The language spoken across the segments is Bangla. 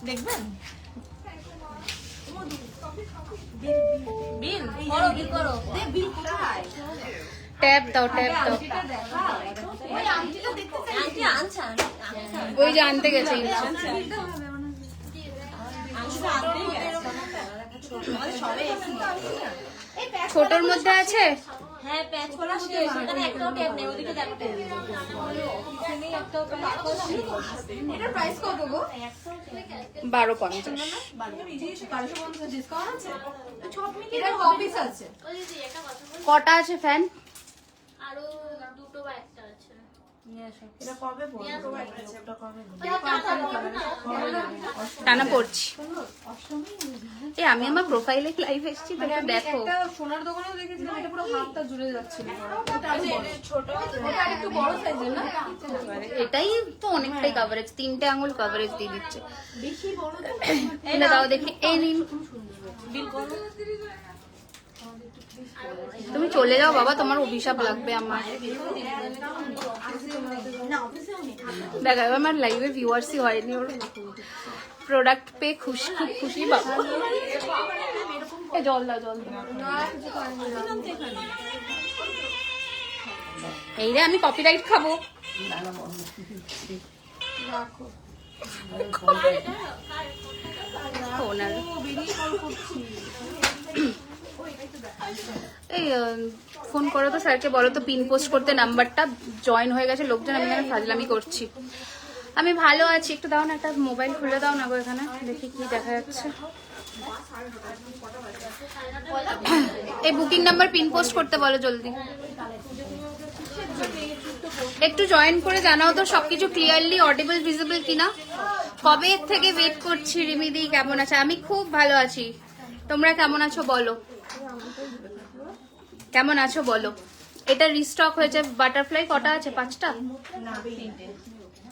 দেখবেন ট্যাপ দাও ট্যাপ দাও। ওই যে আনতে গেছে। ছোটর মধ্যে আছে। হ্যাঁ প্যাচ করা শেষ, এখানে একটাও ট্যাপ নেই, ওদিকে দেখো এটার প্রাইস কত গো? 12.50। ডিসকাউন্ট আছে? এটার কপিস আছে। কটা আছে ফ্যান? আরো দুটো বা একটা আছে। এটা কবে পড়বে? টানা পড়ছি। এই আমি আমার প্রোফাইলে লাইভ এসেছি তো একটু দেখো। একটা সোনার দোকানেও দেখেছিলাম, এটা পুরো হাতটা জুড়ে যাচ্ছিল। ছোট, এটা একটু বড় সাইজের না? এটাই তো অনেকটাই কভারেজ, 3টে আঙুল কভারেজ দিয়ে দিচ্ছে। বেশি বড় এটা দাও দেখি। এই নিন। বিল করো। তুমি চলে যাও বাবা, তোমার অভিশাপ লাগবে আমার। দেখা যাবে আমার লাইভে ভিউয়ার্সই হয়নি ওর। প্রোডাক্ট পেয়ে খুশি, খুব খুশি বাবা। জল দাও জল দাও। এই রে আমি কপিরাইট খাবো। এই ফোন করো তো স্যারকে, বলো তো পিন পোস্ট করতে নাম্বারটা। জয়েন হয়ে গেছে লোকজন, আমি এখানে ফাজলামি করছি। আমি ভালো আছি, একটু দাও না, একটা মোবাইল খুলে দাও না গো এখানে, দেখি কি দেখা যাচ্ছে। এই বুকিং নাম্বার পিন পোস্ট করতে বলো জলদি। একটু জয়েন করে জানাও তো সবকিছু ক্লিয়ারলি অডিবল ভিজিবল কিনা। কবে থেকে ওয়েট করছি। রিমিদি কেমন আছে? আমি খুব ভালো আছি, তোমরা কেমন আছো বলো। কেমন আছো বলো। এটা রিস্টক হয়েছে। বাটারফ্লাই কটা আছে? 5টা?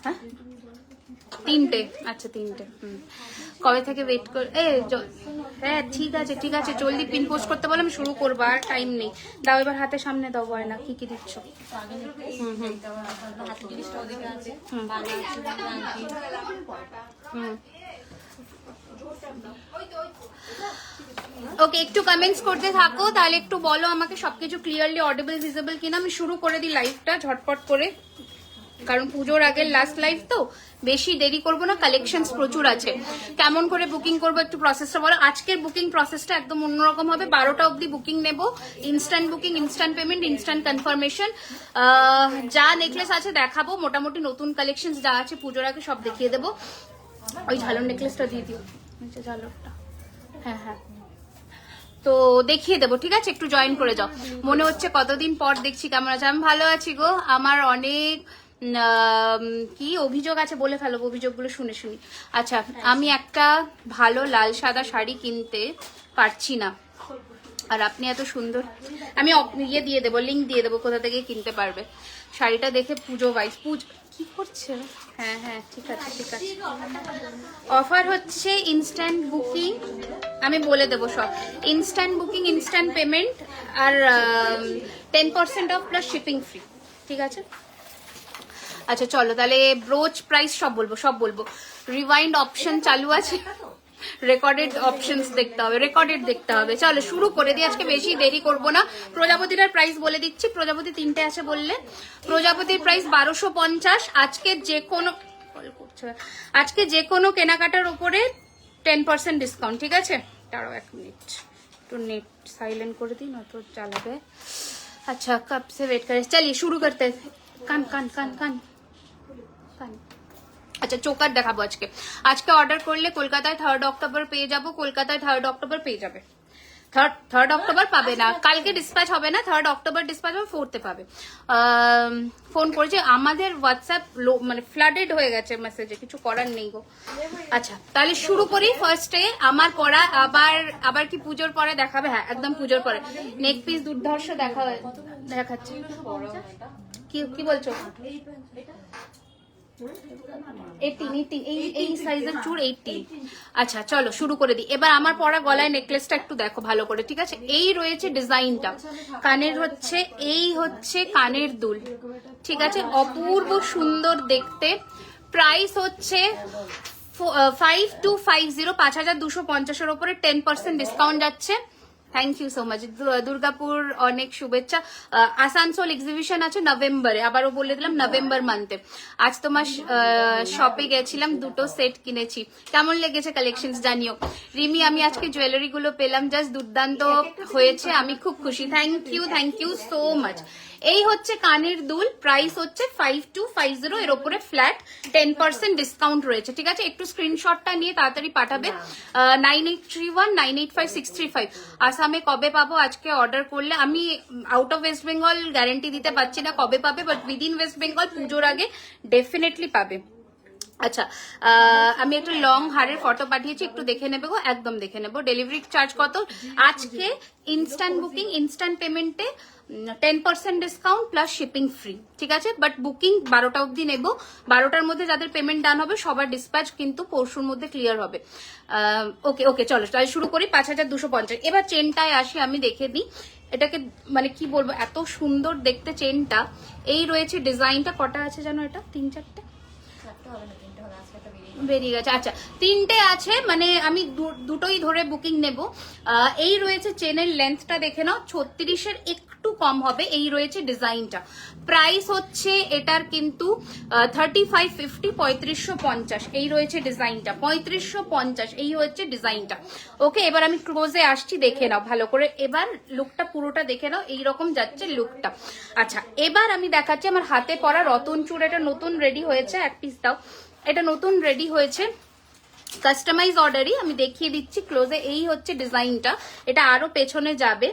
হ্যাঁ 3টে। আচ্ছা 3টে। কবে থেকে ওয়েট কর। হ্যাঁ ঠিক আছে ঠিক আছে, জলদি পিন পোস্ট করতে বলো, আমি শুরু করবো, আর টাইম নেই। দাও এবার হাতে সামনে দাও গয়না, কি কি দিচ্ছ? ওকে একটু কমেন্টস করতে থাকো, তাহলে একটু বলো আমাকে সবকিছু ক্লিয়ারলি অডিবল ভিজিবল কিনা। আমি শুরু করে দিই লাইভটা ঝটপট করে, কারণ পুজোর আগের লাস্ট লাইভ তো, বেশি দেরি করবো না। কালেকশনস প্রচুর আছে। কেমন করে বুকিং করবো একটু প্রসেসটা বলো। আজকের বুকিং প্রসেসটা একদম অন্যরকম হবে। 12টা অবধি বুকিং নেব। Instant booking, instant payment, instant confirmation. যা নেকলেস আছে দেখাবো, মোটামুটি নতুন কালেকশনস যা আছে পুজোর আগে সব দেখিয়ে দেবো। ওই ঝালর নেকলেসটা দিয়ে দিও, ঝালরটা। হ্যাঁ হ্যাঁ তো দেখিয়ে দেবো, ঠিক আছে? একটু জয়েন করে যাও। মনে হচ্ছে কতদিন পর দেখছি, কেমন আছে? আমি ভালো আছি গো। আমার অনেক কি অভিযোগ আছে বলে ফেলো, অভিযোগগুলো শুনে শুনি। আচ্ছা, আমি একটা ভালো লাল সাদা শাড়ি কিনতে পারছি না, আর আপনি এত সুন্দর। আমি ইয়ে দিয়ে দেবো, লিঙ্ক দিয়ে দেবো কোথা থেকে কিনতে পারবে। শাড়িটা দেখে পুজো ভাইস কি করছে? হ্যাঁ হ্যাঁ ঠিক আছে ঠিক আছে। অফার হচ্ছে ইনস্ট্যান্ট বুকিং, আমি বলে দেবো সব। ইনস্ট্যান্ট বুকিং, ইনস্ট্যান্ট পেমেন্ট, আর 10% অফ প্লাস শিপিং ফ্রি, ঠিক আছে? আচ্ছা চলো তাহলে ব্রোচ প্রাইস সব বলবো। রিওয়াইন্ড অপশন চালু আছে, রেকর্ডেড অপশনস দেখতে হবে, রেকর্ডেড দেখতে হবে। চলো শুরু করে দিই, আজকে বেশি দেরি করব না। প্রজাপতিটার প্রাইস বলে দিচ্ছি। প্রজাপতি 3টে আছে বললে। প্রজাপতির প্রাইস 1250। আজকে যে কোনো কেনাকাটার উপরে 10% ডিসকাউন্ট, ঠিক আছে? দাঁড়াও 1 মিনিট, একটু নেট সাইলেন্ট করে দিই, না তো চালাবে। अच्छा कब से वेट करें, चलिए शुरू करते हैं। कान कान कान कान कान। আচ্ছা চোকার দেখাবো আজকে। আজকে অর্ডার করলে কলকাতায় 3rd অক্টোবর পেয়ে যাবো। কলকাতায় 3rd অক্টোবর পেয়ে যাবে। 3rd অক্টোবর পাবে না, কালকে ডিসপ্যাচ হবে না। 3rd অক্টোবর ডিসপ্যাচ হবে, 4th পাবে। ফোন করেছে, আমাদের হোয়াটসঅ্যাপ মানে ফ্লাডেড হয়ে গেছে মেসেজে, কিছু করার নেই গো। আচ্ছা তাহলে শুরু করি। ফার্স্টে আমার পরা, আবার কি পুজোর পরে দেখাবে? হ্যাঁ একদম পুজোর পরে। নেক পিস দুর্ধর্ষ দেখাচ্ছে। কি বলছো? 18 এই সাইজের চুড় 18। আচ্ছা চলো শুরু করে দিই। এবার আমার পরা গলায় নেকলেসটা একটু দেখো ভালো করে, ঠিক আছে? এই রয়েছে ডিজাইনটা, কানের হচ্ছে এই হচ্ছে কানের দুল, ঠিক আছে? অপূর্ব সুন্দর দেখতে, প্রাইস হচ্ছে 5250, 5250-এর উপরে 10% ডিসকাউন্ট যাচ্ছে। Thank you so much. Durgapur অনেক শুভেচ্ছা। আসানসোল এক্সিবিশন আছে নভেম্বরে, আবারও বলে দিলাম নভেম্বর মান্থে। আজ তোমার শপে গেছিলাম, দুটো সেট কিনেছি, কেমন লেগেছে কালেকশন জানিও। রিমি, আমি আজকে জুয়েলারি গুলো পেলাম, জাস্ট দুর্দান্ত হয়েছে, আমি খুব খুশি। Thank you so much. এই হচ্ছে কানের দুল, প্রাইস হচ্ছে 5250, এর উপরে ফ্ল্যাট 10% ডিসকাউন্ট রয়েছে, ঠিক আছে। একটু স্ক্রিনশটটা নিয়ে তাড়াতাড়ি পাঠাবে। 9831985635। আসামে কবে পাবো? আজকে অর্ডার করলে। আমি out of West Bengal guarantee দিতে পারছি না কবে পাবে, বাট উইদিন ওয়েস্ট বেঙ্গল পুজোর আগে ডেফিনেটলি পাবে। আচ্ছা, আমি একটা লং হারের ফটো পাঠিয়েছি, একটু দেখে নেবে গো, একদম দেখে নেবো। ডেলিভারি চার্জ কত? আজকে ইনস্ট্যান্ট বুকিং, ইনস্ট্যান্ট পেমেন্টে 10% ডিসকাউন্ট প্লাস শিপিং ফ্রি, ঠিক আছে। বাট বুকিং 12টা অবধি নেব, 12টার মধ্যে যাদের পেমেন্ট ডান হবে সবার ডিসপ্যাচ কিন্তু পরশুর মধ্যে ক্লিয়ার হবে। ওকে চলো তাহলে শুরু করি। 5250। এবার চেনটায় আসি, আমি দেখে দিই এটাকে, মানে কি বলবো, এত সুন্দর দেখতে চেনটা। এই রয়েছে ডিজাইনটা, কটা আছে জানো এটা? 3-4টে বেরিয়ে গেছে। আচ্ছা, 3টে আছে, মানে আমি দুটোই ধরে বুকিং নেব। এই রয়েছে চেনের লেন্থটা দেখে নাও, 36-এর একটু কম হবে। এই রয়েছে ডিজাইনটা, প্রাইস হচ্ছে এটার কিন্তু 3550, 3550। এই রয়েছে ডিজাইনটা 3550, এই হচ্ছে ডিজাইনটা। ওকে, এবার আমি ক্লোজে আসছি, দেখে নাও ভালো করে। এবার লুকটা পুরোটা দেখে নাও, এইরকম যাচ্ছে লুকটা। আচ্ছা, এবার আমি দেখাচ্ছি আমার হাতে পরা রতন চূড়। এটা নতুন রেডি হয়েছে, এক পিস দাও। এটা নতুন রেডি হয়েছে, কাস্টমাইজ অর্ডারই, আমি দেখিয়ে দিচ্ছি ক্লোজে। এই হচ্ছে ডিজাইনটা, এটা আরো পেছনে যাবে।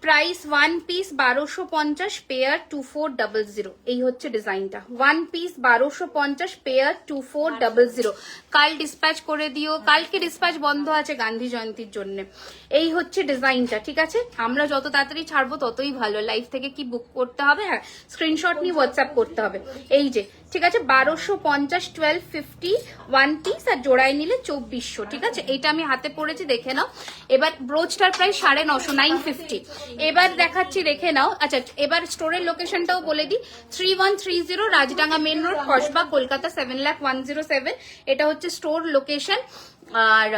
Price 1 piece 1250, pair 2400। এই হচ্ছে ডিজাইনটা, 1 পিস 1250, পেয়ার 2400। কাল ডিসপ্যাচ করে দিও, কালকে ডিসপ্যাচ বন্ধ আছে গান্ধী জয়ন্তীর জন্য। এই হচ্ছে ডিজাইনটা, ঠিক আছে। আমরা যত তাড়াতাড়ি ছাড়বো ততই ভালো। লাইভ থেকে কি বুক করতে হবে? হ্যাঁ, স্ক্রিনশট নিয়ে হোয়াটসঅ্যাপ করতে হবে। এই যে, ঠিক আছে, 1250, 1250 1 পিস, আর জোড়ায় নিলে 2400, ঠিক আছে। এইটা আমি হাতে পড়েছি, দেখে নাও। এবার ব্রোচটার প্রাইস 950, 950। এবার দেখাচ্ছি, দেখে নাও। আচ্ছা, এবার স্টোরের লোকেশনটাও বলে দিই, 3130 রাজডাঙ্গা মেন রোড, কসবা, কলকাতা 7,01,07। এটা হচ্ছে স্টোর লোকেশন। আর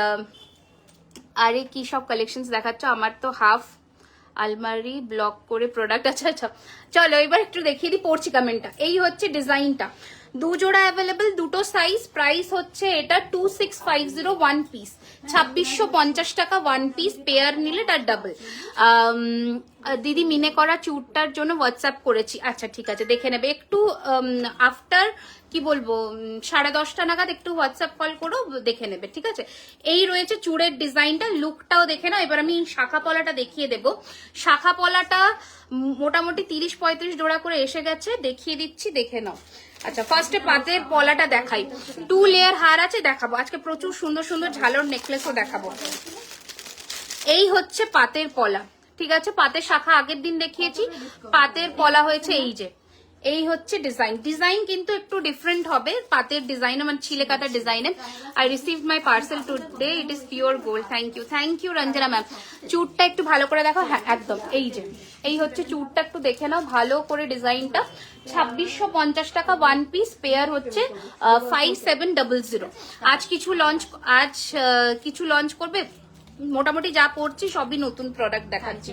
আরে কি সব কালেকশনস দেখাচ্ছ, আমার তো হাফ আলমারি ব্লক করে প্রোডাক্ট। আচ্ছা, চলো এবার একটু দেখিয়ে দিই, পড়ছি কমেন্টটা। এই হচ্ছে ডিজাইনটা, 2 জোড়া অ্যাভেলেবল, দুটো সাইজ। প্রাইস হচ্ছে এটা 2650, 1 পিস 2650 টাকা 1 পিস, পেয়ার নিলে তার ডাবল। দিদি মিনে করা চুটটার জন্য হোয়াটসঅ্যাপ করেছি। আচ্ছা, ঠিক আছে, দেখে নেবে একটু আফটার, কি বলবো, 10:30 নাগাদ একটু হোয়াটসঅ্যাপ কল করো, দেখে নেবে, ঠিক আছে। এই রয়েছে চুড়ের ডিজাইনটা, লুকটাও দেখে নাও। এবার আমি শাখা পলাটা দেখিয়ে দেবো। শাখা পলাটা মোটামুটি 30-35 জোড়া করে এসে গেছে, দেখিয়ে দিচ্ছি, দেখে নাও। আচ্ছা, ফার্স্টে পাতের পলাটা দেখাই। 2 লেয়ার হার আছে, দেখাবো আজকে প্রচুর সুন্দর সুন্দর ঝালর নেকলেসও দেখাবো। এই হচ্ছে পাতের পলা, ঠিক আছে। পাতের শাখা আগের দিন দেখিয়েছি, পাতের পলা হয়েছে এই যে। এই হচ্ছে ডিজাইন কিন্তু একটু ডিফারেন্ট হবে পাতের ডিজাইন, মানে ছিলে কাটার ডিজাইনে। I received my parcel today, it is pure gold. Thank you Ranjana ma'am. চুটটা একটু ভালো করে দেখো, হ্যাঁ একদম, এই যে এই হচ্ছে চুটটা, একটু দেখে নাও ভালো করে ডিজাইনটা। 2650 টাকা 1 পিস, পেয়ার হচ্ছে 5700। আজ কিছু লঞ্চ করবে, মোটামুটি যা পড়ছি সবই নতুন প্রোডাক্ট দেখাচ্ছি।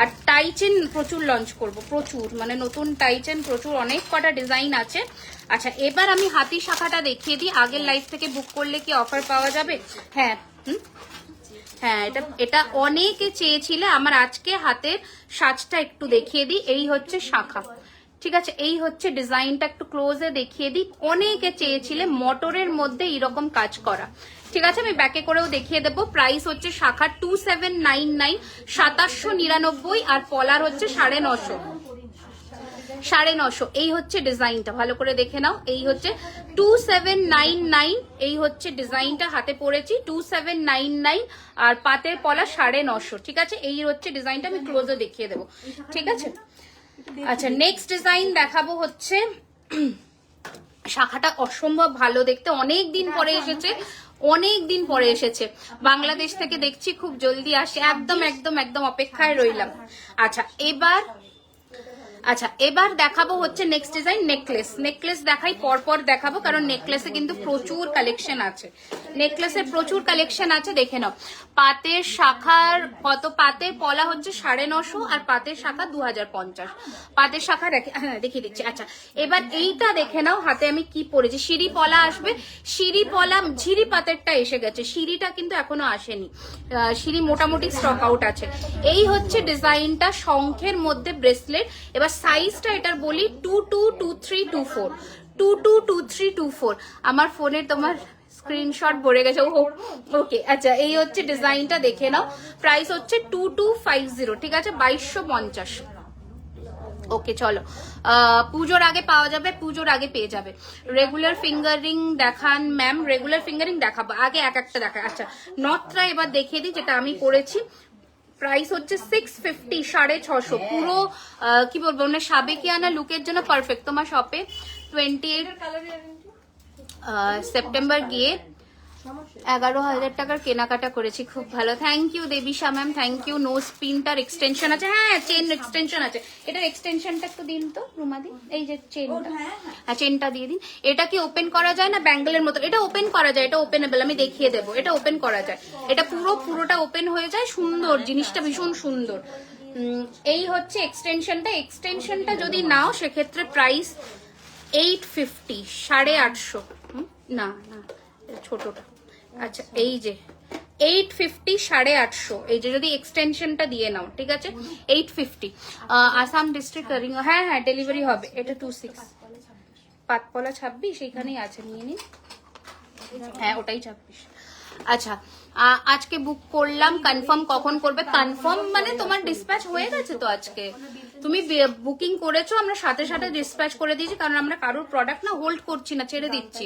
আর টাইচেন প্রচুর লঞ্চ করব, প্রচুর, মানে নতুন টাইচেন প্রচুর, অনেক কটা ডিজাইন আছে। আচ্ছা, এবার আমি হাতি শাখাটা দেখিয়ে দিই। আগের লাইভ থেকে বুক করলে কি অফার পাওয়া যাবে? হ্যাঁ, এটা অনেকে চেয়েছিলে। আমার আজকে হাতের সাজটা একটু দেখিয়ে দিই। এই হচ্ছে শাখা, ঠিক আছে। এই হচ্ছে ডিজাইনটা, একটু ক্লোজে দেখিয়ে দিই। অনেকে চেয়েছিলে মটরের মধ্যে এরকম কাজ করা, ঠিক আছে। আমি ব্যাকে করেও দেখিয়ে দেবো। প্রাইস হচ্ছে শাখা 2799, 2799, আর পলার হচ্ছে 950। এই হচ্ছে ডিজাইনটা, ভালো করে দেখে নাও। এই হচ্ছে 2799, এই হচ্ছে ডিজাইনটা, হাতে পড়েছি 2799, আর পাতের পলা 950, ঠিক আছে। এই হচ্ছে ডিজাইনটা, আমি ক্লোজে দেখিয়ে দেবো, ঠিক আছে। আচ্ছা, নেক্সট ডিজাইন দেখাবো হচ্ছে, শাখাটা অসম্ভব ভালো দেখতে, অনেক দিন পরে এসেছে বাংলাদেশ থেকে, দেখছি খুব জলদি আসে। একদম অপেক্ষায় রইলাম। আচ্ছা, এবার আচ্ছা এবার দেখাবো হচ্ছে নেক্সট ডিজাইন নেকলেস। নেকলেস দেখাই পরপর দেখাবো, কারণ নেকলেসে কিন্তু প্রচুর কালেকশন আছে, নেকলেসের প্রচুর কালেকশন আছে। দেখে নাও পাতের শাখার কত, পাতের পলা হচ্ছে 950 আর পাতের শাখা 2050। পাতের শাখা দেখিয়ে দিচ্ছি। আচ্ছা এবার এইটা দেখে নাও, হাতে আমি কি পরেছি, সিঁড়ি পলা আসবে, সিঁড়ি পলা ঝিরি পাতেরটা এসে গেছে, সিঁড়িটা কিন্তু এখনো আসেনি, সিঁড়ি মোটামুটি স্টক আউট আছে। এই হচ্ছে ডিজাইনটা, শঙ্খের মধ্যে ব্রেসলেট। এবার সাইজটা এটার বলি 222324, 222324। আমার ফোনের তোমার স্ক্রিনশট ভরে গেছে। ওকে আচ্ছা এই হচ্ছে ডিজাইনটা, দেখে নাও। প্রাইস হচ্ছে 2250, ঠিক আছে, 2250। ওকে চলো, পুজোর আগে পাওয়া যাবে, পুজোর আগে পেয়ে যাবে। রেগুলার ফিঙ্গারিং দেখান ম্যাম, রেগুলার ফিঙ্গারিং দেখাবো, আগে এক একটা দেখা। আচ্ছা নথটা এবার দেখিয়ে দিই, যেটা আমি পরেছি। প্রাইস হচ্ছে 650, 650। পুরো কি বলবো, মানে সাবেকিয়ানা লুকের জন্য পারফেক্ট। তোমার শপে 28 সেপ্টেম্বর গিয়ে 11,000 টাকার কেনাকাটা করেছি, খুব ভালো। Thank you Debisha ma'am, thank you. Nose পিনটার এক্সটেনশন আছে, হ্যাঁ চেন এক্সটেনশন আছে। এটার এক্সটেনশনটা একটু দিন তো রুমাদি, এই যে চেনটা, হ্যাঁ চেনটা দিয়ে দিন। এটা কি ওপেন করা যায় না ব্যাঙ্গেলের মতো? এটা ওপেন করা যায়, এটা ওপেনেবল, আমি দেখিয়ে দেবো। এটা ওপেন করা যায়, এটা পুরোটা ওপেন হয়ে যায়, সুন্দর জিনিসটা, ভীষণ সুন্দর। এই হচ্ছে এক্সটেনশনটা। এক্সটেনশনটা যদি নাও সেক্ষেত্রে প্রাইস 850, 850। না না ছোটটা, আচ্ছা এই যে 850, 850। এই যে যদি এক্সটেনশনটা দিয়ে নাও, ঠিক আছে, 850। আসাম ডিস্ট্রিক্ট করিং, হ্যাঁ হ্যাঁ ডেলিভারি হবে। এটা 26 পাতপলা 26, এইখানেই আছে, নিয়ে নিন। হ্যাঁ ওটাই 26। আচ্ছা আজকে বুক করলাম, কনফার্ম কখন করবে? কনফার্ম মানে তোমার ডিসপ্যাচ হয়ে গেছে তো, আজকে তুমি বুকিং করেছো, আমরা সাথে সাথে ডিসপ্যাচ করে দিয়েছি, কারণ আমরা কারোর প্রোডাক্ট না হোল্ড করছি না, ছেড়ে দিচ্ছি।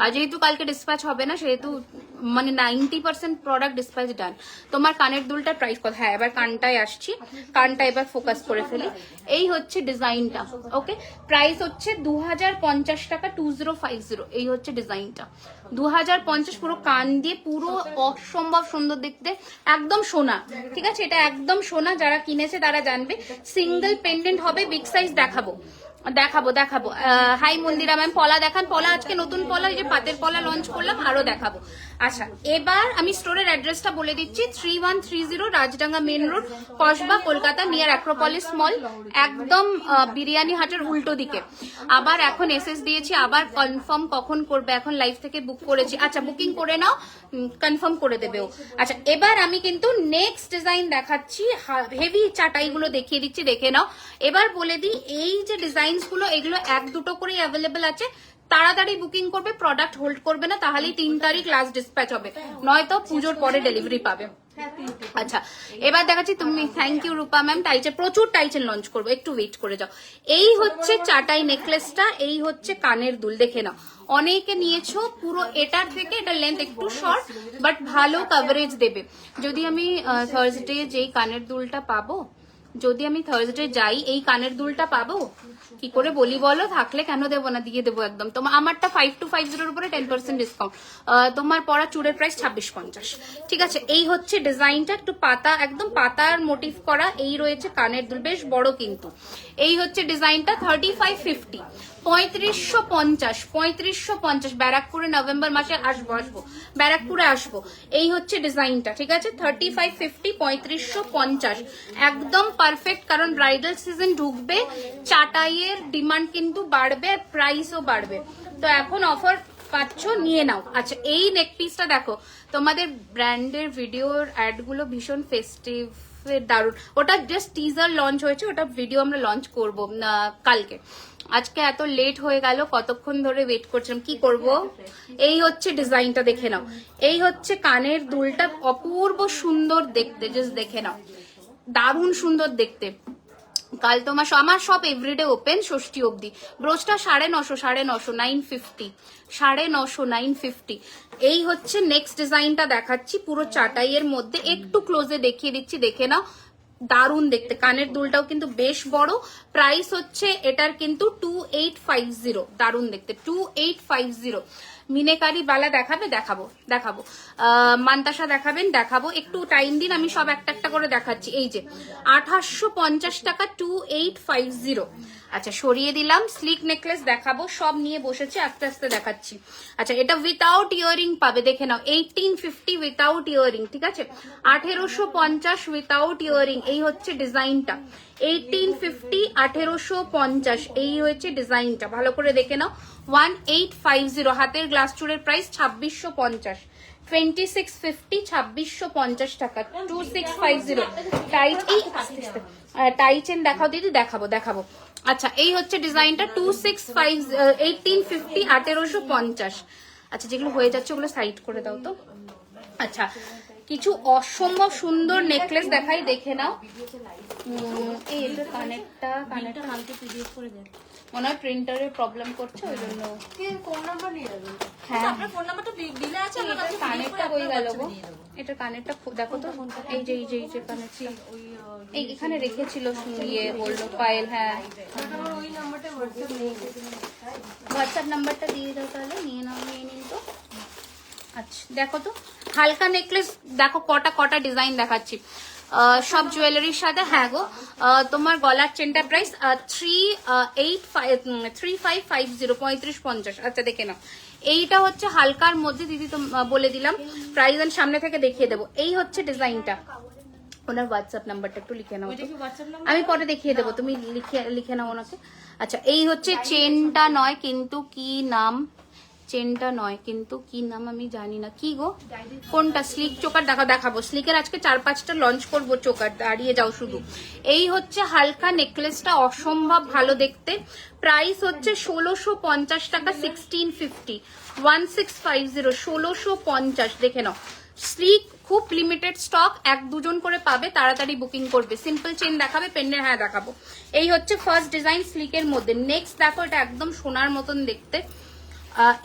আর যেহেতু কালকে ডিসপ্যাচ হবে না, সেহেতু মানে 90% প্রোডাক্ট ডিসপ্যাচ ডান। তোমার কানের দুলটার প্রাইস কত? হ্যাঁ এবার কানটায় আসছি, কানটা এবার ফোকাস করে ফেলি। এই হচ্ছে ডিজাইনটা, ওকে, প্রাইস হচ্ছে 2050 টাকা, 2050। এই হচ্ছে ডিজাইনটা 2050, পুরো কান দিয়ে, পুরো অসম্ভব সুন্দর দেখতে, একদম সোনা, ঠিক আছে, এটা একদম সোনা। যারা কিনেছে তারা জানবে। সিঙ্গেল পেন্ডেন্ট হবে, বিগ সাইজ দেখাবো। হাই মন্দিরা ম্যাম, পলা দেখান। পলা আজকে নতুন পলা, এই যে পাতের পলা লঞ্চ করলাম, আরো দেখাবো। আচ্ছা এবার আমি স্টোরের অ্যাড্রেসটা বলে দিচ্ছি। 3130 Rajdanga main road, Kasba, Kolkata, near Acropolis mall, একদম বিরিয়ানি হাটের উল্টো দিকে। আবার এখন এসএস দিয়েছি, আবার কনফার্ম কখন করবে, এখন লাইভ থেকে বুক করেছি। আচ্ছা বুকিং করে নাও, কনফার্ম করে দেবেও। আচ্ছা এবার আমি কিন্তু নেক্সট ডিজাইন দেখাচ্ছি, হেভি চাটাইগুলো দেখিয়ে দিচ্ছি, দেখে নাও। এবার বলে দিই, এই যে ডিজাইন গুলো, এগুলো 1-2 করেই অ্যাভেলেবেল আছে। তাড়াতাড়ি বুকিং করবে, প্রোডাক্ট হোল্ড করবে না, তাহলেই 3 তারিখ লাস্ট ডিসপ্যাচ হবে, নয়তো পুজোর পরে ডেলিভারি পাবে। আচ্ছা এবার দেখাচ্ছি তুমি, থ্যাংক ইউ রূপা ম্যাম। টাইচের প্রচুর টাইচের লঞ্চ করবো, একটু ওয়েট করে যাও। এই হচ্ছে চাটাই নেকলেসটা, এই হচ্ছে কানের দুল, দেখে নাও। অনেকে নিয়েছো পুরো, এটার থেকে এটা লেন্থ একটু শর্ট, বাট ভালো কভারেজ দেবে। যদি আমি থার্সডে যেই কানের দুলটা পাবো, যদি আমি থার্সডে যাই, এই কানের দুলটা পাবো কি করে বলি বলো? থাকলে কেন দেবো না, দিয়ে দেবো একদম। তোমার আমারটা 5250 উপরে 10% ডিসকাউন্ট। তোমার পরা চুড়ের প্রাইস 2650, ঠিক আছে। এই হচ্ছে ডিজাইনটা, একটু পাতা, একদম পাতার মোটিভ করা। এই রয়েছে কানের দুল, বেশ বড় কিন্তু। এই হচ্ছে ডিজাইনটা 3550, 3550। ব্যারাকপুরে নভেম্বর মাসে আসবো, ব্যারাকপুরে আসবো। এই হচ্ছে ডিজাইনটা, ঠিক আছে, 3550, 3550, একদম পারফেক্ট। কারণ ব্রাইডাল সিজন ঢুকবে, চাটাইয়ের ডিমান্ড কিন্তু বাড়বে, প্রাইসও বাড়বে, তো এখন অফার পাচ্ছ, নিয়ে নাও। আচ্ছা এই নেক পিসটা দেখো, তোমাদের ব্র্যান্ডের ভিডিওর অ্যাড গুলো ভীষণ ফেস্টিভ, দারুণ। ওটা জাস্ট টিজার লঞ্চ হয়েছে, ওটা ভিডিও আমরা লঞ্চ করবো কালকে। আজকে এত লেট হয়ে গেল, কতক্ষণ ধরে ওয়েট করছিলাম, কি করব। এই হচ্ছে ডিজাইনটা, দেখে নাও। এই হচ্ছে কানের দুলটা, অপূর্ব সুন্দর দেখতে, জাস্ট দেখে নাও, দারুণ সুন্দর দেখতে। কাল তোমার আমার সব এভরিডে ওপেন, ষষ্ঠী অবধি। ব্রোচটা 950, 950, 950। এই হচ্ছে নেক্সট ডিজাইনটা দেখাচ্ছি, পুরো চাটাইয়ের মধ্যে, একটু ক্লোজে দেখিয়ে দিচ্ছি, দেখে নাও, দারুণ দেখতে। কানের দুলটাও কিন্তু বেশ বড়। প্রাইস হচ্ছে এটার কিন্তু 2850, দারুণ দেখতে, 2850। মিনেকারি বালা দেখাবো মান্তাসা দেখাবেন, দেখাবো। একটু টাইম দিন, আমি সব একটা একটা করে দেখাচ্ছি। এই যে 2850 টাকা 2850। আচ্ছা সরিয়ে দিলাম। স্লিক নেকলেস দেখাবো, সব নিয়ে বসেছি, আস্তে আস্তে দেখাচ্ছি। আচ্ছা এটা উইথাউট ইয়ারিং পাবে, দেখে নাও 1850 উইথাউট ইয়ারিং, ঠিক আছে। 1850 উইথাউট ইয়ারিং, এই হচ্ছে ডিজাইনটা। 1850 1850, এই হচ্ছে ডিজাইনটা, ভালো করে দেখে নাও। 1850, হাতের গ্লাস চুড়ের প্রাইস 2650, 2650 2650 টাকা 2650। টাইট এই টাই চেন দেখাও দিদি, দেখাবো। আচ্ছা এই হচ্ছে ডিজাইনটা 265 1850 1850। আচ্ছা যেগুলো হয়ে যাচ্ছে ওগুলো সাইড করে দাও তো। আচ্ছা কিছু অসম্ভব সুন্দর নেকলেস দেখাই, দেখে নাও। এই এটা কানেরটা হালকা পিডিএফ করে দেন, মনে হয় প্রিন্টারের প্রবলেম করছে ওই জন্য। ফোন নাম্বার নিয়ে যাবেন। হ্যাঁ আপনার ফোন নাম্বারটা দিলে আছে, আমার কাছে কানেরটা হয়ে গেল গো। এটা কানেরটা দেখো তো, এই যে কানেরটা এই এখানে রেখেছিল ইয়ে বললো পায়েল। হ্যাঁ ওই নাম্বারটা হোয়াটসঅ্যাপ নেই, হোয়াটসঅ্যাপ নাম্বারটা দিয়ে দাও তাহলে, নিয়ে নিন তো। আচ্ছা দেখো তো হালকা নেকলেস, দেখো কটা ডিজাইন দেখাচ্ছি সব জুয়েলারির সাথে। হ্যাঁ গো তোমার গলার চেনটা প্রাইস 3550 3550। আচ্ছা দেখে নাও, এইটা হচ্ছে হালকার মধ্যে দিদি, তো বলে দিলাম প্রাইস আমি সামনে থেকে দেখিয়ে দেবো। এই হচ্ছে ডিজাইনটা। ওনার হোয়াটসঅ্যাপ নাম্বারটা একটু লিখে নাও, আমি পরে দেখিয়ে দেবো, তুমি লিখে নাও ওনাকে। আচ্ছা এই হচ্ছে চেনটা নয় কিন্তু কি নাম, চেনটা নয় কিন্তু কি নাম আমি জানি না, কি গো কোনটা? স্লিক চোকার দেখাবো। স্লিকের আজকে 4-5টা লঞ্চ করবো চোকার, দাঁড়িয়ে যাও শুধু। এই হচ্ছে হালকা নেকলেসটা, অসম্ভব ভালো দেখতে। প্রাইস হচ্ছে 1650 টাকা 1650 1650 1650। দেখে নাও স্লিক, খুব লিমিটেড স্টক, 1-2 করে পাবে, তাড়াতাড়ি বুকিং করবে। সিম্পল চেন দেখাবে, পেন্ডেন্ট হ্যাঁ দেখাবো। এই হচ্ছে ফার্স্ট ডিজাইন স্লিকের মধ্যে। নেক্সট দেখো, এটা একদম সোনার মতন দেখতে।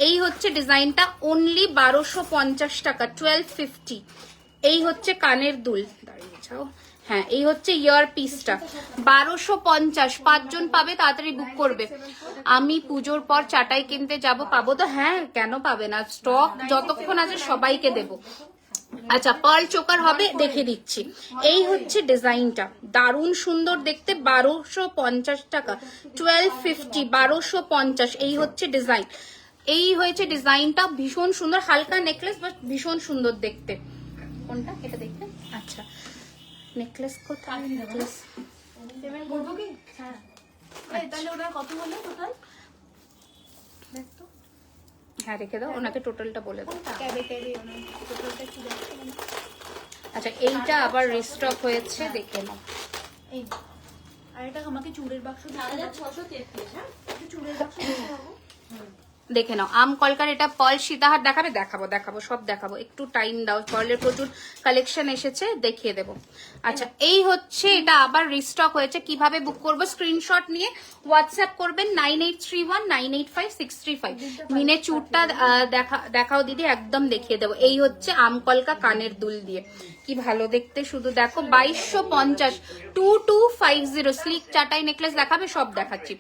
এই হচ্ছে ডিজাইনটা, অনলি 1250 টাকা 1250। এই হচ্ছে কানের দুল, দাঁড়িয়ে যাও। হ্যাঁ এই হচ্ছে ইয়ার পিসটা 1250, 5 জন পাবে, তাড়াতাড়ি বুক করবে। আমি পুজোর পর চাটাই কিনতে যাব, পাবো তো? হ্যাঁ কেন পাবে না, স্টক যতক্ষণ আছে সবাইকে দেবো। আচ্ছা পার্ল চোকার হবে, দেখে দিচ্ছি। এই হচ্ছে ডিজাইনটা, দারুণ সুন্দর দেখতে, 1250 টাকা 1250 1250। এই হচ্ছে ডিজাইন, এই হয়েছে ডিজাইনটা, ভীষণ সুন্দর, হালকা নেকলেস বাট ভীষণ সুন্দর দেখতে। কোনটা এটা দেখতে? আচ্ছা নেকলেস কোথায়? নেকলেস পেমেন্ট করবো কি? হ্যাঁ তাহলে ওটা কত হলো টোটাল? দেখ তো। হ্যাঁ রেখে দাও, ওনাকে টোটালটা বলে দাও। টোটালটা কি দেখতে? আচ্ছা এইটা আবার রিস্টক হয়েছে, দেখে নাও। এই আর এটা আমাকে চুড়ের বাক্স 1633। হ্যাঁ চুড়ের বাক্স দেখে নাও। আম কলকার, এটা পার্ল সীতাহার দেখাবো সব দেখাবো, একটু টাইম দাও। পার্লের প্রচুর কালেকশন এসেছে, দেখিয়ে দেবো। আচ্ছা এই হচ্ছে, এটা আবার রিস্টক হয়েছে। কিভাবে বুক করবো? স্ক্রিনশট নিয়ে হোয়াটসঅ্যাপ করবেন 9831985635। মিনে চুরটা দেখাও দিদি, একদম দেখিয়ে দেবো। এই হচ্ছে আম কলকা কানের দুল দিয়ে, কি ভালো দেখতে, শুধু দেখো 2250 2250। স্লিক চাটাই নেকলেস দেখাবে, সব দেখাচ্ছি।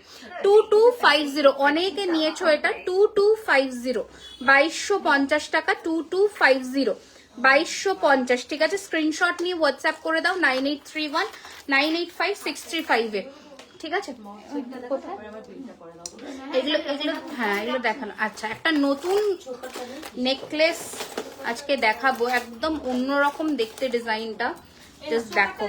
2250, অনেকে নিয়েছো এটা। 2250 2250 টাকা 2250 2250, ঠিক আছে। স্ক্রিনশট নিয়ে হোয়াটসঅ্যাপ করে দাও 9831985635 এ, ঠিক আছে। এগুলো হ্যাঁ এগুলো দেখানো। আচ্ছা একটা নতুন নেকলেস আজকে দেখাবো, একদম অন্যরকম দেখতে ডিজাইনটা, জাস্ট দেখো।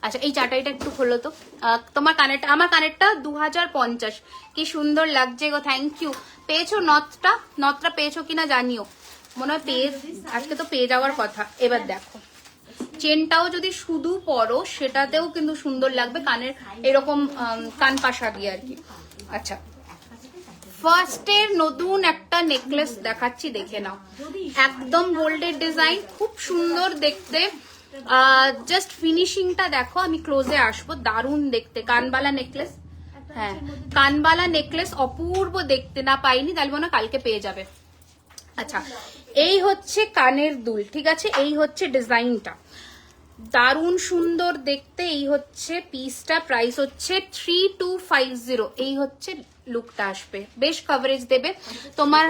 আচ্ছা এই চাটাইটা একটু হলো তো, তোমার কানেরটা, আমার কানেরটা 2050, কি সুন্দর লাগছে গো, থ্যাংক ইউ। পেয়েছো নথটা পেয়েছো কিনা জানিও, মনে হয় পেয়ে, আজকে তো পেয়ে যাওয়ার কথা। এবার দেখো চেনটাও যদি শুধু পরো সেটাতেও কিন্তু সুন্দর লাগবে, কানের এরকম কান পাশা দিয়ে আর কি। আচ্ছা ফার্স্টের নতুন একটা নেকলেস দেখাচ্ছি, দেখে নাও, একদম গোল্ডের ডিজাইন, খুব সুন্দর দেখতে। জাস্ট ফিনিশিংটা দেখো, আমি ক্লোজে আসবো, দারুণ দেখতে। কানবালা নেকলেস, হ্যাঁ কানবালা নেকলেস, অপূর্ব দেখতে। না পাইনি তাহলে মনে হয় কালকে পেয়ে যাবে। আচ্ছা এই হচ্ছে কানের দুল, ঠিক আছে। এই হচ্ছে ডিজাইনটা, দারুণ সুন্দর দেখতে। এই হচ্ছে পিসটা, প্রাইস হচ্ছে 3250। এই হচ্ছে লুকটা আসবে, বেশ কভারেজ দেবে। তোমার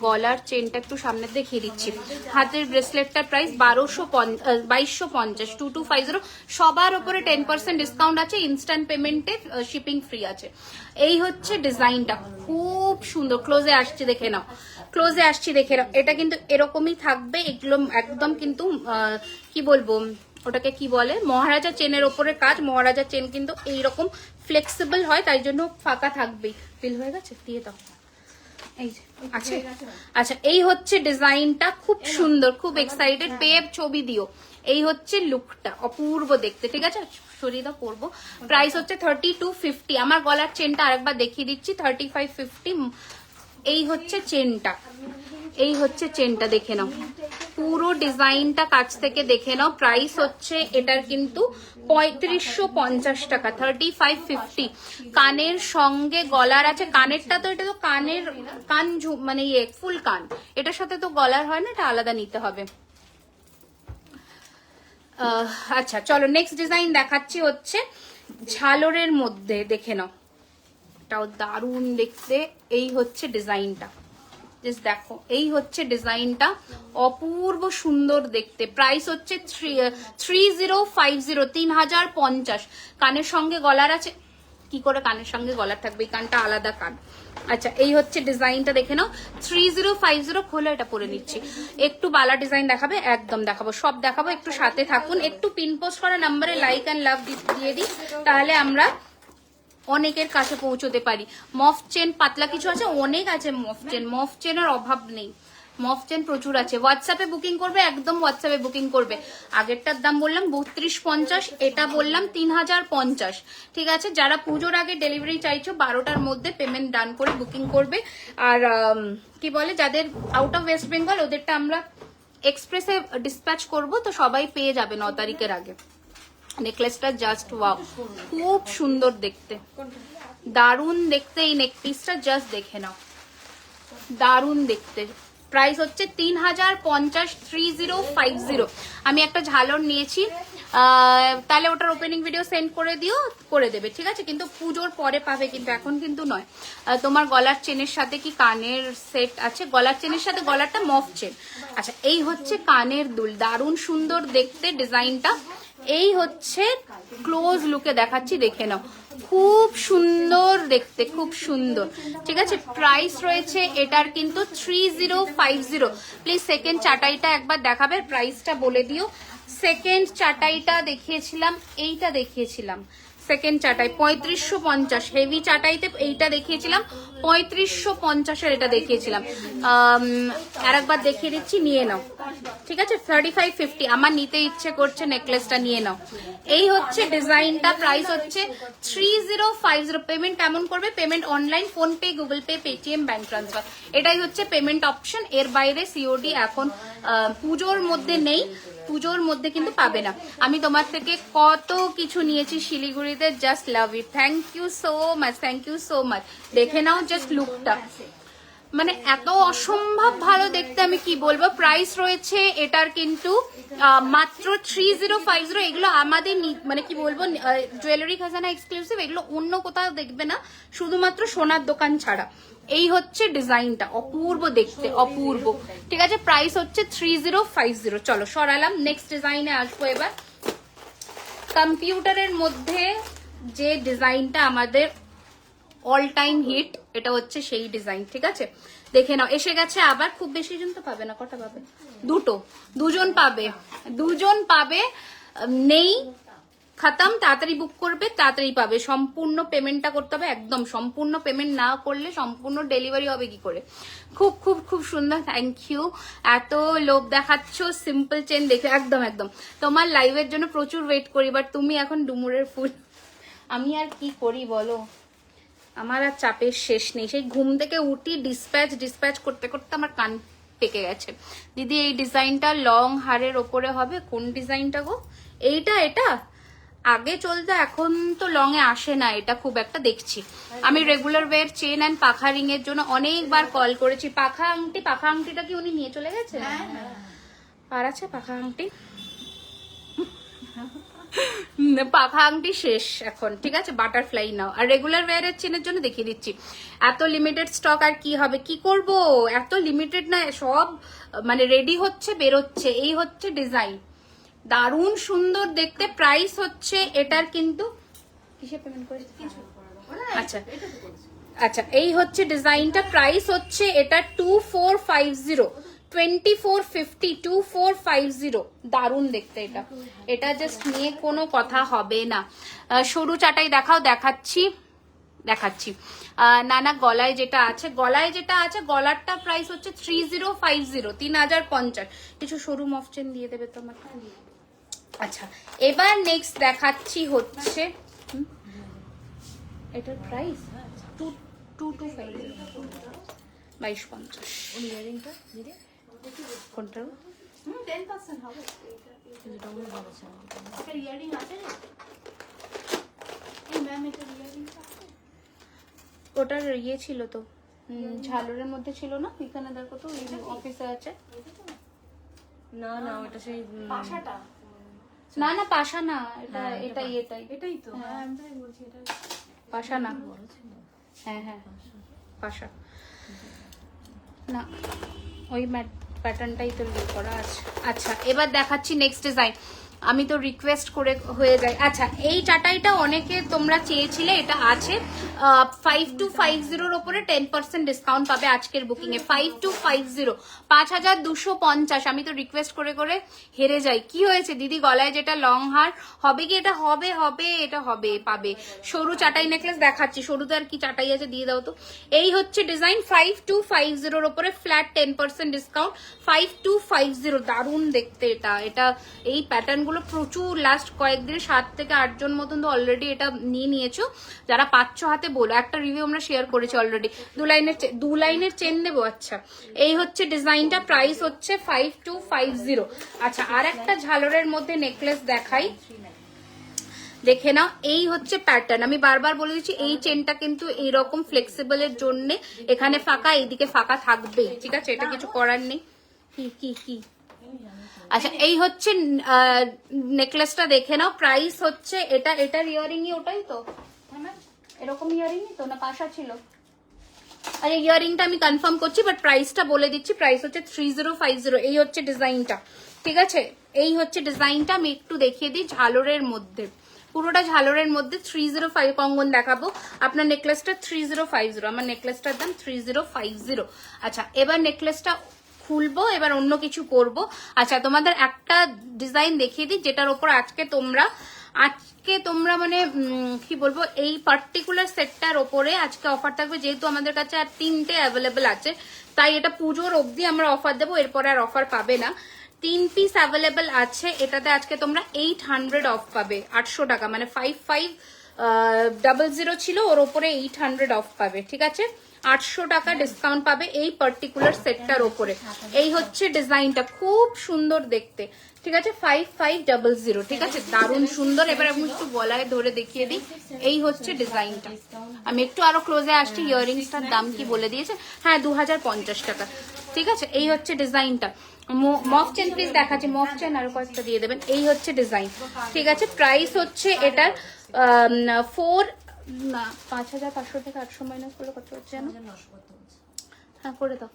গলার চেনটা একটু সামনে দেখিয়ে দিচ্ছি। হাতের ব্রেসলেটটার প্রাইস 2250, 2250। সবার উপরে 10% ডিসকাউন্ট আছে, ইনস্ট্যান্ট পেমেন্টে শিপিং ফ্রি আছে। এই হচ্ছে ডিজাইনটা, খুব সুন্দর। ক্লোজে আসছে দেখে নাও, ক্লোজে আসছি দেখে নাও। এটা কিন্তু এরকমই থাকবে, এগুলো একদম কিন্তু কি বলবো ওটাকে কি বলে, মহারাজা চেনের ওপরে কাজ। মহারাজা চেন কিন্তু এইরকম ফ্লেক্সিবল হয়, তাই জন্য ফাঁকা থাকবেই। ফিল হয়ে গেছে, দিয়ে দাও। এই যে আছে। আচ্ছা, এই হচ্ছে ডিজাইনটা, খুব সুন্দর, খুব এক্সাইটেড। পেয়ে ছবি দিও। এই হচ্ছে লুকটা, অপূর্ব দেখতে। ঠিক আছে, সরিয়ে দাও, পরবো। প্রাইস হচ্ছে 3250। আমার গলার চেনটা আরেকবার দেখিয়ে দিচ্ছি, 3550। এই হচ্ছে চেনটা, এই হচ্ছে চেনটা, দেখে নাও পুরো ডিজাইনটা কাছ থেকে দেখে নাও। প্রাইস হচ্ছে এটার কিন্তু 3550 টাকা, 3550। কানের সঙ্গে গলার আছে। কানেরটা তো, এটা তো কানের কান মানে ইয়ে ফুল কান, এটার সাথে তো গলার হয় না, এটা আলাদা নিতে হবে। আচ্ছা চলো, নেক্সট ডিজাইন দেখাচ্ছি হচ্ছে ঝালরের মধ্যে। দেখে নাও, এটাও দারুণ দেখতে। এই হচ্ছে ডিজাইনটা, জাস্ট দেখো। এই হচ্ছে ডিজাইনটা, অপূর্ব সুন্দর দেখতে। প্রাইস হচ্ছে 3050, 3050। কানের সঙ্গে গলার আছে। কি করে কানের সঙ্গে গলার থাকবে, এই কানটা আলাদা কান। আচ্ছা, এই হচ্ছে ডিজাইনটা, দেখে নাও। 3050। খোলো, এটা পরে নিচ্ছি। একটু বালা ডিজাইন দেখাবে, একদম দেখাবো, সব দেখাবো। একটু সাথে থাকুন। একটু পিন পোস্ট করা নাম্বারে লাইক অ্যান্ড লাভ দিয়ে দিই, তাহলে আমরা অনেকের কাছে পৌঁছতে পারি। মফ চেন পাতলা কিছু আছে, অনেক আছে মফ চেন। মফ চেনের অভাব নেই, মফ চেন প্রচুর আছে। হোয়াটসঅ্যাপে বুকিং করবে, একদম হোয়াটসঅ্যাপে বুকিং করবে। আগেরটার দাম বললাম 3250, এটা বললাম 3050। ঠিক আছে, যারা পুজোর আগে ডেলিভারি চাইছো 12টার মধ্যে পেমেন্ট ডান করে বুকিং করবে। আর কি বলে, যাদের আউট অফ ওয়েস্ট বেঙ্গল, ওদেরটা আমরা এক্সপ্রেসে ডিসপ্যাচ করব, তো সবাই পেয়ে যাবে 9 তারিখের আগে। নেকলেসটা জাস্ট ওয়াও, খুব সুন্দর দেখতে, দারুণ দেখতে। এই নেক পিসটা জাস্ট দেখে নাও, দারুণ দেখতে। প্রাইস হচ্ছে 3050, 3050। আমি একটা ঝালর নিয়েছি, তাহলে ওটার ওপেনিং ভিডিও সেন্ড করে দিও, করে দেবে। ঠিক আছে, কিন্তু পুজোর পরে পাবে, কিন্তু এখন কিন্তু নয়। তোমার গলার চেনের সাথে কি কানের সেট আছে? গলার চেনের সাথে গলারটা মফ চেন। আচ্ছা, এই হচ্ছে কানের দুল, দারুণ সুন্দর দেখতে ডিজাইনটা। এই হচ্ছে ক্লোজ লুকে দেখাচ্ছি, দেখে নাও, খুব সুন্দর দেখতে, খুব সুন্দর। ঠিক আছে, প্রাইস রয়েছে এটার কিন্তু 3050। প্লিজ সেকেন্ড চাটাইটা একবার দেখাবে, প্রাইসটা বলে দিও। সেকেন্ড চাটাইটা দেখিয়েছিলাম, এইটা দেখিয়েছিলাম। সেকেন্ড চাটাই 3550, হেভি চাটাইতে এইটা দেখিয়েছিলাম 3550-এর, এটা দেখিয়েছিলাম। আরেকবার দেখিয়ে দিচ্ছি, নিয়ে নাও। ঠিক আছে, 3550। আমার নিতে ইচ্ছে করছে, নেকলেসটা নিয়ে নাও। এই হচ্ছে ডিজাইনটা, প্রাইস হচ্ছে 3050। পেমেন্ট কেমন করবে? Payment online, phone pay, Google pay, Paytm, bank transfer, এটাই হচ্ছে পেমেন্ট অপশন। এর বাইরে সিওডি এখন পুজোর মধ্যে নেই, পুজোর মধ্যে কিন্তু পাবে না। আমি তোমার থেকে কত কিছু নিয়েছি শিলিগুড়িতে, just love it. Thank you so much, thank you so much. দেখে নাও জাস্ট লুকটা, মানে এত অসম্ভব ভালো দেখতে, আমি কি বলবো। প্রাইস রয়েছে এটার কিন্তু মাত্র 3050। এগুলো আমাদের মানে কি বলবো, জুয়েলারি খাজানা এক্সক্লুসিভ, এগুলো অন্য কোথাও দেখবে না, শুধুমাত্র সোনার দোকান ছাড়া। এই হচ্ছে ডিজাইনটা, অপূর্ব দেখতে, অপূর্ব। ঠিক আছে, প্রাইস হচ্ছে 3050। চলো সরালাম, নেক্সট ডিজাইনে আসবো এবার। কম্পিউটারের মধ্যে যে ডিজাইনটা আমাদের অল টাইম হিট, এটা হচ্ছে সেই ডিজাইন। ঠিক আছে, দেখে নাও। এসে গেছে আবার, খুব বেশি জন তো পাবে না, কটা পাবে? দুজন পাবে, দুজন পাবে। নেই, খতম। তাড়াতাড়ি বুক করবে, তাড়াতাড়ি পাবে। সম্পূর্ণ পেমেন্টটা করতে হবে, একদম সম্পূর্ণ পেমেন্ট না করলে সম্পূর্ণ ডেলিভারি হবে কি করে? খুব খুব খুব সুন্দর, থ্যাংক ইউ। এত লোভ দেখাচ্ছ, সিম্পল চেন দেখে, একদম একদম। তোমার লাইভের জন্য প্রচুর ওয়েট করি, বাট তুমি এখন ডুমুরের ফুল। আমি আর কি করি বলো, আমার আর চাপের শেষ নেই। সেই ঘুম থেকে উঠি, ডিসপ্যাচ করতে করতে আমার কান পেকে গেছে। দিদি, এই ডিজাইনটা লং হারের ওপরে হবে। কোন ডিজাইনটা গো? এইটা, এটা আগে চলতো, এখন তো লং এ আসে না এটা খুব একটা দেখছি। আমি রেগুলার ওয়্যার চেন অ্যান্ড পাখা রিং এর জন্য অনেকবার কল করেছি। পাখা আংটিটা কি উনি নিয়ে চলে গেছে? আর আছে পাখা আংটি? পাখা আংটি শেষ এখন, ঠিক আছে, বাটারফ্লাই নাও। আর রেগুলার ওয়্যারের চেনের জন্য দেখিয়ে দিচ্ছি, এত লিমিটেড স্টক আর কি হবে, কি করব, এত লিমিটেড না, সব মানে রেডি হচ্ছে, বেরোচ্ছে। এই হচ্ছে ডিজাইন, দারুণ সুন্দর দেখতে। প্রাইস হচ্ছে এটার কিন্তু কিসে পেমেন্ট করেছে কিছু, আচ্ছা আচ্ছা, এই হচ্ছে ডিজাইনটা। প্রাইস হচ্ছে এটা 2450, 2450, 2450। দারুণ দেখতে এটা, এটা জাস্ট নিয়ে কোনো কথা হবে না। সরু চাটাই দেখাও, দেখাচ্ছি দেখাচ্ছি। নানা গলায় যেটা আছে, গলারটা প্রাইস হচ্ছে 3050, 3050। কিছু সরু মফচেন দিয়ে দেবে তো আমাকে। আচ্ছা, এবার নেক্সট দেখাচ্ছি হচ্ছে এটার প্রাইস 2250, 2250। কোনটা? 10% হবে। এটা ইয়ারিং আছে না? এই ম্যাম এটা ইয়ারিং আছে। ওটার ইয়ে ছিল তো, ঝালরের মধ্যে ছিল না, এখানে দেখো তো অফিসে আছে। না না, ওটা সেই পাশাটা। না না, পাশা না, এটা এটাই এটাই তো, হ্যাঁ আমি তাই বলছি এটা। পাশা না, হ্যাঁ হ্যাঁ পাশা না, ওই প্যাটার্নটাই তো ইয়ে করা আছে। আচ্ছা, এবার দেখাচ্ছি নেক্সট ডিজাইন। আমি তো রিকোয়েস্ট করে হয়ে যাই। আচ্ছা, এই চাটাইটা অনেকে তোমরা চেয়েছিলে, এটা আছে 5250 ওপরে 10% ডিসকাউন্ট পাবে আজকের বুকিং এ। 5250, 5250। আমি তো রিকোয়েস্ট করে করে হেরে যাই। কি হয়েছে দিদি, গলায় যেটা লং হার হবে কি, এটা হবে হবে, এটা হবে, পাবে। সরু চাটাই নেকলেস দেখাচ্ছি, সরুতে আর কি চাটাই আছে দিয়ে দাও তো। এই হচ্ছে ডিজাইন 5250 ওপরে ফ্ল্যাট 10% ডিসকাউন্ট, 5250। দারুণ দেখতে এটা, এটা এই প্যাটার্ন গুলো প্রচুর লাস্ট কয়েকদিন 7 থেকে 8 জন মতন তো অলরেডি এটা নিয়ে নিয়েছো। যারা পাচ্ছ হাতে বলো, একটা রিভিউ আমরা শেয়ার করেছি অলরেডি। দু লাইনের চেন দেবো। আচ্ছা, এই হচ্ছে ডিজাইনটা, প্রাইস হচ্ছে 5250। আচ্ছা, আর একটা ঝালরের মধ্যে নেকলেস দেখাই, দেখে নাও। এই হচ্ছে প্যাটার্ন, আমি বারবার বলে দিচ্ছি এই চেনটা কিন্তু এইরকম ফ্লেক্সিবল এর জন্য এখানে ফাঁকা, এইদিকে ফাঁকা থাকবেই, ঠিক আছে, এটা কিছু করার নেই। কি কি কি আচ্ছা, এই হচ্ছে নেকলেসটা দেখে নাও। প্রাইস হচ্ছে এটা, এটার ইয়ারিংই ওটাই তো, এরকম ইয়ারিংই তো না পাশা ছিল? আরে ইয়ারিংটা আমি কনফার্ম করছি, বাট প্রাইসটা বলে দিচ্ছি, প্রাইস হচ্ছে 3050। এই হচ্ছে ডিজাইনটা, ঠিক আছে, এই হচ্ছে ডিজাইনটা। আমি একটু দেখিয়ে দিই, ঝালরের মধ্যে, পুরোটা ঝালরের মধ্যে 305 কঙ্গন দেখাবো। আপনার নেকলেসটা 3050, আমার নেকলেসটার দাম 3050। আচ্ছা, এবার নেকলেসটা খুলবো, এবার অন্য কিছু করব। আচ্ছা, তোমাদের একটা ডিজাইন দেখিয়ে দিই, যেটার ওপর আজকে তোমরা মানে কি বলবো, এই পার্টিকুলার সেটটার ওপরে আজকে অফার থাকবে। যেহেতু আমাদের কাছে আর 3টে অ্যাভেলেবেল আছে, তাই এটা পুজোর অবধি আমরা অফার দেবো, এরপরে আর অফার পাবে না। 3 পিস অ্যাভেলেবেল আছে, এটাতে আজকে তোমরা 800 অফ পাবে, 800 টাকা, মানে 5500 ছিল, ওর ওপরে 800 অফ পাবে, ঠিক আছে, 800 টাকা ডিসকাউন্ট পাবে এই পার্টিকুলার সেটটার ওপরে। এই হচ্ছে ডিজাইনটা, খুব সুন্দর দেখতে, ঠিক আছে, 5500, ঠিক আছে, দারুণ সুন্দর। এবার আমি একটু গলায় ধরে দেখিয়ে দিই, এই হচ্ছে ডিজাইনটা। আমি একটু আরো ক্লোজে আসছি, ইয়াররিংসটার দাম কি বলে দিয়েছে, হ্যাঁ 2050 টাকা, ঠিক আছে। এই হচ্ছে ডিজাইনটা। মফ চেন প্লিজ দেখাচ্ছি, মফ চেন আরো কয়েকটা দিয়ে দেবেন। এই হচ্ছে ডিজাইন, ঠিক আছে। প্রাইস হচ্ছে এটার 5500 থেকে 800 মাইনাস করলে কত হচ্ছে জানো? হ্যাঁ করে দাও,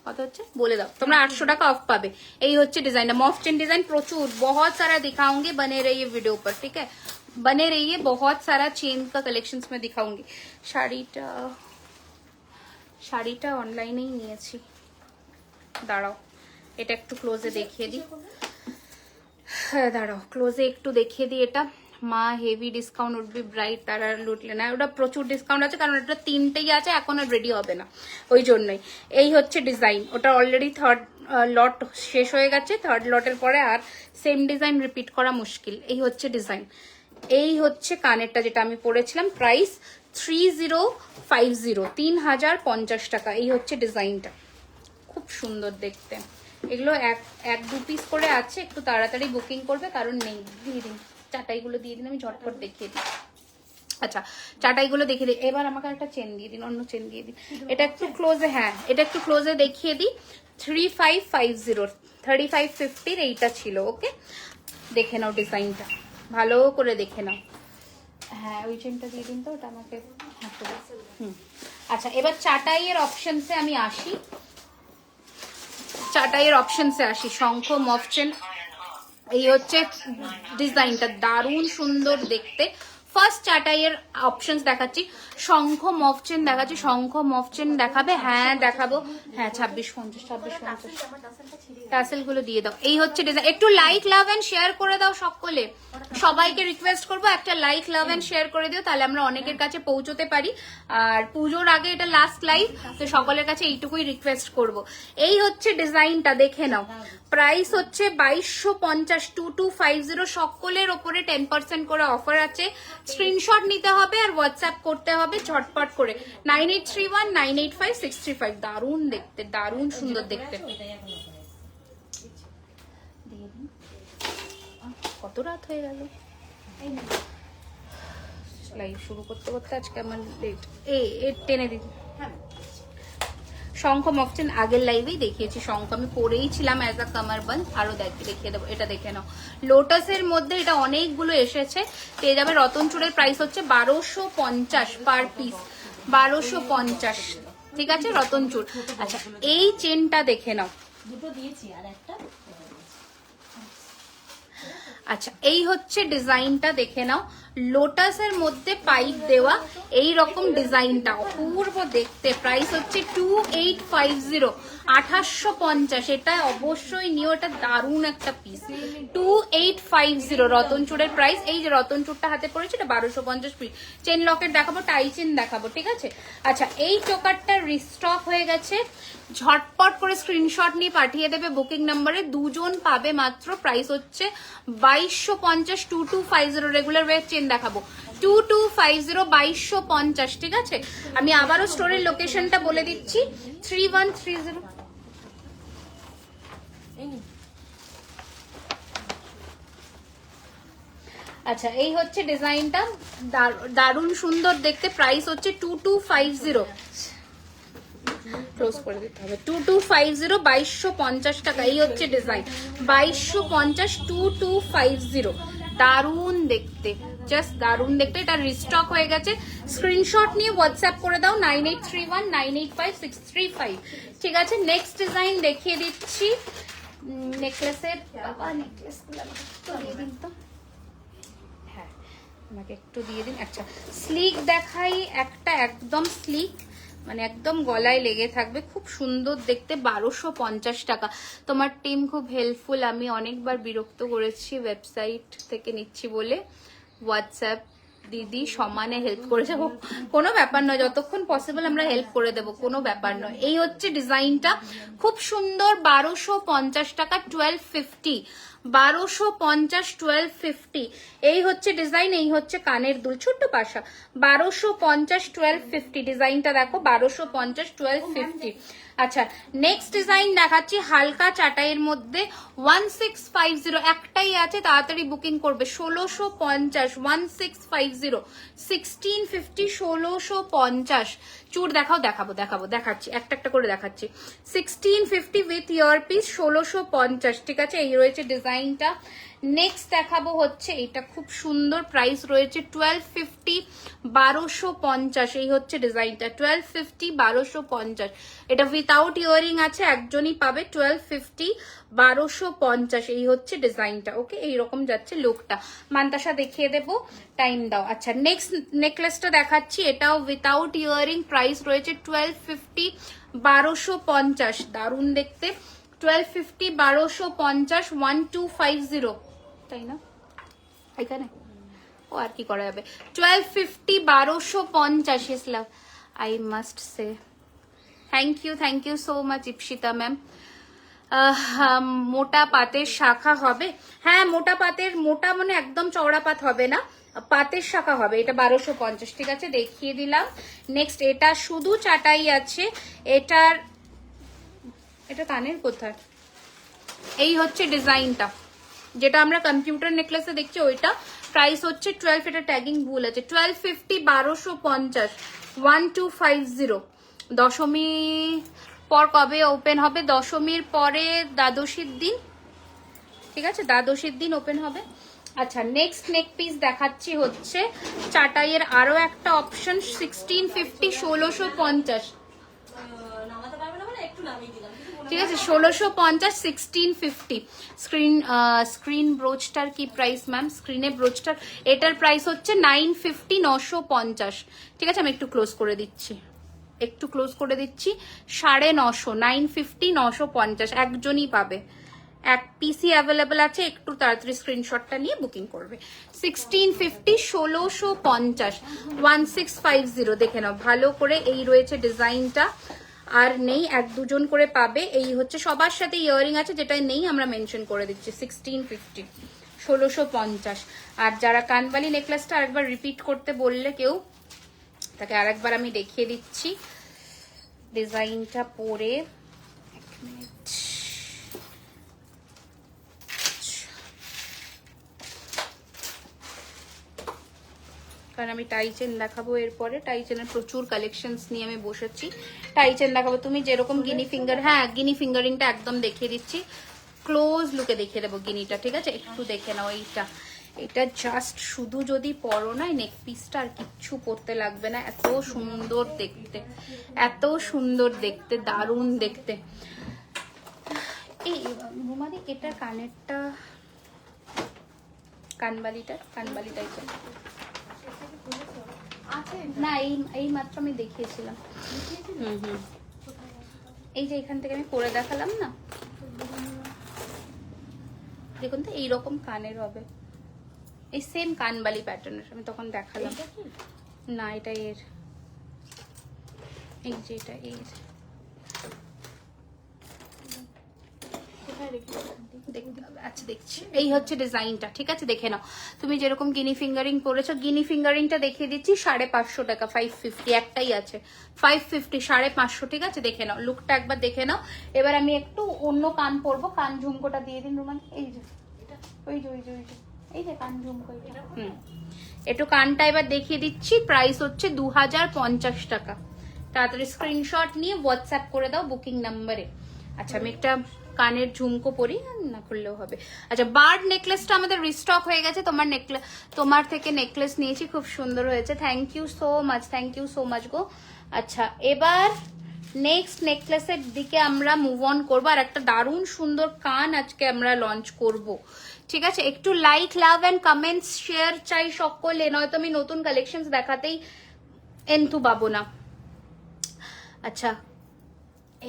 কত হচ্ছে বলে দাও তোমরা। 800 টাকা অফ পাবে। এই হচ্ছে ডিজাইনটা, মফ চেন डिजाइन প্রচুর, बहुत सारा दिखाऊंगी, बने रहिए वीडियो पर, ठीक है, बने रहिए, बहुत सारा चेन का कलेक्शंस में दिखाऊंगी। শাড়িটা অনলাইনেই নিয়েছি, দাঁড়াও এটা একটু ক্লোজে দেখিয়ে দিই। হ্যাঁ দাঁড়াও, ক্লোজে একটু দেখিয়ে দিই। এটা মা হেভি ডিসকাউন্ট উঠবে, ব্রাইট তারা লুটলে না, ওটা প্রচুর ডিসকাউন্ট আছে, কারণ এটা 3টেই আছে, এখন আর রেডি হবে না, ওই জন্যই। এই হচ্ছে ডিজাইন, ওটা অলরেডি 3rd লট শেষ হয়ে গেছে, 3rd লটের পরে আর সেম ডিজাইন রিপিট করা মুশকিল। এই হচ্ছে ডিজাইন, এই হচ্ছে কানেরটা যেটা আমি পরেছিলাম, প্রাইস 3050, 3050 টাকা। এই হচ্ছে ডিজাইনটা, খুব সুন্দর দেখতে। এগুলো এক দু পিস করে আছে, একটু তাড়াতাড়ি বুকিং করবে, কারণ নেই। দিয়ে দিন চাটাইগুলো, দিয়ে দিন, আমি ঝটপট দেখিয়ে দিই। আচ্ছা, চাটাইগুলো দেখিয়ে দিই। এবার আমাকে একটা চেন দিয়ে দিন, অন্য চেন দিয়ে দিন। এটা একটু ক্লোজে, হ্যাঁ এটা একটু ক্লোজে দেখিয়ে দিই। 3550, 3550 এইটা ছিল, ওকে। দেখে নাও ডিজাইনটা, ভালো করে দেখে নাও। হ্যাঁ ওই চেনটা দিয়ে দিন তো, ওটা আমাকে। আচ্ছা এবার চাটাইয়ের অপশনসে আমি আসি, চাটাইয়ের অপশনসে আসি। শঙ্খ মফ চেন, এই হচ্ছে ডিজাইনটা, দারুণ সুন্দর দেখতে। ফার্স্ট চাটাইয়ের অপশনস দেখাচ্ছি, শঙ্খ মফ চেন দেখাচ্ছি। শঙ্খ মফ চেন দেখাবে? হ্যাঁ দেখাবো। হ্যাঁ 2650, 2650 টাসেল গুলো দিয়ে দাও। এই হচ্ছে ডিজাইন। একটু লাইক লাভ এন্ড শেয়ার করে দাও সকলে, সবাইকে রিকোয়েস্ট করবো একটা লাইক লাভ এন্ড শেয়ার করে দিও, তাহলে আমরা অনেকের কাছে পৌঁছতে পারি। আর পুজোর আগে এটা লাস্ট লাইভ, তো সকলের কাছে এইটুকুই রিকোয়েস্ট করব। এই হচ্ছে ডিজাইনটা, দেখে নাও। প্রাইস হচ্ছে 2250, 2250। সকলের ওপরে 10% করে অফার আছে। স্ক্রিনশট নিতে হবে আর হোয়াটসঅ্যাপ করতে হবে ঝটপট করে 9831985635। দারুণ দেখতে, দারুণ সুন্দর দেখতে। কত রাত হয়ে গেল লাইভ শুরু করতে করতে, আজকে আমার লেট। টেনে দিন। শঙ্খ মফচেন আগের লাইভেই দেখিয়েছি, শঙ্খ আমি পরেই ছিলাম অ্যাজ আ কামারবন্দ। আরো দেখিয়ে দেবো, এটা দেখে নাও। লোটাসের মধ্যে এটা অনেকগুলো এসেছে, পেয়ে যাবে। রতন চূড়ের প্রাইস হচ্ছে 1250 পার পিস, 1250, ঠিক আছে রতন চূড়। আচ্ছা এই চেনটা দেখে নাও, দুটো দিয়েছি আর একটা। আচ্ছা এই হচ্ছে ডিজাইনটা দেখে নাও, লোটাসের মধ্যে পাইপ দেওয়া, এই রকম ডিজাইনটা অপূর্ব দেখতে। প্রাইস হচ্ছে 2850, 2850। এটা অবশ্যই নিও, এটা দারুণ একটা পিস। 2850 রতন চূড়ের প্রাইস। এই যে রতন চূড়টা হাতে পড়েছে, এটা 1250 পিস। চেন লকেট দেখাবো, টাই চেন দেখাবো, ঠিক আছে। আচ্ছা এই চোকারটা রিস্টক হয়ে গেছে, ঝটপট করে স্ক্রিনশট নিয়ে পাঠিয়ে দেবে বুকিং নাম্বারে, দুজন পাবে মাত্র। প্রাইস হচ্ছে 2250, 2250। রেগুলার ওয়েট চেন দেখাবো 2250, 2250, ঠিক আছে। আমি আবারও স্টোরের লোকেশনটা বলে দিচ্ছি, 3130। আচ্ছা এই হচ্ছে ডিজাইনটা, দারুণ সুন্দর দেখতে। প্রাইস হচ্ছে 2250, ক্লোজ করে দিতে হবে। 2250, 2250 টাকা। এই হচ্ছে ডিজাইন 2250, 2250। দারুণ দেখতে, জাস্ট দারুণ দেখতে। এটা রিস্টক হয়ে গেছে, স্ক্রিনশট নিয়ে হোয়াটসঅ্যাপ করে দাও 9831985635, ঠিক আছে। নেক্সট ডিজাইন দেখিয়ে দিচ্ছি, নেকলেসের। বাবা নেকলেস গুলো দিয়ে দিন তো, হ্যাঁ আমাকে একটু দিয়ে দিন। আচ্ছা স্লিক দেখাই একটা, একদম স্লিক, মানে একদম গলায় লেগে থাকবে, খুব সুন্দর দেখতে। 1250 টাকা। তোমার টিম খুব হেল্পফুল, আমি অনেকবার বিরক্ত করেছি ওয়েবসাইট থেকে নিচ্ছি বলে। হোয়াটসঅ্যাপ দিদি সমানে হেল্প করে যাবো, কোনো ব্যাপার নয়, যতক্ষণ পসিবল আমরা হেল্প করে দেবো, কোনো ব্যাপার নয়। এই হচ্ছে ডিজাইনটা, খুব সুন্দর। 1250 টাকা, 1250, 1250, 1250। এই হচ্ছে ডিজাইন, এই হচ্ছে কানের দুল, ছোট্ট পাশা। 1250, 1250 ডিজাইনটা দেখো, 1250, 1250। আচ্ছা নেক্সট ডিজাইন দেখাচ্ছি, হালকা চাটাইয়ের মধ্যে 1650। একটাই আছে, তাড়াতাড়ি বুকিং করবে। 1650, 1650, 1650, 1650। চুর দেখাচ্ছি, একটা একটা করে দেখাচ্ছি। 1650 উইথ ইয়ারপিস, 1650, ঠিক আছে। এই রয়েছে ডিজাইনটা। নেক্সট দেখাবো হচ্ছে এটা, খুব সুন্দর। প্রাইস রয়েছে 1250, 1250। এই হচ্ছে ডিজাইনটা 1250, 1250। এটা উইথাউট ইয়ারিং আছে, একজনই পাবে। 1250, 1250। এই হচ্ছে ডিজাইনটা, ওকে। এইরকম যাচ্ছে লুকটা। মান্তাসা দেখিয়ে দেবো, টাইম দাও। আচ্ছা নেক্সট নেকলেসটা দেখাচ্ছি, এটাও উইথাউট ইয়ারিং। প্রাইস রয়েছে 1250, 1250। দারুণ দেখতে। 1250, 1250, 1250, তাই না এখানে? ও আর কি করা যাবে। 1250, 1250 Islam, I must say thank you so much Ipsita ma'am. মোটা পাতের শাখা হবে? হ্যাঁ মোটা পাতের, মোটা মানে একদম চওড়া পাত হবে না, পাতের শাখা হবে। এটা 1250, ঠিক আছে, দেখিয়ে দিলাম। নেক্সট এটা শুধু চাটাই আছে, এটা কানের কোথায়? এই হচ্ছে ডিজাইনটা, যেটা আমরা কম্পিউটার নেকলেসে দেখছি ওইটা। প্রাইস হচ্ছে 12, এটা ট্যাগিং ভুল আছে। 1250, 1250, 1250। দশমী পর কবে ওপেন হবে? দশমীর পরে দ্বাদশীর দিন, ঠিক আছে, দ্বাদশীর দিন ওপেন হবে। আচ্ছা, নেক্সট নেক পিস দেখাচ্ছি হচ্ছে চাটাইয়ের আরো একটা অপশন 1650 1650। নামাতে পারবে না মানে একটু নামিয়ে দিলাম, ঠিক আছে, 1650 1650। স্ক্রিন ব্রোচটার কি প্রাইস ম্যাম? স্ক্রিনে ব্রোচটার এটার প্রাইস হচ্ছে 950 950। ঠিক আছে, আমি একটু ক্লোজ করে দিচ্ছি, 950 950 950 একজনই পাবে, এক পিসি অ্যাভেলেবেল আছে, একটু তাড়াতাড়ি স্ক্রিনশটটা নিয়ে বুকিং করবে। 1650 1650 1650 দেখে নাও ভালো করে। এই রয়েছে ডিজাইনটা, আর নেই, এক দুজন করে পাবে। এই হচ্ছে সবার সাথে ইয়ারিং আছে, যেটা নেই আমরা মেনশন করে দিচ্ছি। 1650 1650। আর যারা কানবালি নেকলেসটা আরেকবার রিপিট করতে বললে কেউ, তাকে আরেকবার আমি দেখিয়ে দিচ্ছি ডিজাইনটা পরে। এক মিনিট, কারণ আমি টাই চেন দেখাবো এরপরে। টাই চেনের প্রচুর কালেকশনস নিয়ে আমি বসেছি, টাই চেন দেখাবো। তুমি যেরকম গিনি ফিঙ্গার, হ্যাঁ গিনি ফিঙ্গারিংটা একদম দেখিয়ে দিচ্ছি, ক্লোজ লুকে দেখিয়ে দেবো গিনিটা। ঠিক আছে, একটু দেখে নাও। এটা জাস্ট শুধু যদি পরো না নেক পিসটা, আর কিচ্ছু পরতে লাগবে না। এত সুন্দর দেখতে, এত সুন্দর দেখতে, দারুণ দেখতে। এই রুমালি, এটা কানেরটা, কানবালি টাইপের না, এই মাত্র আমি দেখিয়েছিলাম। এই যে এখান থেকে আমি পরে দেখালাম না, দেখুন তো এইরকম কানের হবে, এই সেম কানবালি প্যাটার্নের আমি তখন দেখালাম না। এটা এর, এই যে এটা এর, দেখতে হবে। আচ্ছা দেখছি, এই হচ্ছে ডিজাইনটা। ঠিক আছে, দেখে নাও। তুমি যেরকম গিনি ফিঙ্গারিং পরেছো, গিনি ফিঙ্গারিংটা দেখিয়ে দিচ্ছি 550 টাকা, 550 একটাই আছে, 550 550। ঠিক আছে, দেখে নাও লুকটা একবার দেখে নাও। এবার আমি একটু অন্য কান পরবো, কান ঝুমকোটা দিয়ে দিন রুমান। এই যে এই যে কান ঝুমকো, একটু কানটা এবার দেখিয়ে দিচ্ছি। প্রাইস হচ্ছে 2050 টাকা। তাড়াতাড়ি স্ক্রিনশট নিয়ে হোয়াটসঅ্যাপ করে দাও বুকিং নাম্বারে। আচ্ছা, আমি একটা কানের ঝুমকো পরি, না করলেও হবে। আচ্ছা, বার্ড নেকলেসটা আমাদের রিস্টক হয়ে গেছে। তোমার থেকে নেকলেস নিয়েছি, খুব সুন্দর হয়েছে, থ্যাংক ইউ সো মাচ গো। আচ্ছা, এবার নেক্সট নেকলেসের দিকে আমরা মুভ অন করবো। আর একটা দারুণ সুন্দর কান আজকে আমরা লঞ্চ করব। ঠিক আছে, একটু like, love and comments, share চাই সকলে, নয়তো আমি নতুন কালেকশন দেখাতেই এন্থু পাবো না। আচ্ছা,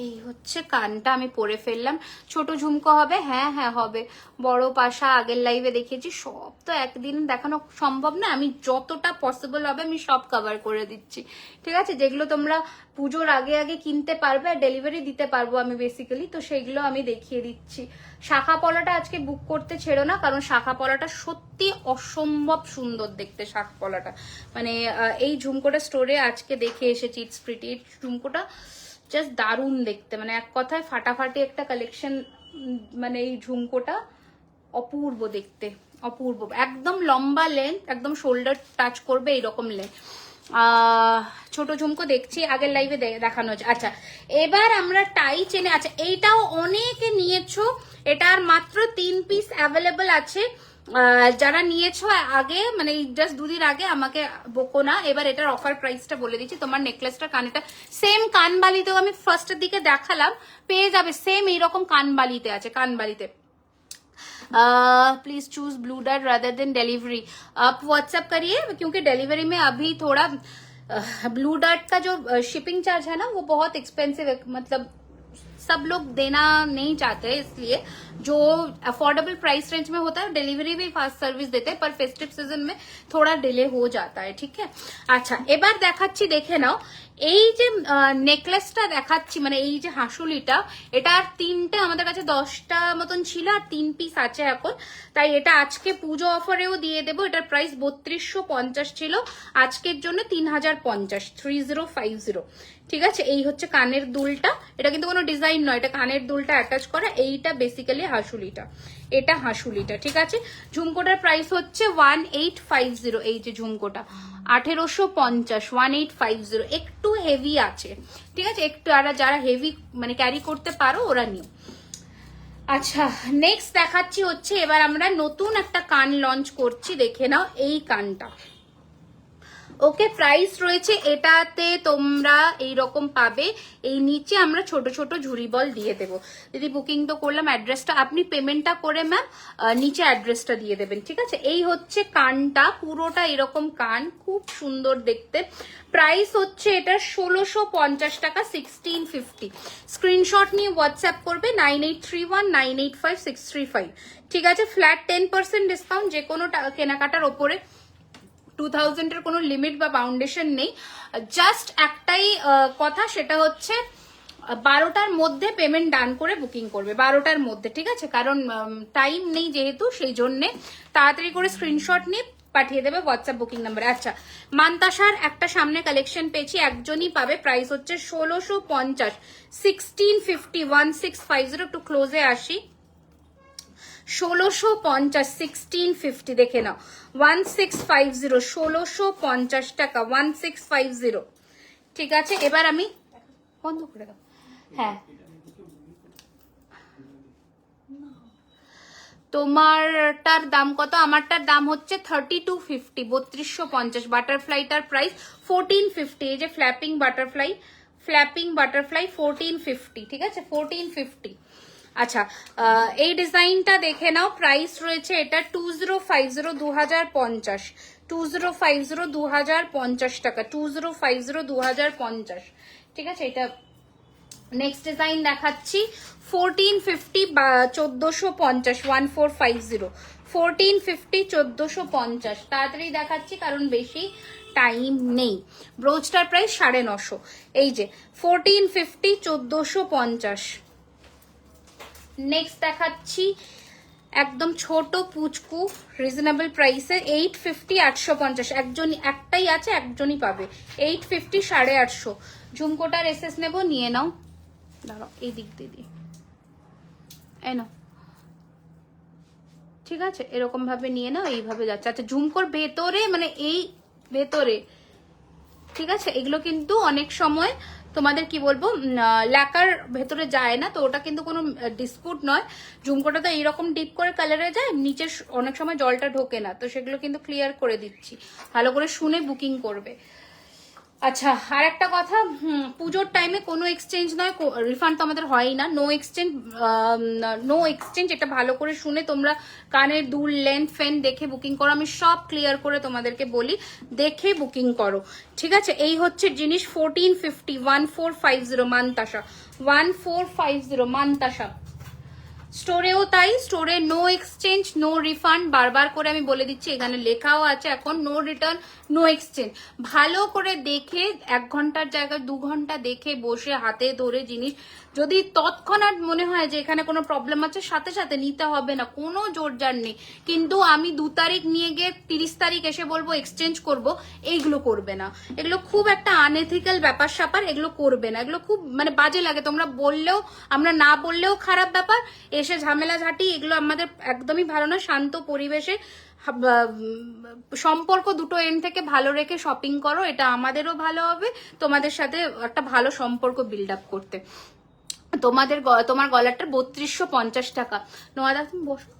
এই হচ্ছে কানটা আমি পরে ফেললাম। ছোট ঝুমকো হবে, হ্যাঁ হবে। বড় পাশা আগের লাইভে দেখিয়েছি, সব তো একদিন দেখানো সম্ভব না, আমি যতটা পসিবল হবে আমি সব কভার করে দিচ্ছি। ঠিক আছে, যেগুলো তোমরা পুজোর আগে কিনতে পারবে আর ডেলিভারি দিতে পারবো আমি বেসিক্যালি, তো সেইগুলো আমি দেখিয়ে দিচ্ছি। শাখা পলাটা আজকে বুক করতে ছেড়ো না, কারণ শাখা পলাটা সত্যি অসম্ভব সুন্দর দেখতে। শাখা পলাটা মানে এই ঝুমকোটা স্টোরে আজকে দেখে এসেছি, ইটস প্রিটি। এই ঝুমকোটা জাস্ট দারুণ দেখতে, মানে এক কথায় ফাটাফাটি একটা কালেকশন। মানে এই ঝুমকোটা অপূর্ব দেখতে, অপূর্ব, একদম লম্বা লেন্থ, একদম শোল্ডার টাচ করবে এইরকম লেন্থ। ছোট ঝুমকো দেখছি আগের লাইভে দেখানো হচ্ছে। আচ্ছা, এবার আমরা টাই চেনে, আচ্ছা এইটাও অনেকে নিয়েছো, এটার মাত্র 3 পিস অ্যাভেলেবল আছে। যারা নিয়েছো আগে, মানে জাস্ট দুদিন আগে, আমাকে বকো না। এবার এটার অফার প্রাইসটা বলে দিচ্ছি। তোমার নেকলেসটা, কানেটা সেম কানবালিতেও আমি ফার্স্টের দিকে দেখালাম, পেয়ে যাবে সেম এইরকম কানবালিতে আছে। কানবালিতে please choose Blue Dart rather than delivery. आप व्हाट्सएप करिए, क्योंकि डिलीवरी में अभी थोड़ा ब्लू डार्ट का जो शिपिंग चार्ज है ना, वो बहुत एक्सपेंसिव है, मतलब सब लोग देना नहीं चाहते हैं, इसलिए जो अफोर्डेबल प्राइस रेंज में होता है डिलीवरी भी फास्ट सर्विस देते हैं, पर फेस्टिव सीजन में थोड़ा डिले हो जाता है। ठीक है, अच्छा এবার দেখাচ্ছি, দেখে নাও। এই যে নেকলেসটা দেখাচ্ছি, মানে এই যে হাসুলিটা, এটা আর 3টে আমাদের কাছে 10টা মতন ছিল, আর 3 পিস আছে এখন, তাই এটা আজকে পুজো অফারেও দিয়ে দেবো। এটার প্রাইস 3250 ছিল, আজকের জন্য 3050, 3050। ঠিক আছে, এই হচ্ছে কানের দুলটা, এটা কিন্তু কোনো ডিজাইন নয়, এটা কানের দুলটা অ্যাটাচ করা। এইটা বেসিক্যালি হাসুলিটা, এটা হাসুলিটা। ঠিক আছে, ঝুমকোটার প্রাইস হচ্ছে 1850। এই যে ঝুমকোটা 1850, 1850, একটু হেভি আছে। ঠিক আছে, একটু, আর যারা হেভি মানে ক্যারি করতে পারো ওরা নিও। আচ্ছা নেক্সট দেখাচ্ছি হচ্ছে, এবার আমরা নতুন একটা কান লঞ্চ করছি, দেখে নাও এই কানটা। ওকে, প্রাইস রয়েছে এটাতে তোমরা এইরকম পাবে, এই নিচে আমরা ছোট ছোট ঝুরি বল দিয়ে দেবো। যদি বুকিং তো করলাম, অ্যাড্রেসটা আপনি পেমেন্টটা করে ম্যাম নিচে অ্যাড্রেসটা দিয়ে দেবেন, ঠিক আছে। এই হচ্ছে কানটা, পুরোটা এরকম কান, খুব সুন্দর দেখতে। প্রাইস হচ্ছে এটা 1650 টাকা, 1650। স্ক্রিনশট নিয়ে হোয়াটসঅ্যাপ করবে 9831985635, ঠিক আছে। ফ্ল্যাট 10% ডিসকাউন্ট যে কোনো কেনাকাটার ওপরে। 2000 এর কোনো লিমিট বা বাউন্ডেশন নেই। জাস্ট একটাই কথা, সেটা হচ্ছে 12টার মধ্যে পেমেন্ট ডান করে বুকিং করবে, 12টার মধ্যে, ঠিক আছে। কারণ টাইম নেই যেহেতু, সেই জন্যে তাড়াতাড়ি করে স্ক্রিনশট নিয়ে পাঠিয়ে দেবে হোয়াটসঅ্যাপ বুকিং নাম্বারে। আচ্ছা, মান্তাসার একটা সামনে কালেকশন পেয়েছি, একজনই পাবে। প্রাইস হচ্ছে 1650, 1650, 1650। একটু ক্লোজে আসি, 1650, 1650 দেখে নাও, 1650, 1650 টাকা, 1650, ঠিক আছে। এবার আমি বন্ধ করে দাও, হ্যাঁ। তোমারটার দাম কত? আমারটার দাম হচ্ছে 3250, 3250। বাটারফ্লাইটার প্রাইস 1450। এই যে ফ্ল্যাপিং বাটারফ্লাই, ফ্ল্যাপিং বাটারফ্লাই 1450, ঠিক আছে, 1450। আচ্ছা, এই ডিজাইনটা দেখে নাও, প্রাইস রয়েছে এটা 2050, 2050, 2050, 2050 টাকা, 2050, 2050, ঠিক আছে। এটা নেক্সট ডিজাইন দেখাচ্ছি 1450 বা 1450, 1450, 1450, 1450। তাড়াতাড়ি দেখাচ্ছি কারণ বেশি টাইম নেই। ব্রোচটার প্রাইস 950। এই যে 1450, 1450। নেক্সট দেখাচ্ছি একদম ছোট পুচকু রিজনেবল প্রাইসে 850, 850। একটাই আছে, একজনই পাবে। 850, 850। ঝুমকোটার এসএস নেবো, নিয়ে নাও, দাঁড়াও এই দিক দিয়ে এই নাও, ঠিক আছে, এরকম ভাবে নিয়ে নাও, এইভাবে যাচ্ছে। আচ্ছা, ঝুমকোর ভেতরে মানে এই ভেতরে, ঠিক আছে, এগুলো কিন্তু অনেক সময় তোমাদের কি বলবো ল্যাকার ভেতরে যায় না, তো ওটা কিন্তু কোনো ডিসপুট নয়। ঝুমকোটা তো এইরকম ডিপ করে কালারে যায়, নিচে অনেক সময় জলটা ঢোকে না, তো সেগুলো কিন্তু ক্লিয়ার করে দিচ্ছি, ভালো করে শুনে বুকিং করবে। আচ্ছা, আর একটা কথা, পুজোর টাইমে কোনো এক্সচেঞ্জ নয়, রিফান্ড তো আমাদের হয়ই না। নো এক্সচেঞ্জ, নো এক্সচেঞ্জ, এটা ভালো করে শুনে তোমরা কানের দুল, লেন্থ, ফেন দেখে বুকিং করো। আমি সব ক্লিয়ার করে তোমাদেরকে বলি, দেখে বুকিং করো, ঠিক আছে। এই হচ্ছে জিনিস 1450, 1450 মান্তাসা, 1450 মান্তাসা। স্টোরেও তাই, স্টোরে নো এক্সচেঞ্জ, নো রিফান্ড, বারবার করে আমি বলে দিচ্ছি, এখানে লেখাও আছে এখন, নো রিটার্ন, নো এক্সচেঞ্জ। ভালো করে দেখে 1 ঘন্টার জায়গায় 2 ঘন্টা দেখে বসে হাতে ধরে জিনিস, যদি তৎক্ষণাৎ মনে হয় যে এখানে কোনো প্রবলেম আছে, সাথে সাথে নিতে হবে না, কোনো জোরজার নেই। কিন্তু আমি 2 তারিখ নিয়ে গিয়ে 30 তারিখ এসে বলবো এক্সচেঞ্জ করব, এইগুলো করবে না। এগুলো খুব একটা আনএথিক্যাল ব্যাপার স্যাপার, এগুলো করবে না, এগুলো খুব মানে বাজে লাগে। তোমরা বললেও, আমরা না বললেও খারাপ ব্যাপার, এসে ঝামেলা ঝাঁটি, এগুলো আমাদের একদমই ভালো না। শান্ত পরিবেশে সম্পর্ক দুটো এন্ড থেকে ভালো রেখে শপিং করো, এটা আমাদেরও ভালো হবে, তোমাদের সাথে একটা ভালো সম্পর্ক বিল্ড আপ করতে। তোমার গলাটার 3250 টাকা। নোয়াদা তুমি বসো।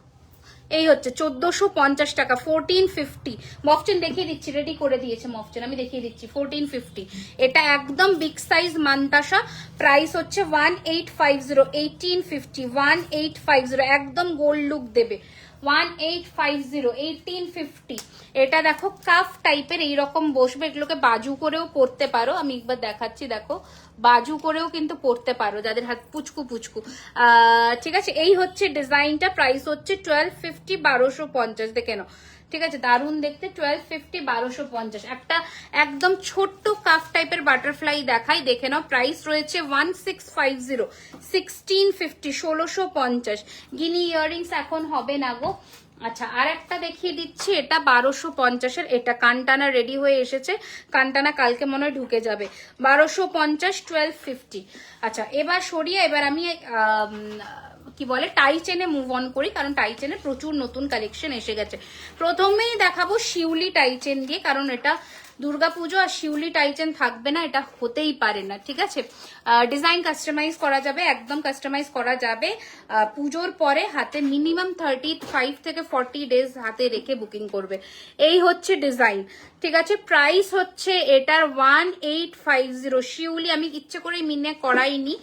এই হচ্ছে 1450 টাকা, 1450। মফচেন দেখিয়ে দিচ্ছি, রেডি করে দিয়েছে মফচেন, আমি দেখিয়ে দিচ্ছি 1450। এটা একদম বিগ সাইজ মান্তাসা, প্রাইস হচ্ছে 1850, 1850, 1850। একদম গোল্ড লুক দেবে, 1850, 1850। এটা দেখো কাফ টাইপের এইরকম বসবে, এগুলোকে বাজু করেও পরতে পারো। আমি একবার দেখাচ্ছি, দেখো বাজু করেও কিন্তু পরতে পারো যাদের হাত পুচকু পুচকু, ঠিক আছে। এই হচ্ছে ডিজাইনটা, প্রাইস হচ্ছে 1250, 1250। দেখে নাও, ঠিক আছে, দারুণ দেখতে, 1250, 1250। একটা একদম ছোট্ট কাফ টাইপের বাটারফ্লাই দেখাই, দেখে নাও। প্রাইস রয়েছে 1650, 1650, 1650। গিনি ইয়াররিংস এখন হবে না গো। আচ্ছা, আর একটা দেখিয়ে দিচ্ছি, এটা 1250-এর। এটা কানটানা রেডি হয়ে এসেছে, কানটানা কালকে মনে হয় ঢুকে যাবে। 1250, 1250। আচ্ছা, এবার সরিয়ে, এবার আমি কি বলে টাই চেনে মুভ অন করি, কারণ টাই চেনে প্রচুর নতুন কালেকশন এসে গেছে। প্রথমেই দেখাবো শিউলি টাই চেন দিয়ে, কারণ এটা দুর্গাপুজো আর শিউলি টাইচেন থাকবে না, এটা হতেই পারে না, ঠিক আছে। ডিজাইন কাস্টমাইজ করা যাবে, একদম কাস্টমাইজ করা যাবে। পুজোর পরে হাতে মিনিমাম 35 থেকে 40 ডেজ হাতে রেখে বুকিং করবে। এই হচ্ছে ডিজাইন, ঠিক আছে। প্রাইস হচ্ছে এটার 1850। শিউলি আমি ইচ্ছে করে মিনে করাইনি,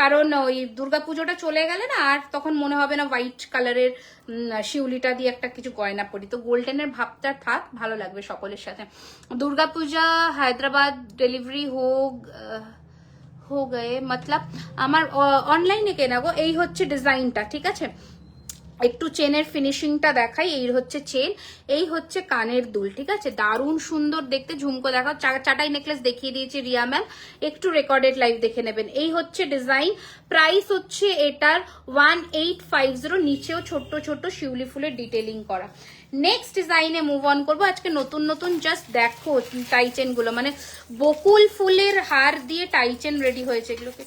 কারণ ওই দুর্গাপুজোটা চলে গেলে না আর তখন মনে হবে না হোয়াইট কালারের শিউলিটা দিয়ে একটা কিছু গয়না পরি, তো গোল্ডেনের ভাবটা থাক, ভালো লাগবে সকলের সাথে। দুর্গাপূজা হায়দ্রাবাদ ডেলিভারি হো গে, মতলব আমার অনলাইনে কেনা গো। এই হচ্ছে ডিজাইনটা, ঠিক আছে। একটু চেনের ফিনিশিংটা দেখাই। এই হচ্ছে চেন, এই হচ্ছে কানের দুল, ঠিক আছে। দারুণ সুন্দর দেখতে। ঝুমকো দেখাও, চাটাই নেকলেস দেখিয়ে দিয়েছি রিয়া ম্যাম, একটু রেকর্ডেড লাইভ দেখে নেবেন। এই হচ্ছে ডিজাইন, প্রাইস হচ্ছে এটার 1850। নিচেও ছোট্ট ছোট্ট শিউলি ফুলের ডিটেলিং করা। নেক্সট ডিজাইনে মুভ অন করবো। আজকে নতুন নতুন জাস্ট দেখো টাইচেন গুলো, মানে বকুল ফুলের হার দিয়ে টাইচেন রেডি হয়েছে। এগুলোকে